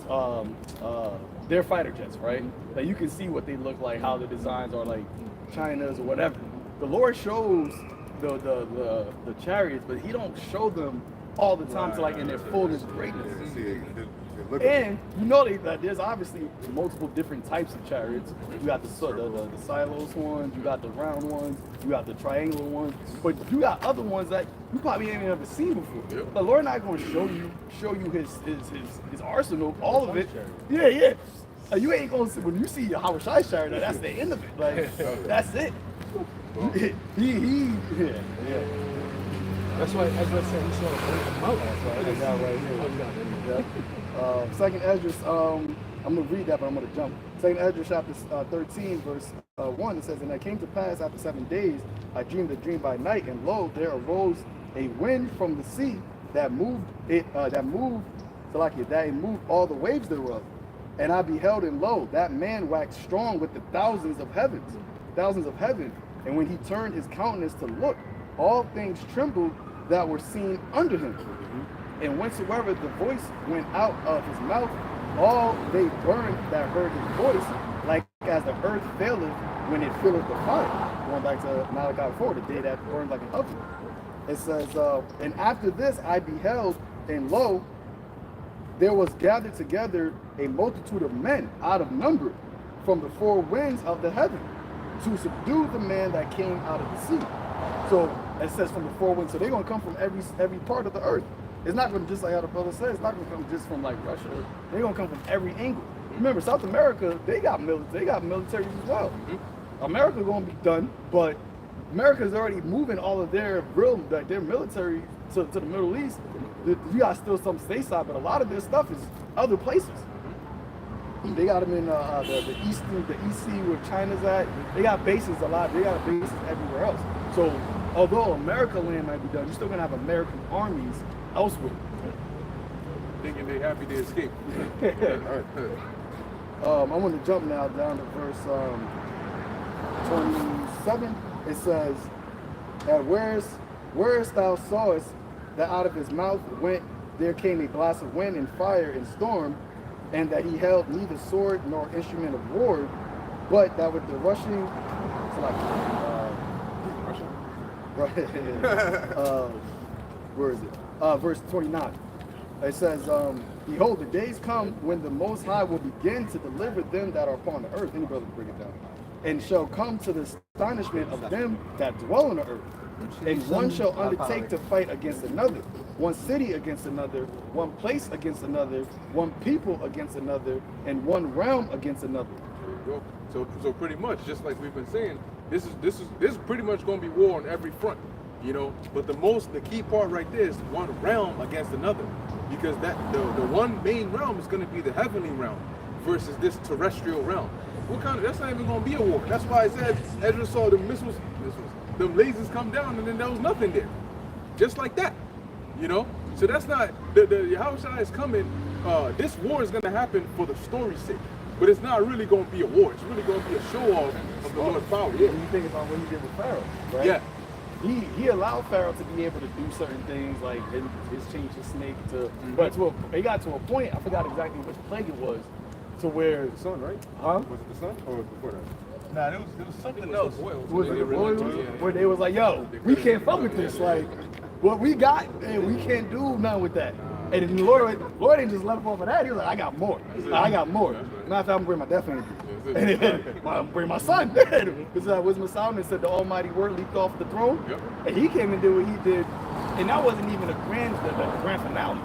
their fighter jets, right? Like you can see what they look like, how the designs are like China's or whatever. The Lord shows the chariots, but he don't show them all the time to like in their fullness greatness. And you know that there's obviously multiple different types of chariots. You got the silos ones, you got the round ones, you got the triangular ones, but you got other ones that you probably ain't ever seen before. The Lord not going to show you his arsenal, all of it. Yeah. You ain't going to when you see your Howard Shai chariot, that's the end of it. Like that's it. Yeah. That's why Ezra said he saw a mountain. That's why I got right here. Second Ezra, I'm going to read that, but I'm going to jump. Second Ezra chapter 13, verse 1, it says, "And it came to pass after 7 days, I dreamed a dream by night, and lo, there arose a wind from the sea that moved all the waves thereof. And I beheld, and lo, that man waxed strong with the thousands of heaven. And when he turned his countenance to look, all things trembled that were seen under him. And whensoever the voice went out of his mouth, all they burned that heard his voice, like as the earth faileth when it filleth the fire." Going back to Malachi 4, the day that burned like an oven. It says, "And after this I beheld, and lo, there was gathered together a multitude of men out of number from the 4 winds of the heaven to subdue the man that came out of the sea." So it says from the 4 winds. So they're going to come from every part of the earth. It's not going to, just like how the brother said, it's not going to come just from like Russia. They're going to come from every angle. Remember, South America, they got militaries as well. America's going to be done, but America's already moving all of their military to the Middle East. You got still some stateside, but a lot of their stuff is other places. They got them in the EC where China's at. They got bases a lot. They got bases everywhere else. So although America land might be done, you're still gonna have American armies elsewhere. Thinking they happy to escape. I'm gonna jump now down to verse 27. It says, "And whereas thou sawest that out of his mouth there came a blast of wind and fire and storm, and that he held neither sword nor instrument of war, but that with the rushing," it's like where is it? verse 29. It says, behold, the days come when the Most High will begin to deliver them that are upon the earth. Any brother bring it down. And shall come to the astonishment of them that dwell on the earth. And one shall undertake to fight against another, one city against another, one place against another, one people against another, and one realm against another. There you go. So pretty much, just like we've been saying, this is pretty much going to be war on every front, you know. But the key part right there is one realm against another, because that the one main realm is going to be the heavenly realm versus this terrestrial realm. That's not even going to be a war. That's why it says Ezra saw the missiles, them lasers come down, and then there was nothing there, just like that, you know. So that's not the Yahushua is coming. This war is going to happen for the story's sake. But it's not really going to be a war. It's really going to be a show-off of the Lord's power. Yeah, when you think about what he did with Pharaoh, right? Yeah. He allowed Pharaoh to be able to do certain things, like his change his snake to, but it got to a point, I forgot exactly which plague it was, to where The sun, right? Huh? Was it the sun or was it before that? Nah, there was something else. Was it the boils? Where they was like, yo, we can't fuck with this. Like, what we got, and we can't do nothing with that. And then the Lord ain't just left off of that. He was like, I got more. I got more. Matter of fact, I'm gonna bring my death energy. And then I'm gonna bring my son. Because Wisdom of Solomon said the Almighty Word leaped off the throne. Yep. And he came and did what he did. And that wasn't even the grand finale.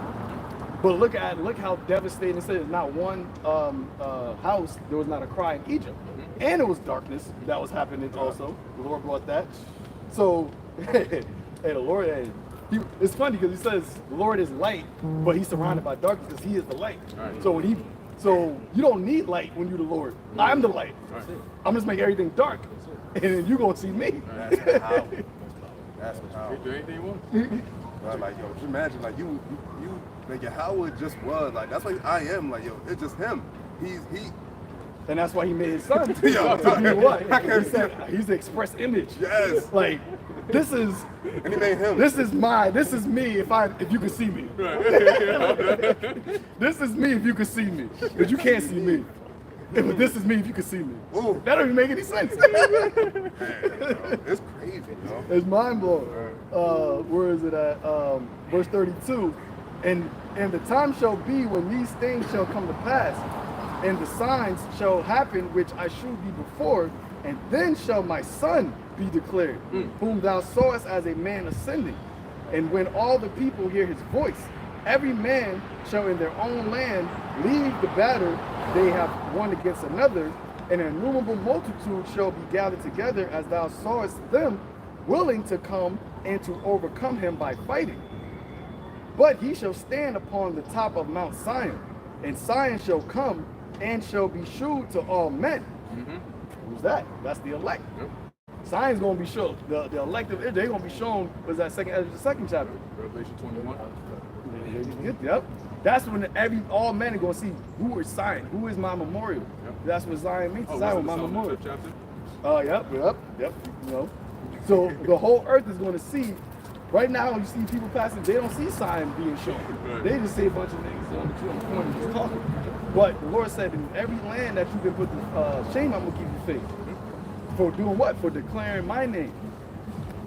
But look how devastating it says. Not one house, there was not a cry in Egypt. And it was darkness that was happening also. The Lord brought that. So, hey, the Lord, it's funny because he says the Lord is light, but he's surrounded by darkness because he is the light. Right. So you don't need light when you're the Lord. I'm the light. Right. I'm just make everything dark, and then you're gonna see me. That's the power. That's the power. Do anything you want. Right, like, yo, just imagine, like, you, like, Yahweh just was, like, that's like I am, like, yo, it's just him. He. And that's why he made his son. Yo, To be what? He said he's the express image. Yes. Like, this is. And he made him. This is me if you can see me. This is me if you can see me. But you can't see me. But this is me if you can see me. Ooh. That don't even make any sense. Man, it's crazy, yo. It's mind blowing. Where is it at? Verse 32. And the time shall be when these things shall come to pass, and the signs shall happen which I shewed thee before, and then shall my son be declared, whom thou sawest as a man ascending. And when all the people hear his voice, every man shall in their own land leave the battle they have one against another, and an innumerable multitude shall be gathered together as thou sawest them, willing to come and to overcome him by fighting. But he shall stand upon the top of Mount Zion, and Zion shall come and shall be shewed to all men. Who's that? That's the elect. Zion's gonna be shown. The elect of Israel, they're gonna be shown. Was that the second chapter? Revelation 21. Yep. That's when all men are gonna see who is Zion, who is my memorial. Yep. That's what Zion means. Oh, Zion, my was it the memorial. chapter? Yep. You know. So the whole earth is gonna see. Right now, you see people passing, they don't see Zion being shown. Right. They just see a bunch of niggas on the corner just talking. But the Lord said, in every land that you've been put to shame, I'm gonna give you faith. For doing what? For declaring my name.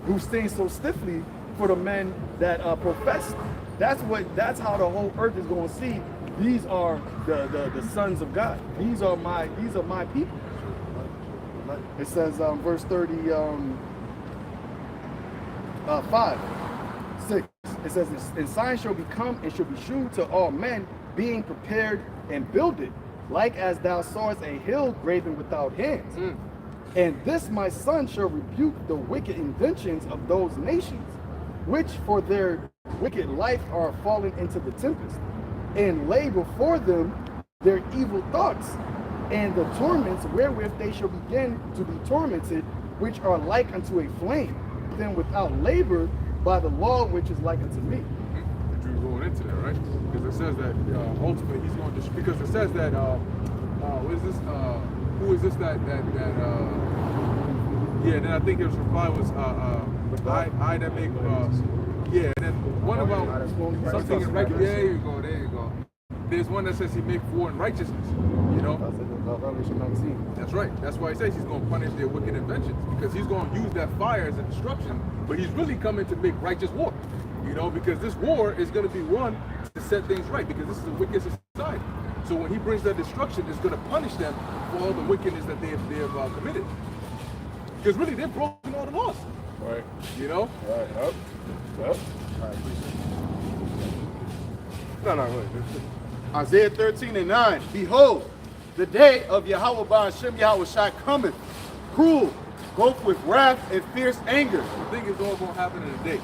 Who stands so stiffly for the men that profess. That's how the whole earth is going to see. These are the sons of God. These are my people. It says verse 5, 6. It says, and signs shall become and shall be shewed to all men, being prepared and builded, like as thou sawest a hill graven without hands. And this my son shall rebuke the wicked inventions of those nations, which for their wicked life are fallen into the tempest, and lay before them their evil thoughts, and the torments wherewith they shall begin to be tormented, which are like unto a flame, then without labor by the law which is like unto me. But you're going into that, right? Because it says that ultimately he's going to, because it says that, what is this, who is this that yeah, then I think his reply was, I that make, yeah, and then one about something in righteousness. Yeah, there you go. There's one that says he make war in righteousness, you know? That's right. That's why he says he's going to punish their wicked inventions, because he's going to use that fire as a destruction, but he's really coming to make righteous war. You know, because this war is going to be won to set things right, because this is a wicked society. So when he brings that destruction, it's going to punish them for all the wickedness that they have committed. Because really, they've broken all the laws. Right. You know? Right. Yep. Yep. No, go ahead. Isaiah 13:9. Behold, the day of Yahweh Ba'ashem Yahweh Shai cometh, cruel, both with wrath and fierce anger. I think it's all going to happen in a day.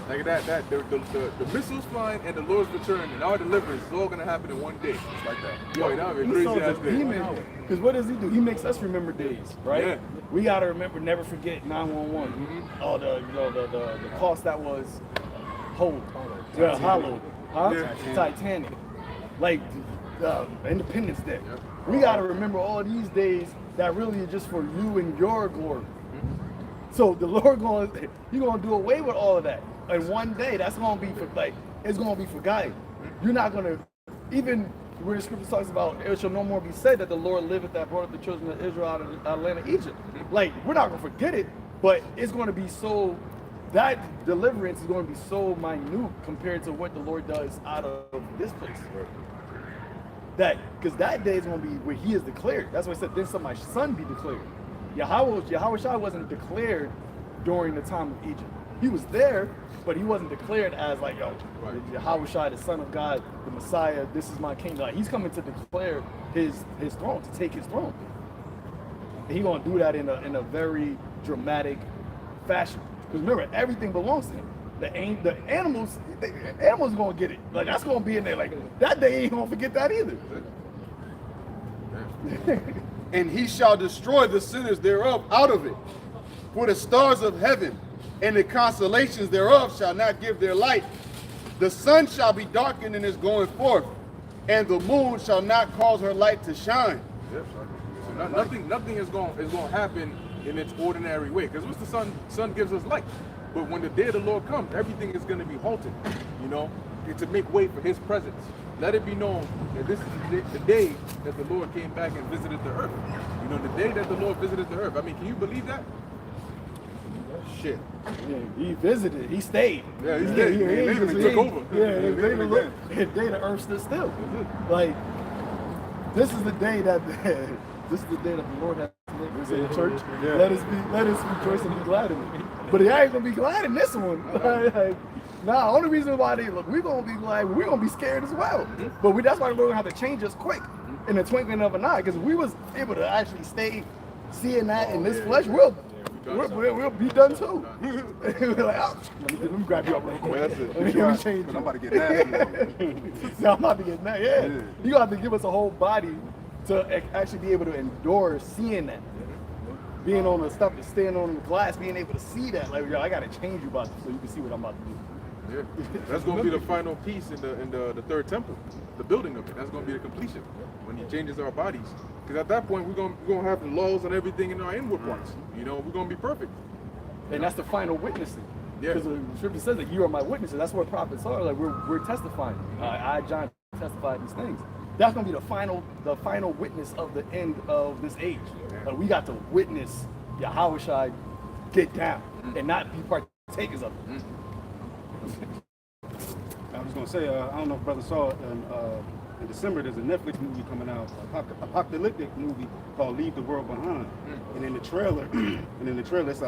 Like the missiles flying and the Lord's return and our deliverance is all going to happen in one day. It's like that. Yo, that would be a crazy ass day. Because what does he do? He makes us remember days, right? Yeah. We got to remember, never forget 911. Oh, the cost that was hollowed. Huh? Yeah. Titanic. Like Independence Day. We got to remember all these days that really are just for you and your glory. So the Lord He's gonna do away with all of that. And one day that's gonna be it's gonna be forgotten. You're not gonna, even where the scripture talks about it shall no more be said that the Lord liveth that brought up the children of Israel out of the land of Egypt. Like, we're not gonna forget it, but it's gonna be so, that deliverance is gonna be so minute compared to what the Lord does out of this place. That, because that day is gonna be where he is declared. That's why I said, then shall my son be declared. Yahweh Shai wasn't declared during the time of Egypt. He was there, but he wasn't declared as like, yo, Yahweh Shai, the Son of God, the Messiah, this is my king. Like, he's coming to declare his throne, to take his throne. And he's gonna do that in a very dramatic fashion. Because remember, everything belongs to him. The animals are gonna get it. Like, that's gonna be in there. Like, that day ain't gonna forget that either. And he shall destroy the sinners thereof out of it. For the stars of heaven and the constellations thereof shall not give their light. The sun shall be darkened in his going forth, and the moon shall not cause her light to shine. Yep. So nothing is going to happen in its ordinary way. Because what's the sun gives us light. But when the day of the Lord comes, everything is going to be halted. You know, to make way for his presence. Let it be known that this is the day that the Lord came back and visited the earth. You know, the day that the Lord visited the earth. I mean, can you believe that? Shit. Yeah, he visited. He stayed. Yeah, he stayed. He took over. Yeah, the day the earth stood still. Like, this is the day that the Lord has made. We're in the church. Yeah. Let us rejoice and be glad in it. But I ain't gonna be glad in this one. Nah, only reason why we're gonna be glad, we're gonna be scared as well. But that's why the Lord gonna have to change us quick in the twinkling of an eye. Because if we was able to actually stay seeing that in this flesh, we'll be done too. We're like, oh, let me grab you up real quick. Let me change you. I'm about to get mad. No, I'm about to get mad. Yeah. You got to give us a whole body to actually be able to endure seeing that. Being on the stuff, standing on the glass, being able to see that. Like, yo, I got to change you about this so you can see what I'm about to do. Yeah, that's going to be the final piece in the third temple, the building of it. That's going to be the completion when he changes our bodies. Because at that point, we're going to have the laws and everything in our inward parts. You know, we're going to be perfect. And that's the final witnessing. Yeah. Because the scripture says that you are my witnesses. That's what prophets are. Like, we're testifying. I, John, testified these things. That's going to be the final witness of the end of this age. We got to witness Yahweh Shai get down and not be partakers of it. I was gonna say, I don't know if brother saw it, in December there's a Netflix movie coming out, apocalyptic movie called Leave the World Behind. And in the trailer, it's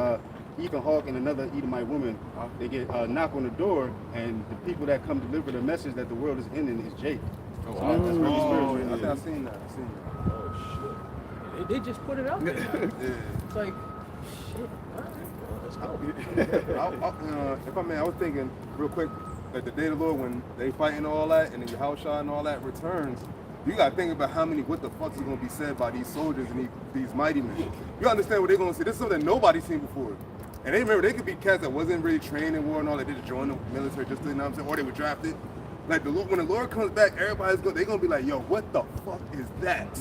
Ethan Hawke and another Edomite woman. They get a knock on the door, and the people that come deliver the message that the world is ending is Jake. Oh, wow. That's really spiritual. I think I've seen that. Oh shit! They just put it out there. It's like, shit. All right, well, let's go. If I may, I was thinking real quick, like the day of the Lord when they fighting all that and then Yahushua and all that returns, you gotta think about how many what the fuck is gonna be said by these soldiers and these mighty men. You understand what they're gonna say? This is something nobody's seen before. And they remember they could be cats that wasn't really trained in war and all that, they just joined the military just to, you know what I'm saying, or they were drafted. Like when the Lord comes back, they're gonna be like, yo, what the fuck is that?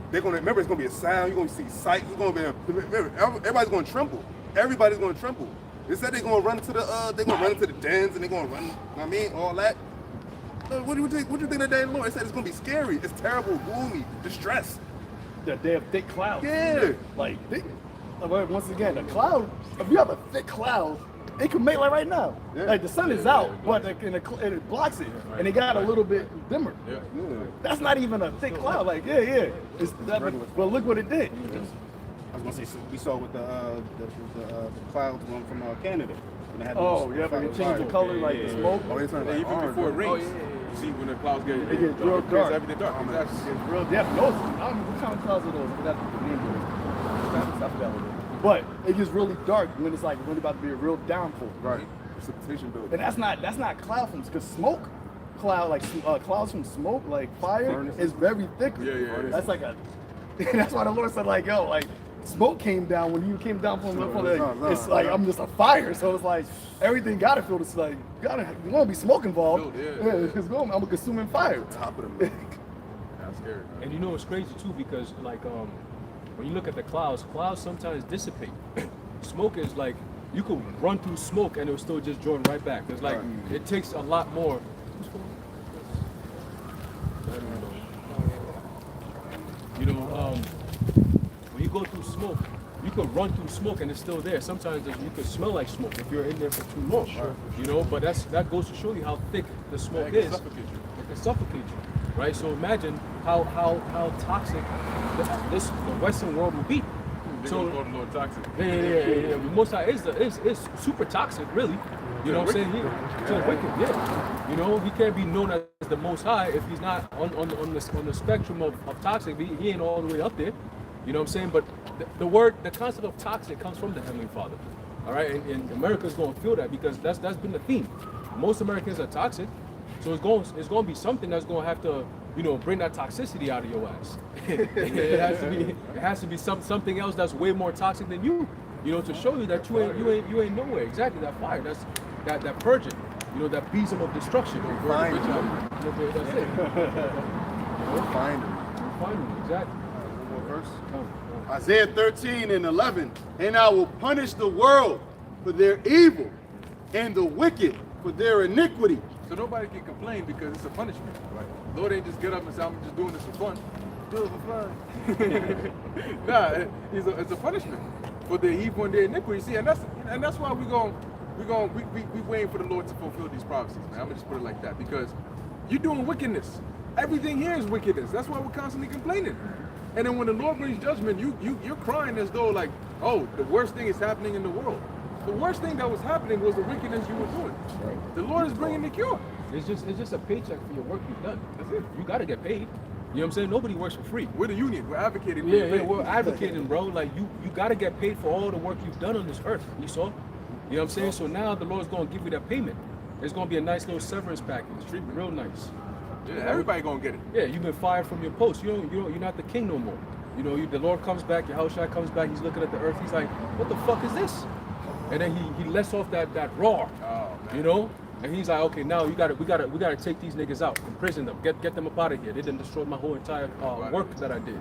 They're gonna remember it's gonna be a sound, you're gonna see sight, it's gonna be remember, everybody's gonna tremble. Everybody's gonna tremble. They said they're gonna run to the dens and they're gonna run, you know what I mean, all that. What do you think that day of the Lord? They said it's gonna be scary, it's terrible, gloomy, distress. The day of thick clouds. Yeah. Like, once again, a cloud, if you have a thick cloud, it can make like right now. Yeah. Like the sun is out, but it blocks it, and it got a little bit dimmer. Yeah. That's not even a thick cloud. Like it's that, but look what it did. I was gonna say we saw with the clouds going from Canada. When they had Oh those yeah, but it changed the fire. color like the smoke. Oh, it's not Yeah, like even orange, before it right? rains, you see when the clouds get It gets real it dark. everything dark. Exactly. It's real depth. No, I don't know what kind of clouds are those. But that's what the name is. I forgot what it is. But it gets really dark when it's like really about to be a real downpour. Right. Precipitation building. And that's not cloud from because smoke cloud like clouds from smoke like fire is very thick. Yeah. That's like a. That's why the Lord said like yo like smoke came down when you came down from the it's like I'm just a fire. So it's like everything gotta feel this like you want to be smoke involved. It's going. I'm a consuming fire. Top of the moon. That's scary. And you know it's crazy too because like when you look at the clouds sometimes dissipate. Smoke is like you could run through smoke and it will still just join right back. It's like it takes a lot more. You know, when you go through smoke, you could run through smoke and it's still there. Sometimes you could smell like smoke if you're in there for too long. You know, but that goes to show you how thick the smoke is. It can suffocate you, right? So imagine how toxic the Western world would be. They So gonna call the Lord toxic. yeah. Most High is super toxic, really. You know what I'm saying? To the wicked, yeah. You know, he can't be known as the Most High if he's not on the spectrum of toxic. He ain't all the way up there. You know what I'm saying? But the concept of toxic comes from the Heavenly Father. All right, and America's going to feel that because that's been the theme. Most Americans are toxic, so it's going to be something that's going to have to, you know, bring that toxicity out of your ass. it has to be something else that's way more toxic than you. You know, to show you that you ain't nowhere. Exactly, that fire, that's that purging. You know, that besom of destruction. Find That's it. Find them. Find them, exactly. One more verse. Isaiah 13:11, and I will punish the world for their evil and the wicked for their iniquity. So nobody can complain because it's a punishment. Right. Lord ain't just get up and say, I'm just doing this for fun. Do it for fun. Nah, it's a punishment for their evil and their iniquity. See, and that's why we waiting for the Lord to fulfill these prophecies, man. I'm gonna just put it like that because you're doing wickedness. Everything here is wickedness. That's why we're constantly complaining. And then when the Lord brings judgment, you're crying as though like, oh, the worst thing is happening in the world. The worst thing that was happening was the wickedness you were doing. Right. The Lord is bringing the cure. It's just a paycheck for your work you've done. That's it. You got to get paid. You know what I'm saying? Nobody works for free. We're the union. We're advocating. Yeah, we're advocating, bro. Like you got to get paid for all the work you've done on this earth. You saw? You know what I'm saying? So now the Lord's going to give you that payment. It's going to be a nice little severance package. Real nice. Yeah, everybody gonna get it. Yeah, you've been fired from your post. You're not the king no more. You know, the Lord comes back, Yahushua comes back, he's looking at the earth, he's like, what the fuck is this? And then he lets off that roar. Oh, man. You know? And he's like, okay, now we gotta take these niggas out, imprison them, get them up out of here. They done destroyed my whole entire work that I did.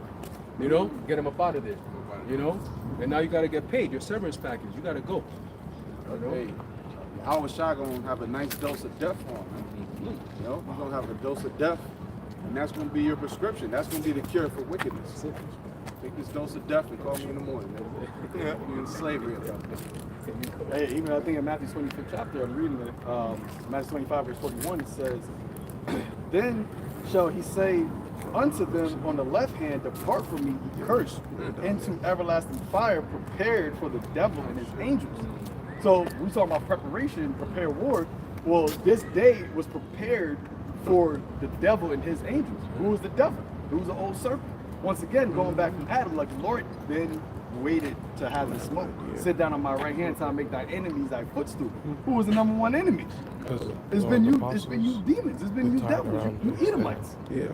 You know? Get them up out of there. You know? And now you gotta get paid, your severance package, you gotta go. You know? Hey, Yahushua gonna have a nice dose of death for him, man. You know, he's gonna have a dose of death, and that's gonna be your prescription. That's gonna be the cure for wickedness. Take this dose of death and call me in the morning. You're in slavery at that point. Hey, even I think in Matthew 25th chapter, I'm reading it, Matthew 25 verse 41, it says, then shall he say unto them on the left hand, depart from me, ye cursed, into everlasting fire prepared for the devil and his angels. So we talk about preparation, prepare war. Well, this day was prepared for the devil and his angels. Who was the devil? Who was the old serpent? Once again, going back from Adam, like the Lord then waited to have the smoke. Sit down on my right hand till I make thy enemies thy footstool. Who was the number one enemy? It's been you demons. It's been you devils, you Edomites. Yeah.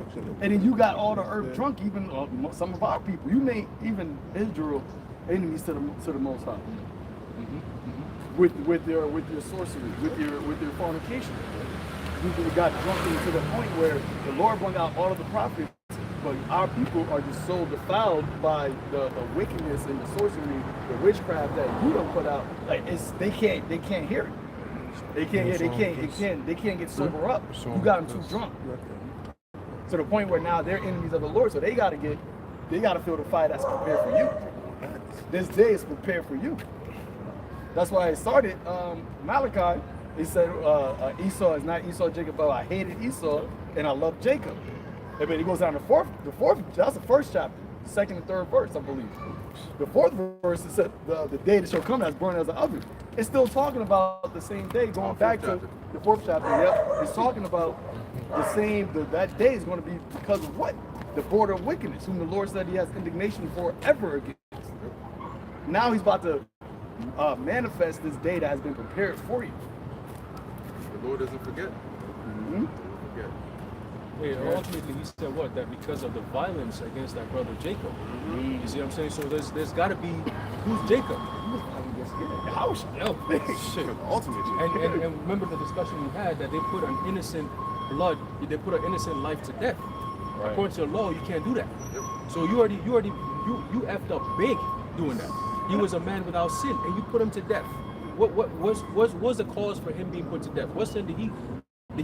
And then you got all the earth drunk, even some of our people. You made even Israel enemies to the Most High. With your sorcery, with your fornication. You got drunk to the point where the Lord brought out all of the prophets, but our people are just so defiled by the wickedness and the sorcery, the witchcraft that you don't put out. Like they can't hear it. They can't get sober up. You got them too drunk. To the point where now they're enemies of the Lord, so they gotta feel the fire that's prepared for you. This day is prepared for you. That's why it started. Malachi, he said Esau is not Esau, Jacob, but I hated Esau and I love Jacob. And then he goes down to the fourth, that's the first chapter, second and third verse, I believe. The fourth verse, it said the day that shall come as burned as an oven. It's still talking about the same day, going back to the fourth chapter. Yep, it's talking about the same, that day is going to be because of what? The border of wickedness, whom the Lord said he has indignation forever against. Now he's about to manifest this day that has been prepared for you. The Lord doesn't forget. Mm-hmm. Forget. Yeah, ultimately he said what? That because of the violence against that brother Jacob. You see what I'm saying? So there's got to be, who's Jacob? House. Shit. Ultimate. And remember the discussion we had that they put an innocent blood, they put an innocent life to death. Right. According to the law, you can't do that. Yep. So you effed up big doing that. He was a man without sin, and you put him to death. What was the cause for him being put to death? What sin did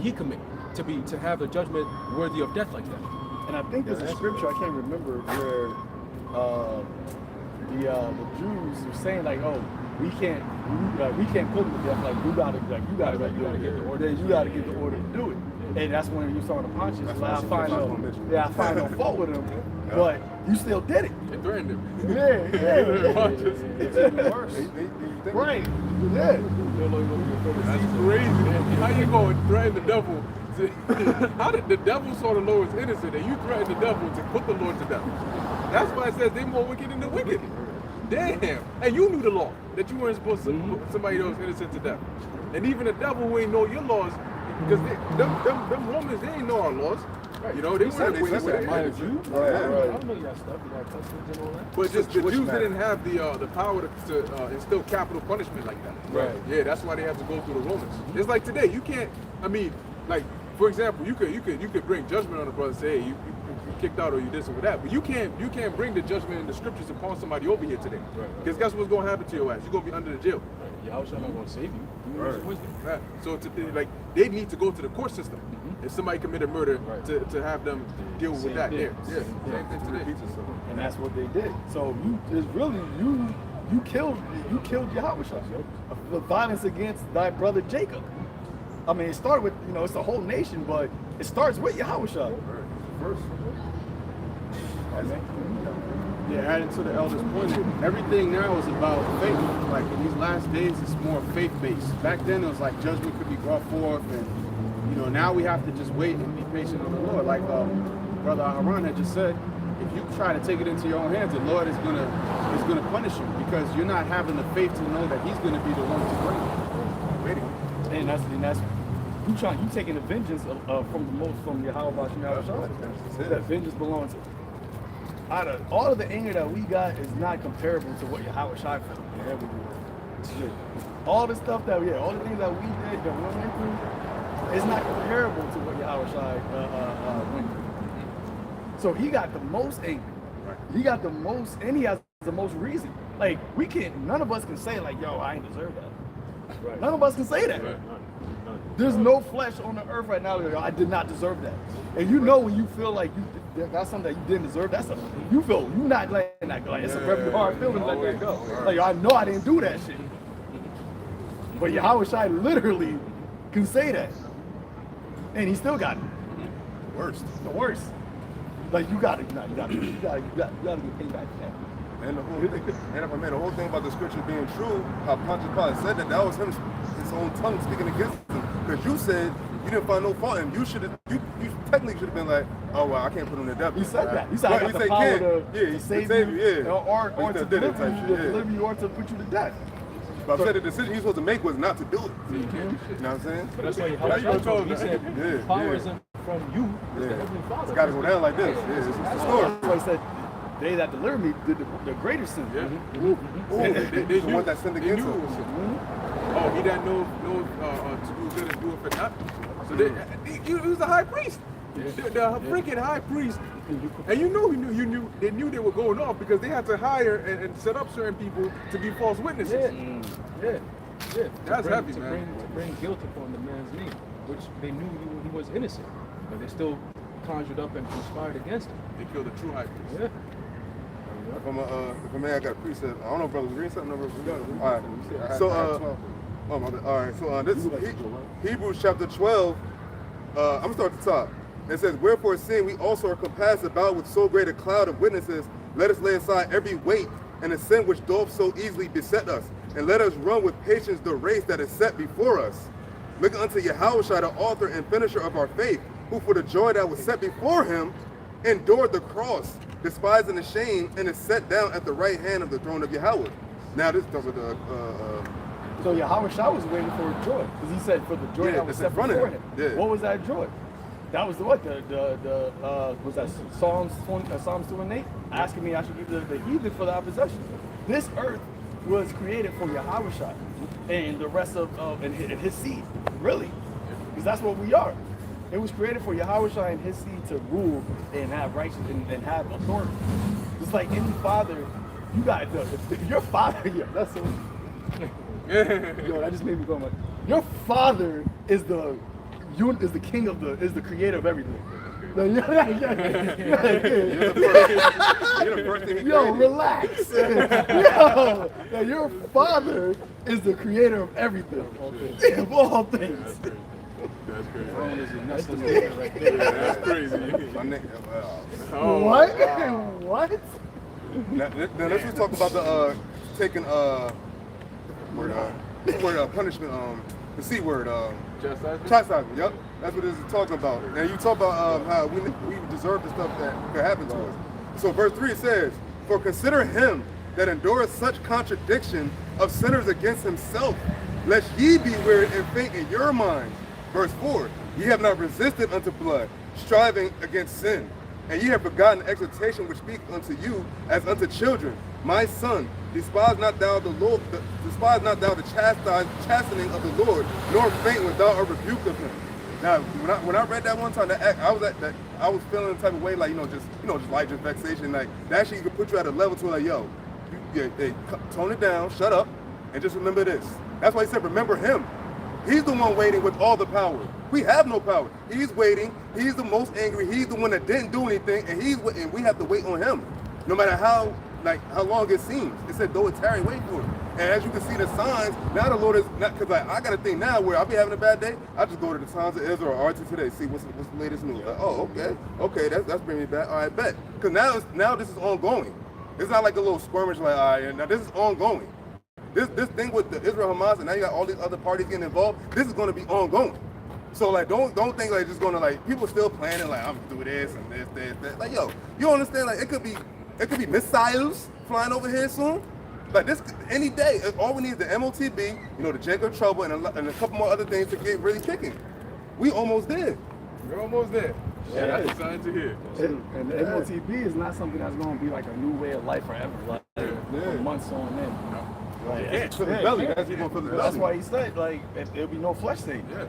he commit to have a judgment worthy of death like that? And I think there's a scripture, I can't remember, where the Jews were saying like, oh, we can't put him to death. Like you gotta get the order. You gotta get the order to do it. And that's when you saw the Pontius. Like, I find no fault with him, but you still did it. They threatened him. It's even worse. Right. Yeah. That's crazy. How you going to threaten the devil? How did the devil saw the Lord as innocent and you threatened the devil to put the Lord to death? That's why it says they're more wicked than the wicked. Damn. And you knew the law, that you weren't supposed to put somebody that was innocent to death. And even the devil who ain't know your laws, because them Romans, they ain't know our laws. Right. You know, they weren't innocent. I don't know you got stuff, you got customs and all that. But just the Jews didn't have the power to instill capital punishment like that. Right. Yeah, that's why they had to go through the Romans. It's like today, you can't, I mean, like, for example, you could bring judgment on a brother and say, hey, you kicked out or you this or that, but you can't bring the judgment in the scriptures upon somebody over here today. Because guess what's going to happen to your ass? You're going to be under the jail. Yahushua not going to save you. Right. So like they need to go to the court system. If somebody committed murder, to have them deal with that. Yeah. Same thing today. And that's what they did. So you killed Yahushua. The violence against thy brother Jacob. I mean, it started with, it's a whole nation, but it starts with Yahushua. First. Yeah, adding to the elder's point, everything now is about faith. Like in these last days, it's more faith-based. Back then, it was like judgment could be brought forth, and now we have to just wait and be patient with the Lord. Like Brother Aaron had just said, if you try to take it into your own hands, the Lord is gonna punish you because you're not having the faith to know that He's gonna be the one to bring it. And that's you taking the vengeance from Yahweh. That vengeance belongs to. Out of all of the anger that we got is not comparable to what Yahweh felt. Yeah, we do. All the stuff all the things that we did, that we went through, it's not comparable to what Yahweh went through. So he got the most anger. He got the most, and he has the most reason. Like none of us can say like, yo, I ain't deserve that. Right. None of us can say that. Right. There's no flesh on the earth right now. I did not deserve that. And when you feel like you got something that you didn't deserve, you not letting that go. Like, it's a very hard feeling to let that go. Like, I know I didn't do that shit. But Yahweh literally can say that. And he still got it. The worst. Like, you gotta get paid back for that. And the whole thing about the scripture being true, how Pontius Pilate said that was his own tongue speaking against him. Because you said you didn't find no fault in him. You technically should have been like, oh well, I can't put him to death. You said that. You said I got the power to save you, or to deliver you, or to put you to death. But I said the decision he was supposed to make was not to do it. You know what I'm saying? But that's why he said power isn't from you, it's the Heavenly Father. It's got to go down like this. It's the story. That's why he said, they that delivered me did the greater sin. They the one that sinned against him. Oh, he that know to do good and do it for nothing. So he was the high priest. The freaking high priest. And they knew they were going off because they had to hire and set up certain people to be false witnesses. Yeah. That's heavy, man. To bring guilt upon the man's name, which they knew he was innocent, but they still conjured up and conspired against him. They killed the true high priest. Yeah. If I'm I got a precept. I don't know, brother. Read something over. All right. So oh my bad. All right. So this is Hebrews chapter 12. I'm gonna start at the top. It says, "Wherefore, seeing we also are compassed about with so great a cloud of witnesses, let us lay aside every weight and the sin which doth so easily beset us, and let us run with patience the race that is set before us. Look unto Yahushua, the author and finisher of our faith, who for the joy that was set before him endured the cross, despising the shame, and is set down at the right hand of the throne of Yahweh." Now this is talking about So Yahushua was waiting for joy, because he said for the joy that was set before him. Yeah. What was that joy? That was the what? Was that Psalms 28? Asking me I should give the heathen for thy possession. This earth was created for Yahushua and the rest of and his seed, really, because that's what we are. It was created for Yahushua and his seed to rule and have righteousness and have authority. Just like any father, you got your father. Yeah, that's so. Yo, that just made me go. Like, your father is the king of is the creator of everything. Yo, relax. Yo, your father is the creator of everything. Of all things. That's crazy. Throne is a nesting right there. That's crazy. What? What? Now let's just talk about the taking punishment, the C word, chastisement. Yep, that's what this is talking about. Now you talk about how we deserve the stuff that could happen to us. So verse 3 says, "For consider him that endureth such contradiction of sinners against himself, lest ye be wearied and faint in your minds." Verse 4, "Ye have not resisted unto blood, striving against sin. And ye have forgotten the exhortation which speak unto you as unto children. My son, despise not thou the chastening of the Lord, nor faint when thou art rebuked of him." Now, when I read that one time, I was feeling the type of way, like just like vexation, like that actually could put you at a level to like, yo, tone it down, shut up, and just remember this. That's why he said, remember him. He's the one waiting with all the power. We have no power. He's waiting. He's the most angry. He's the one that didn't do anything, and we have to wait on him, no matter how long it seems. It said, "Though it tarry, wait for it." And as you can see the signs, now the Lord is not, because I got a thing now where I'll be having a bad day, I just go to the Times of Israel or RT Today, see what's the latest news. Like, oh, okay, that's bringing me back. All right, bet. Because now this is ongoing. It's not like a little skirmish, like, all right, now this is ongoing. This thing with the Israel Hamas, and now you got all these other parties getting involved. This is going to be ongoing. So like, don't think like just going to like people still planning like I'm gonna do this and this. Like, yo, you understand? Like it could be missiles flying over here soon. Like this any day. All we need is the MOTB, the Jacob Trouble, and a couple more other things to get really kicking. We almost there. We're almost there. Yeah, that's exciting to hear. And the MOTB is not something that's going to be like a new way of life forever, like for months on end. Like, that's why he said like there'll be no flesh thing. Yeah.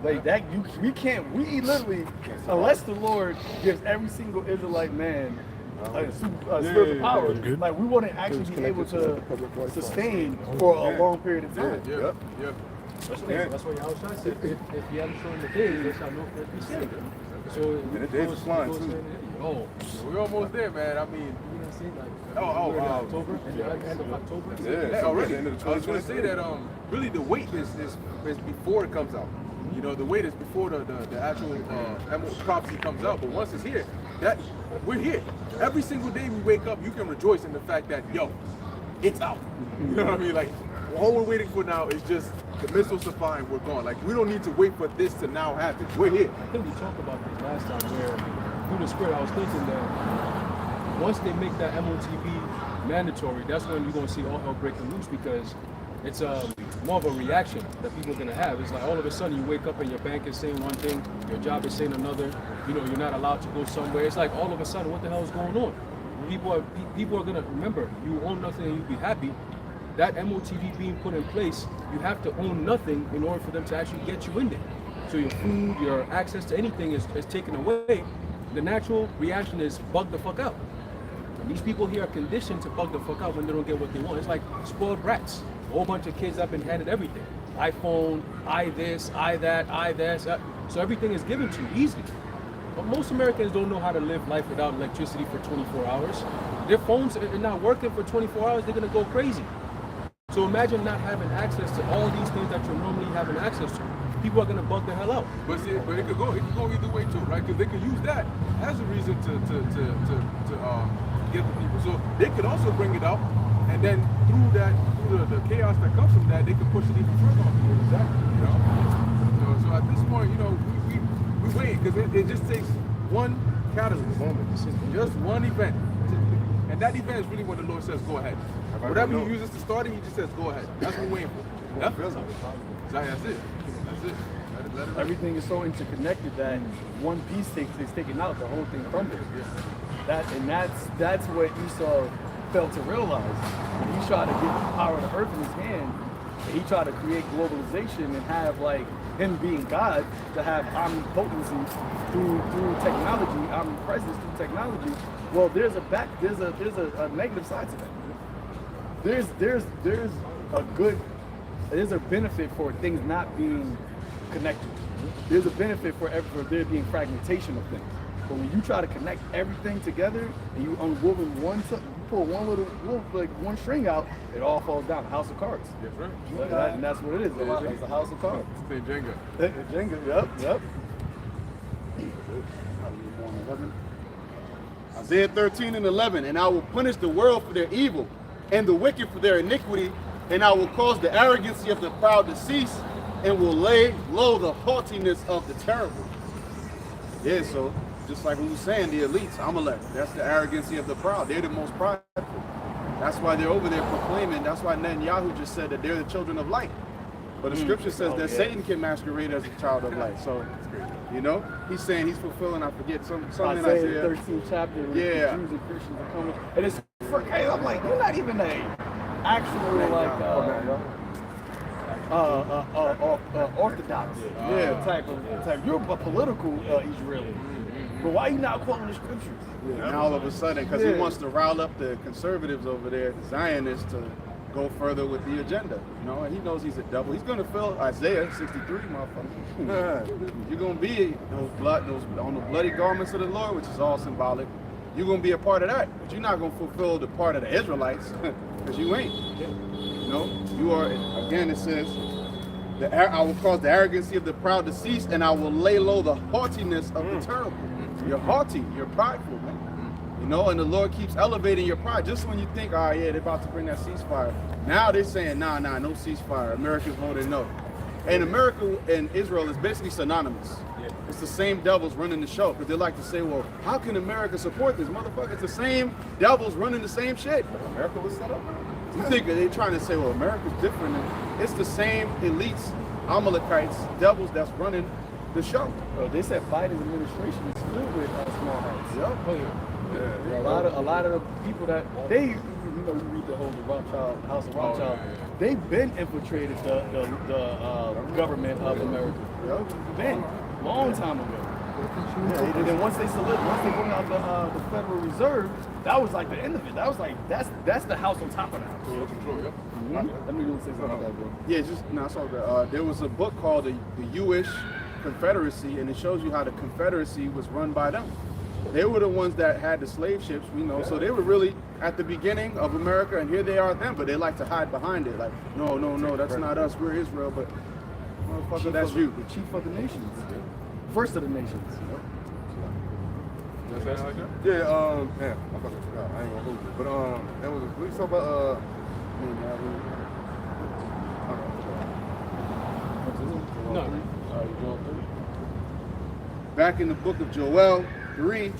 Like that, we literally, unless the Lord gives every single Israelite man spiritual power, like we wouldn't actually be able to sustain for a long period of time. Yeah. That's what Yahushua said. If you haven't shown the days, they shall know that we saved them. So and the days is flying too. Oh, we're almost there, man. I mean, October, end of October. Yeah, already. I was going to say that really the wait is before it comes out. The wait is before the actual prophecy comes out. But once it's here, we're here. Every single day we wake up, you can rejoice in the fact that, it's out. You know what I mean? Like, all we're waiting for now is just the missiles to fire and we're gone. Like, we don't need to wait for this to now happen. We're here. I think we talked about this last time where, through the Spirit, I was thinking that once they make that MOTB mandatory, that's when you're going to see all hell breaking loose, because it's more of a reaction that people are going to have. It's like all of a sudden you wake up and your bank is saying one thing, your job is saying another, you're not allowed to go somewhere. It's like all of a sudden, what the hell is going on? People are going to remember, you own nothing and you be happy. That MOTB being put in place, you have to own nothing in order for them to actually get you in there. So your food, your access to anything is taken away. The natural reaction is bug the fuck out. And these people here are conditioned to bug the fuck out when they don't get what they want. It's like spoiled brats. A whole bunch of kids have been handed everything. iPhone, I this, I that, I this. So everything is given to you easily. most Americans don't know how to live life without electricity for 24 hours. Their phones are not working for 24 hours, they're gonna go crazy. So imagine not having access to all these things that you're normally having access to. People are gonna bug the hell out. But see, but it could go either way too, right? Because they could use that as a reason to get the people. So they could also bring it out, and then through the chaos that comes from that, they can push it even further on people. Exactly. You know. So at this point, you know, we wait because it just takes one catalyst, just one event, and that event is really when the Lord says, "Go ahead." Whatever He uses to start it, He just says, "Go ahead." That's what we're waiting for. Yep. That's it. Let it Everything is so interconnected that one piece is taken out, the whole thing crumbles. That's what Esau failed to realize. When he tried to get the power of the earth in his hand, and he tried to create globalization and have like him being God, to have omnipotency through technology, omnipresence through technology. Well, there's a negative side to that. There's a benefit for things not being connected. There's a benefit for there being fragmentation of things. But when you try to connect everything together and you unwoven you pull one string out, it all falls down. House of cards. That's right. And that's what it is. It's a house of cards. It's Jenga. Jenga. Yep. Isaiah 13:11, and I will punish the world for their evil and the wicked for their iniquity, and I will cause the arrogancy of the proud to cease, and will lay low the haughtiness of the terrible. Yeah, so just like we were saying, the elites, Amalek, that's the arrogancy of the proud. They're the most prideful. That's why they're over there proclaiming. That's why Netanyahu just said that they're the children of light. But the scripture says that Satan can masquerade as a child of light. So, you know, he's saying he's fulfilling, I forget, something in Isaiah 13th chapter. Yeah. Jews and Christians are coming. And it's crazy. I'm like, you're not even a actual orthodox type. You're a political Israeli. But why are you not quoting the scriptures? Yeah, and all of a sudden, because he wants to rile up the conservatives over there, the Zionists, to go further with the agenda. You know, and he knows he's a devil. He's going to fill Isaiah 63, motherfucker. You're going to be those on the bloody garments of the Lord, which is all symbolic. You're going to be a part of that, but you're not going to fulfill the part of the Israelites, because you ain't. You know, you are, again, it says, I will cause the arrogancy of the proud to cease, and I will lay low the haughtiness of the terrible. You're haughty, you're prideful, man. You know, and the Lord keeps elevating your pride. Just when you think, oh yeah, they're about to bring that ceasefire. Now they're saying, nah, no ceasefire. America's voting no. And America and Israel is basically synonymous. It's the same devils running the show. Because they like to say, well, how can America support this? Motherfucker, it's the same devils running the same shit. America was set up. You think they're trying to say, well, America's different. It's the same elites, Amalekites, devils that's running the show. They said Biden's administration is filled with small hats. Yep. A lot of the people that you read the whole Rothschild, House of Rothschild. They've been infiltrated the government of America. Been long time ago. And then once they bring out the Federal Reserve, that was like the end of it. That was like that's the house on top of the house. Let me say something about that, bro. Yeah, I saw that. There was a book called the Jewish Confederacy, and it shows you how the Confederacy was run by them. They were the ones that had the slave ships, we know. So they were really at the beginning of America, and here they are then, but they like to hide behind it. Like, no, that's not us. We're Israel, but motherfucker, that's you. The chief of the nations. First of the nations. Yeah, man, I fucking forgot. I ain't gonna hold it. But that was we talk about back in the book of Joel 3.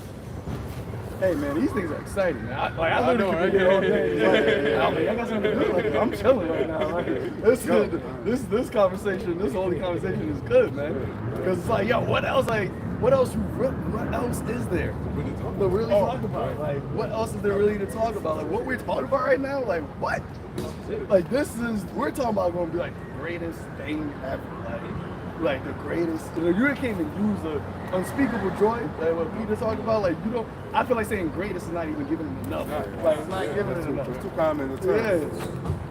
Hey man, these things are exciting, man. I literally could be here all day. I got something to do. Like, I'm chilling right now. Like, this conversation, this whole conversation is good, man. Because it's like, yo, what else is there to really talk about? Like, what else is there really to talk about? Like, what we're talking about right now? Like, what? Like, we're talking about going to be like the greatest thing ever. Like the greatest. You can't even use the unspeakable joy, like what Peter talked about. Like, you don't. I feel like saying greatest is not even giving it enough. Like, it's not giving it enough. It's too common in the term.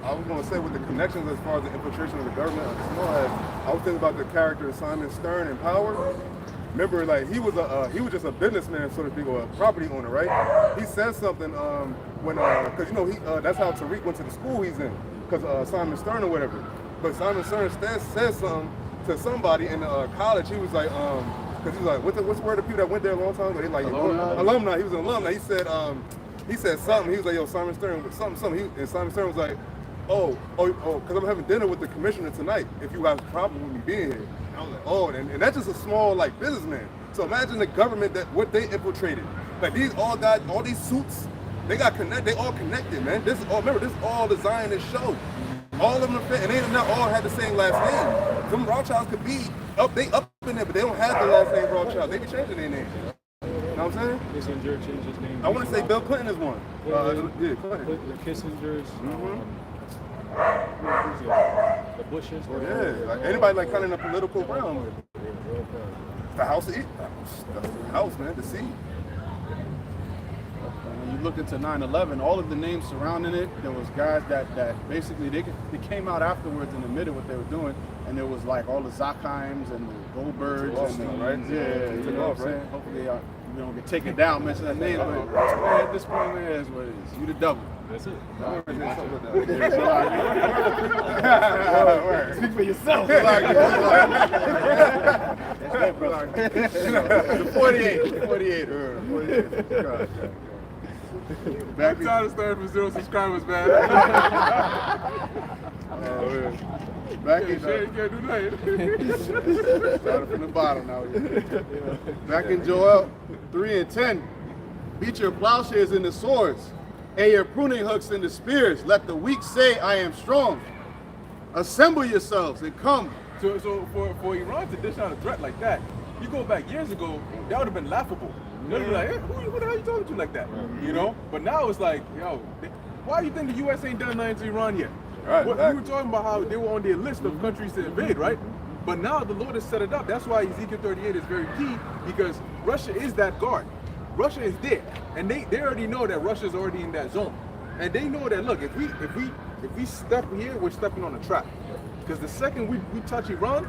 I was going to say with the connections as far as the infiltration of the government on the small head, I was thinking about the character of Simon Stern in Power. remember, like he was just a businessman, so to speak, or a property owner, right? He said something when because you know that's how Tariq went to the school he's in, because Simon Stern or whatever. But Simon Stern said something to somebody in college. He was like, because he was like, what's the word of people that went there a long time ago? They like alumni. He was an alumni. He said something. He was like, yo, Simon Stern, something. And Simon Stern was like, oh, because I'm having dinner with the commissioner tonight. If you have a problem with me being here. And I was like, oh, and that's just a small like businessman. So imagine the government what they infiltrated. Like these all these suits, they got connected. They all connected, man. This is all the Zionist show. All of them are, and they not all had the same last name. Some Rothschilds could be up in there, but they don't have the last name Rothschild. They be changing their name. You know what I'm saying? Kissinger changed his name. I want to say Bill Clinton is one. The Kissingers. The Bushes. Yeah, like anybody like kind of in a political realm. The house, the house, man, the seat. When you look into 9/11, all of the names surrounding it, there was guys that basically they came out afterwards and admitted what they were doing, and there was like all the Zachheims and the Goldbergs right? Yeah, you know what I'm saying? Hopefully you don't get taken down mentioning that name, but man, at this point, man, is what it is. You the devil. That's it. Speak for yourself. The 48. I'm trying to start for 0 subscribers, man. Back in you can't do nothing. started from the bottom now. Back in Joel 3:10. Beat your plowshares into swords, and your pruning hooks into spears. Let the weak say, I am strong. Assemble yourselves and come. So for Iran to dish out a threat like that, you go back years ago, that would have been laughable. They'd be like, hey, who the hell are you talking to like that? You know? But now it's like, yo, why do you think the U.S. ain't done nothing to Iran yet? Right, We were talking about how they were on their list of countries to invade, right? But now the Lord has set it up. That's why Ezekiel 38 is very key, because Russia is that guard. Russia is there, and they already know that Russia's already in that zone, and they know that. Look, if we step here, we're stepping on a trap, because the second we touch Iran,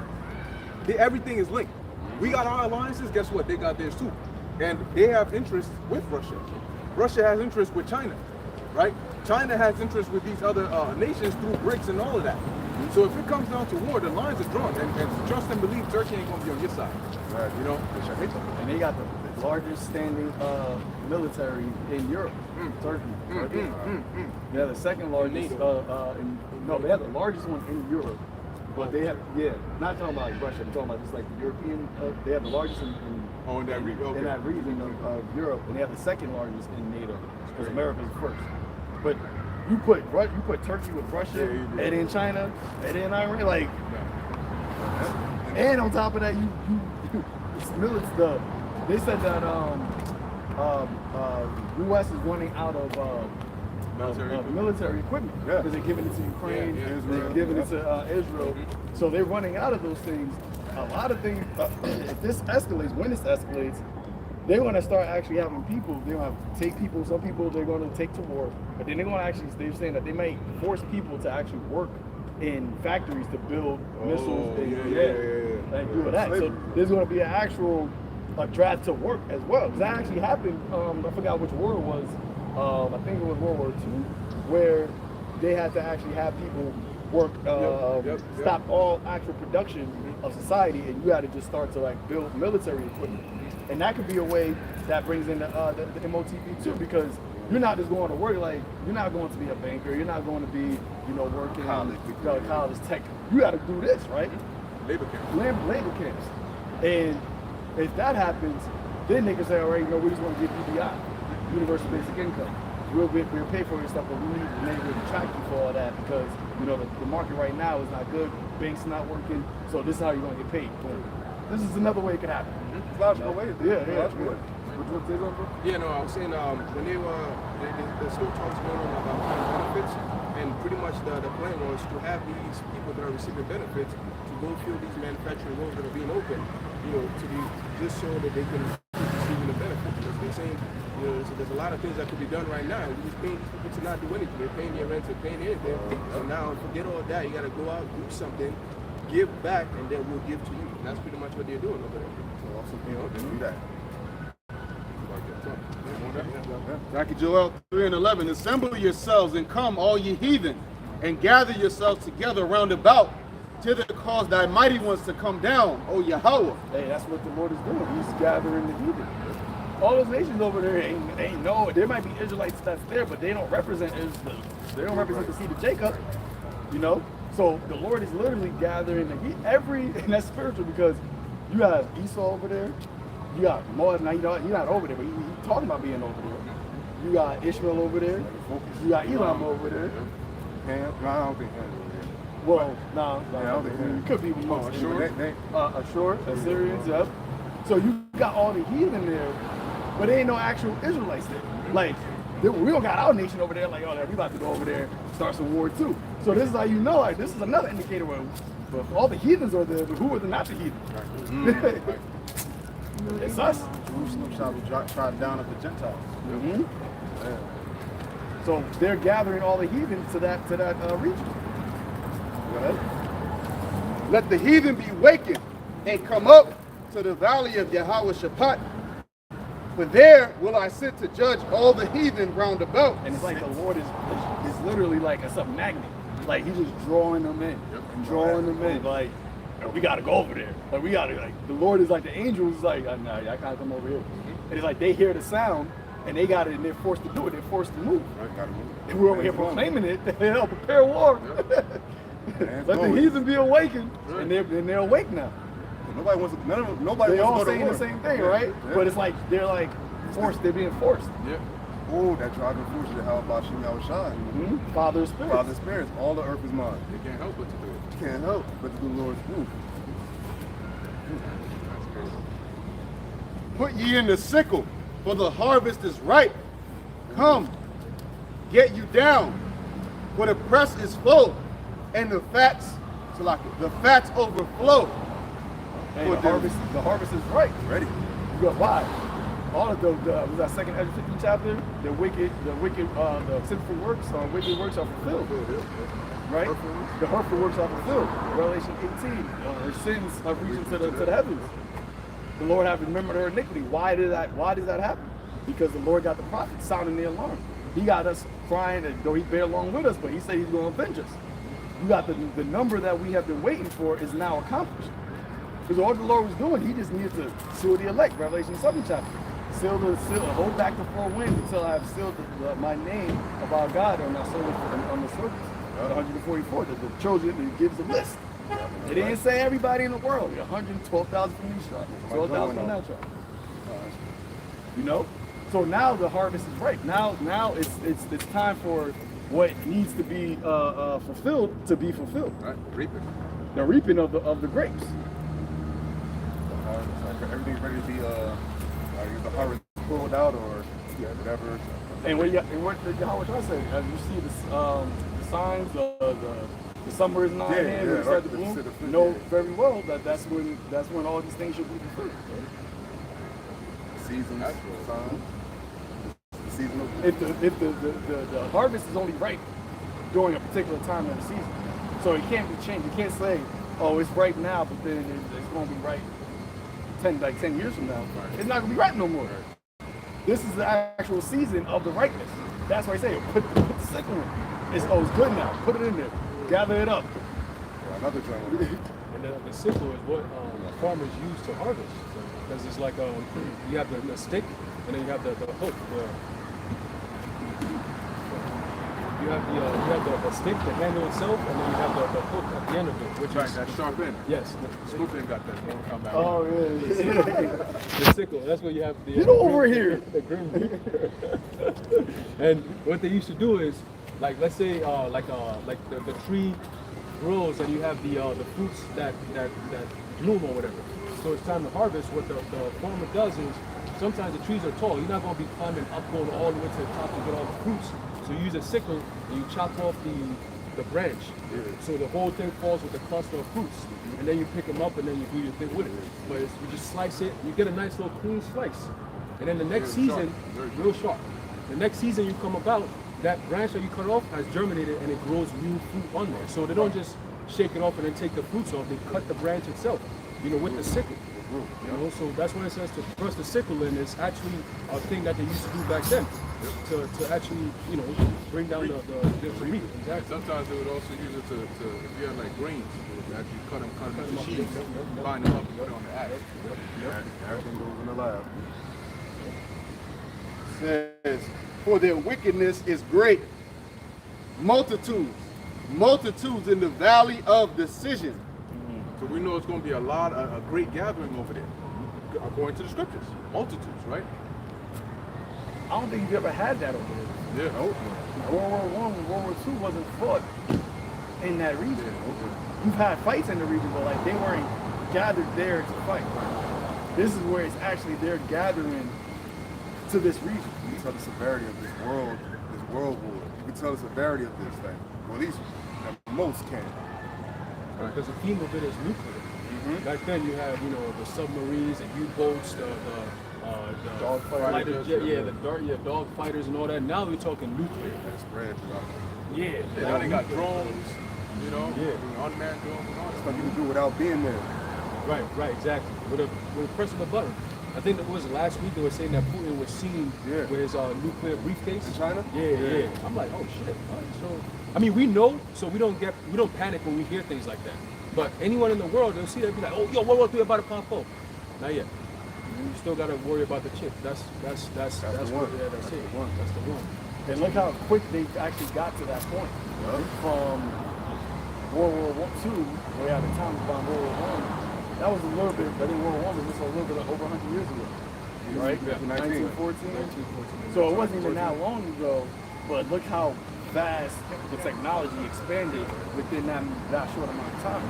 everything is linked. We got our alliances. Guess what? They got theirs too, and they have interest with Russia. Russia has interest with China, right? China has interest with these other nations through BRICS and all of that. So if it comes down to war, the lines are drawn, and trust and believe Turkey ain't gonna be on your side. Right. You know. And they got the largest standing military in Europe, Turkey. They have the second largest. They have the largest one in Europe, but they have not talking about like Russia. I'm talking about just like the European. They have the largest in that region of Europe, and they have the second largest in NATO, because America's first. But you put Turkey with Russia, and then China, and then Iran, like, and on top of that, they said that U.S. is running out of military equipment because they're giving it to Ukraine, they're giving it to Israel, so they're running out of those things. A lot of things. If this escalates, when this escalates, they're going to start actually having people. They're going to take people. Some people they're going to take to war, but then they're going to actually. They're saying that they might force people to actually work in factories to build missiles and do that. So there's going to be an actual draft to work as well. Because that actually happened. I forgot which war it was. I think it was World War II, where they had to actually have people work, stop all actual production of society, and you had to just start to like build military equipment. And that could be a way that brings in the MOTV too, because you're not just going to work, like you're not going to be a banker, you're not going to be, working college tech. You got to do this, right? Labor camps. Labor camps. And if that happens, then they can say, all right, we just want to give UBI, universal basic income. We'll pay for your stuff, but we need to maybe track you for all that, because the market right now is not good, banks not working, so this is how you're going to get paid. But this is another way it could happen. Logical way. Yeah, no, I was saying when they were, there's still talks going on about benefits, and pretty much the plan was to have these people that are receiving benefits to go fill these manufacturing roles that are being open, to be just so that they can keep receiving the benefits. Because they're saying, so there's a lot of things that could be done right now. We're just paying these people to not do anything. They're paying their rent, they're paying anything. So now, forget all that. You got to go out, do something, give back, and then we'll give to you. And that's pretty much what they're doing over there. Also, do that. Back Joel 3:11. Assemble yourselves and come, all ye heathen, and gather yourselves together round about, till it cause thy mighty ones to come down, O Yahweh. Hey, that's what the Lord is doing. He's gathering the heathen. All those nations over there ain't no. There might be Israelites that's there, but they don't represent Israel. They don't represent the seed of Jacob. You know. So the Lord is literally gathering and that's spiritual because you have Esau over there. You got Moab. Now he's not over there, but he's talking about being over there. You got Ishmael over there. You got Elam over there. No, I don't think Ham over there. Well, it could be Ashur, Assyrians, yep. So you got all the heathen there, but there ain't no actual Israelites there. Like, we don't got our nation over there, like, oh, we about to go over there and start some war too. So this is how you know, like, this is another indicator where all the heathens are there, but who are the not the heathens? It's us. Jerusalem shall be trodden down of the Gentiles. So they're gathering all the heathen to that region. Let the heathen be wakened and come up to the valley of Yahweh Shaphat. For there will I sit to judge all the heathen round about. And it's like the Lord is literally like a magnet. Like he's just drawing them in and drawing them in. Like, we gotta go over there. Like we gotta, like, the Lord is like the angels like, nah, y'all can't come over here. And it's like they hear the sound and they got it and they're forced to do it. They're forced to move. And we're over here proclaiming it. They help prepare war. Let the heathen be awakened, and they're awake now. Nobody wants to. Nobody They wants all to go to saying war. the same thing, right? Yeah. But it's like they're like forced. They're being forced. Yeah. Oh, that driving force is how about Shem Yahushua. Father Spirit. Father Spirit. All the earth is mine. They can't help but to do it. Can't help but to do the Lord's will. Put ye in the sickle, for the harvest is ripe. Come, get you down, for the press is full, and the fats overflow. And the harvest is ripe. Ready. You got why? All of was that second Ezra 15 chapter? The sinful works, wicked works are fulfilled. Right? The hurtful works are fulfilled. Revelation 18. Her sins have reached to the heavens. The Lord have remembered her iniquity. Why does that happen? Because the Lord got the prophets sounding the alarm. He got us crying, and though he bear along with us, but he said he's going to avenge us. You got the number that we have been waiting for is now accomplished. Because all the Lord was doing, he just needed to seal the elect. Revelation 7 chapter. Hold back the four winds until I have sealed my name of our God on the surface. 144, the chosen, it gives a list. It didn't say everybody in the world. 112,000 from each tribe, 12,000 from that tribe. You know? So now the harvest is ripe. Now it's time for what needs to be fulfilled to be fulfilled. Right, reaping. The reaping of the grapes. Everything's ready to be the harvest pulled out or whatever. And what the Yahweh trying to say, as you see the signs, the summer is not at hand, and start to bloom. You know very well that's when all these things should be fulfilled. Seasons, signs. Seasonal. If the harvest is only ripe during a particular time of the season, so it can't be changed. You can't say, oh, it's ripe now, but then it's going to be ripe 10 years from now. It's not going to be ripe no more. This is the actual season of the ripeness. That's why I say, put the sickle in. It's good now. Put it in there. Gather it up. Another drum. And the sickle is what farmers use to harvest. Because it's like you have the stick, and then you have the hook. You have the stick, the handle itself, and then you have the hook at the end of it, which is that sharp end. Yes, Scoop end got that. Come back. Oh, yeah. the sickle. That's what you have. Get over here. The grim reaper. And what they used to do is, like, let's say, like the tree grows, and you have the fruits that bloom or whatever. So it's time to harvest. What the farmer does is, sometimes the trees are tall. You're not going to be climbing up, going all the way to the top to get all the fruits. So you use a sickle and you chop off the branch. So the whole thing falls with a cluster of fruits. And then you pick them up and then you do your thing with it. But you just slice it, you get a nice little clean slice. And then the next season, real sharp. The next season you come about, that branch that you cut off has germinated and it grows new fruit on there. So they don't just shake it off and then take the fruits off. They cut the branch itself, with the sickle. group. You know, so that's when it says to thrust the sickle in. It's actually a thing that they used to do back then to actually, you know, bring down the reap. Exactly. Sometimes they would also use it to if you had like grains, they would actually cut them into sheaves, line them up and put it on the axe. Everything goes in the lab. Says, for their wickedness is great. Multitudes in the valley of decision. So we know it's going to be a great gathering over there, according to the scriptures. Multitudes, right? I don't think you've ever had that over there. Yeah. Nope. World War I and World War II wasn't fought in that region. You've had fights in the region, but like they weren't gathered there to fight. This is where it's actually they're gathering to this region. You can tell the severity of this world war. You can tell the severity of this thing. Well, at least most can. Because the theme of it is nuclear. Back then you have, you know, the submarines, the U-boats, the dog fighters, the dog fighters and all that. Now we're talking nuclear. That's spread throughout. Yeah. Now they got drones, you know, unmanned drones and all that. Stuff you can do without being there. Right, exactly. With a press of a button. I think it was last week they were saying that Putin was seen with his nuclear briefcase. In China? Yeah. I'm like, oh shit. All right, so I mean, we know, so we don't panic when we hear things like that. But anyone in the world, they'll see that, be like, oh, yo, what do about a Pompo? Not yet. You still gotta worry about the chip. That's the one. that's it. That's the one. And look how quick they actually got to that point. From World War II, where at the time bomb World War I, that was a little bit, I think World War I was just a little bit over 100 years ago. Right? Yeah. 1914. So it wasn't even that long ago, but look how fast the technology expanded within that short amount of time.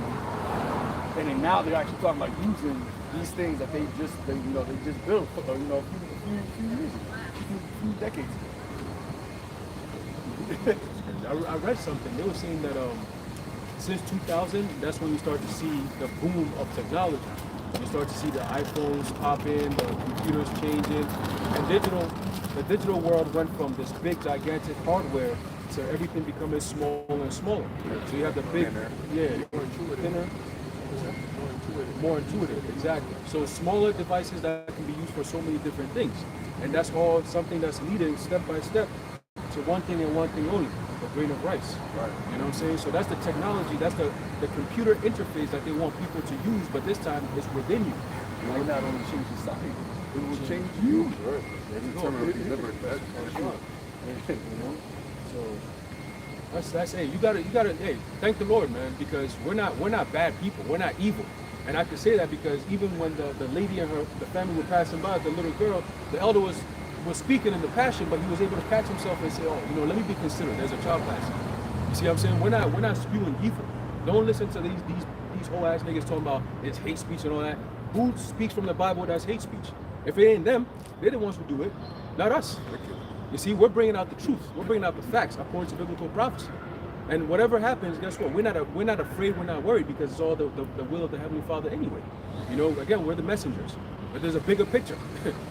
And then now they're actually talking about using these things that they just built, a few years ago, a few decades ago. I read something. They were saying that since 2000, that's when you start to see the boom of technology. You start to see the iPhones pop in, the computers changing, and the digital world went from this big, gigantic hardware to everything becoming smaller and smaller. So you have the big, thinner, more intuitive, exactly. So smaller devices that can be used for so many different things, and that's all something that's leading step by step to one thing and one thing only: a grain of rice. Right. You know what I'm saying? So that's the technology, that's the computer interface that they want people to use, but this time it's within you. It will not only change society, it will change you. Right. You know? So that's hey, you gotta hey, thank the Lord, man, because we're not bad people, we're not evil. And I can say that because even when the lady and the family were passing by, the little girl, the elder was speaking in the passion, but he was able to catch himself and say, oh, you know, let me be considerate. There's a child passing. You see what I'm saying? We're not spewing evil. Don't listen to these whole ass niggas talking about it's hate speech and all that. Who speaks from the Bible that's hate speech? If it ain't them, they're the ones who do it, not us. You see, we're bringing out the truth. We're bringing out the facts according to biblical prophecy. And whatever happens, guess what? We're not afraid. We're not worried because it's all the will of the Heavenly Father anyway. You know, again, we're the messengers. But there's a bigger picture.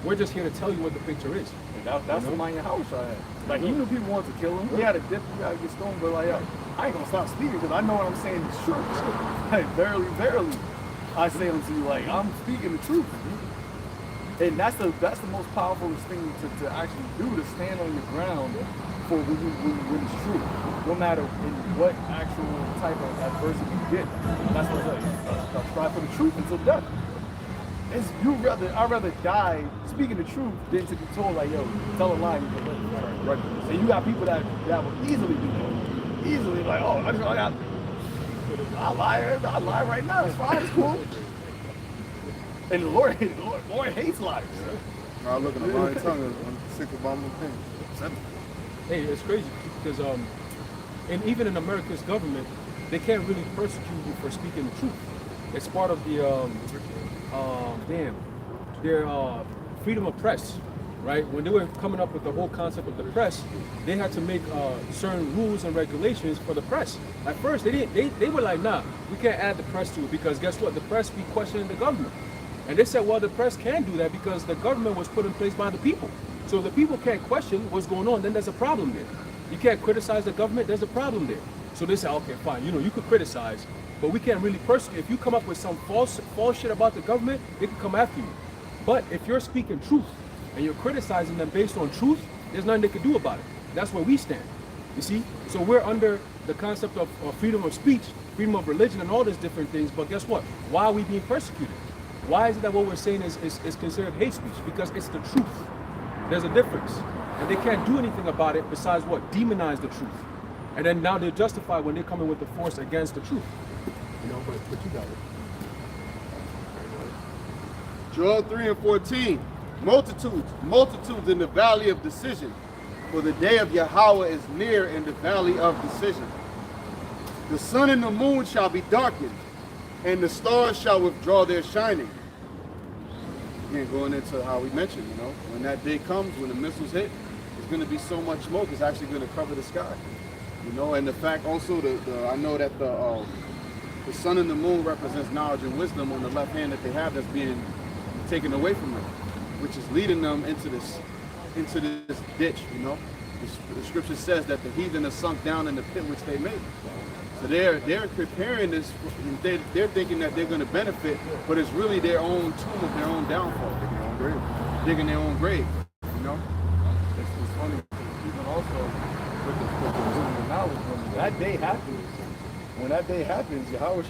We're just here to tell you what the picture is. That's the mind of house I had. Like, even if people want to kill him, he had a dip, he gotta get stoned, but like, yo, I ain't gonna stop speaking because I know what I'm saying is true. Like, verily, I say unto you, like, I'm speaking the truth. And that's the most powerful thing to actually do, to stand on your ground for when it's true. No matter in what actual type of adversity you get. That's what I'm saying. Strive for the truth until death. I'd rather die speaking the truth than to be told like, yo, tell a lie you can live. Right. And you got people that will easily do that. Easily like, oh, I lie right now. It's fine. It's cool. And the Lord hates liars. I look at the lying tongue on the sick abominable thing. Hey, it's crazy because and even in America's government, they can't really persecute you for speaking the truth. It's part of the their freedom of press, right? When they were coming up with the whole concept of the press, they had to make certain rules and regulations for the press. At first, they were like, nah, we can't add the press to it because guess what? The press be questioning the government. And they said, well, the press can do that because the government was put in place by the people. So if the people can't question what's going on, then there's a problem there. You can't criticize the government, there's a problem there. So they said, okay, fine, you know, you could criticize, but we can't really persecute. If you come up with some false shit about the government, they can come after you. But if you're speaking truth and you're criticizing them based on truth, there's nothing they can do about it. That's where we stand. You see? So we're under the concept of freedom of speech, freedom of religion, and all these different things. But guess what? Why are we being persecuted? Why is it that what we're saying is considered hate speech? Because it's the truth. There's a difference. And they can't do anything about it besides what? Demonize the truth. And then now they're justified when they're coming with the force against the truth. You know, but you got it. Joel 3:14. Multitudes in the valley of decision. For the day of Yahweh is near in the valley of decision. The sun and the moon shall be darkened, and the stars shall withdraw their shining. Again, going into how we mentioned, you know, when that day comes, when the missiles hit, there's going to be so much smoke, it's actually going to cover the sky. You know, and the fact also, I know that the sun and the moon represents knowledge and wisdom on the left hand that they have that's being taken away from them, which is leading them into this ditch, you know. The scripture says that the heathen are sunk down in the pit which they made. So they're preparing this, they're thinking that they're going to benefit, but it's really their own tomb of their own downfall. Digging their own grave, you know. It's funny, even also with the wisdom and knowledge, when that day happens, Yahweh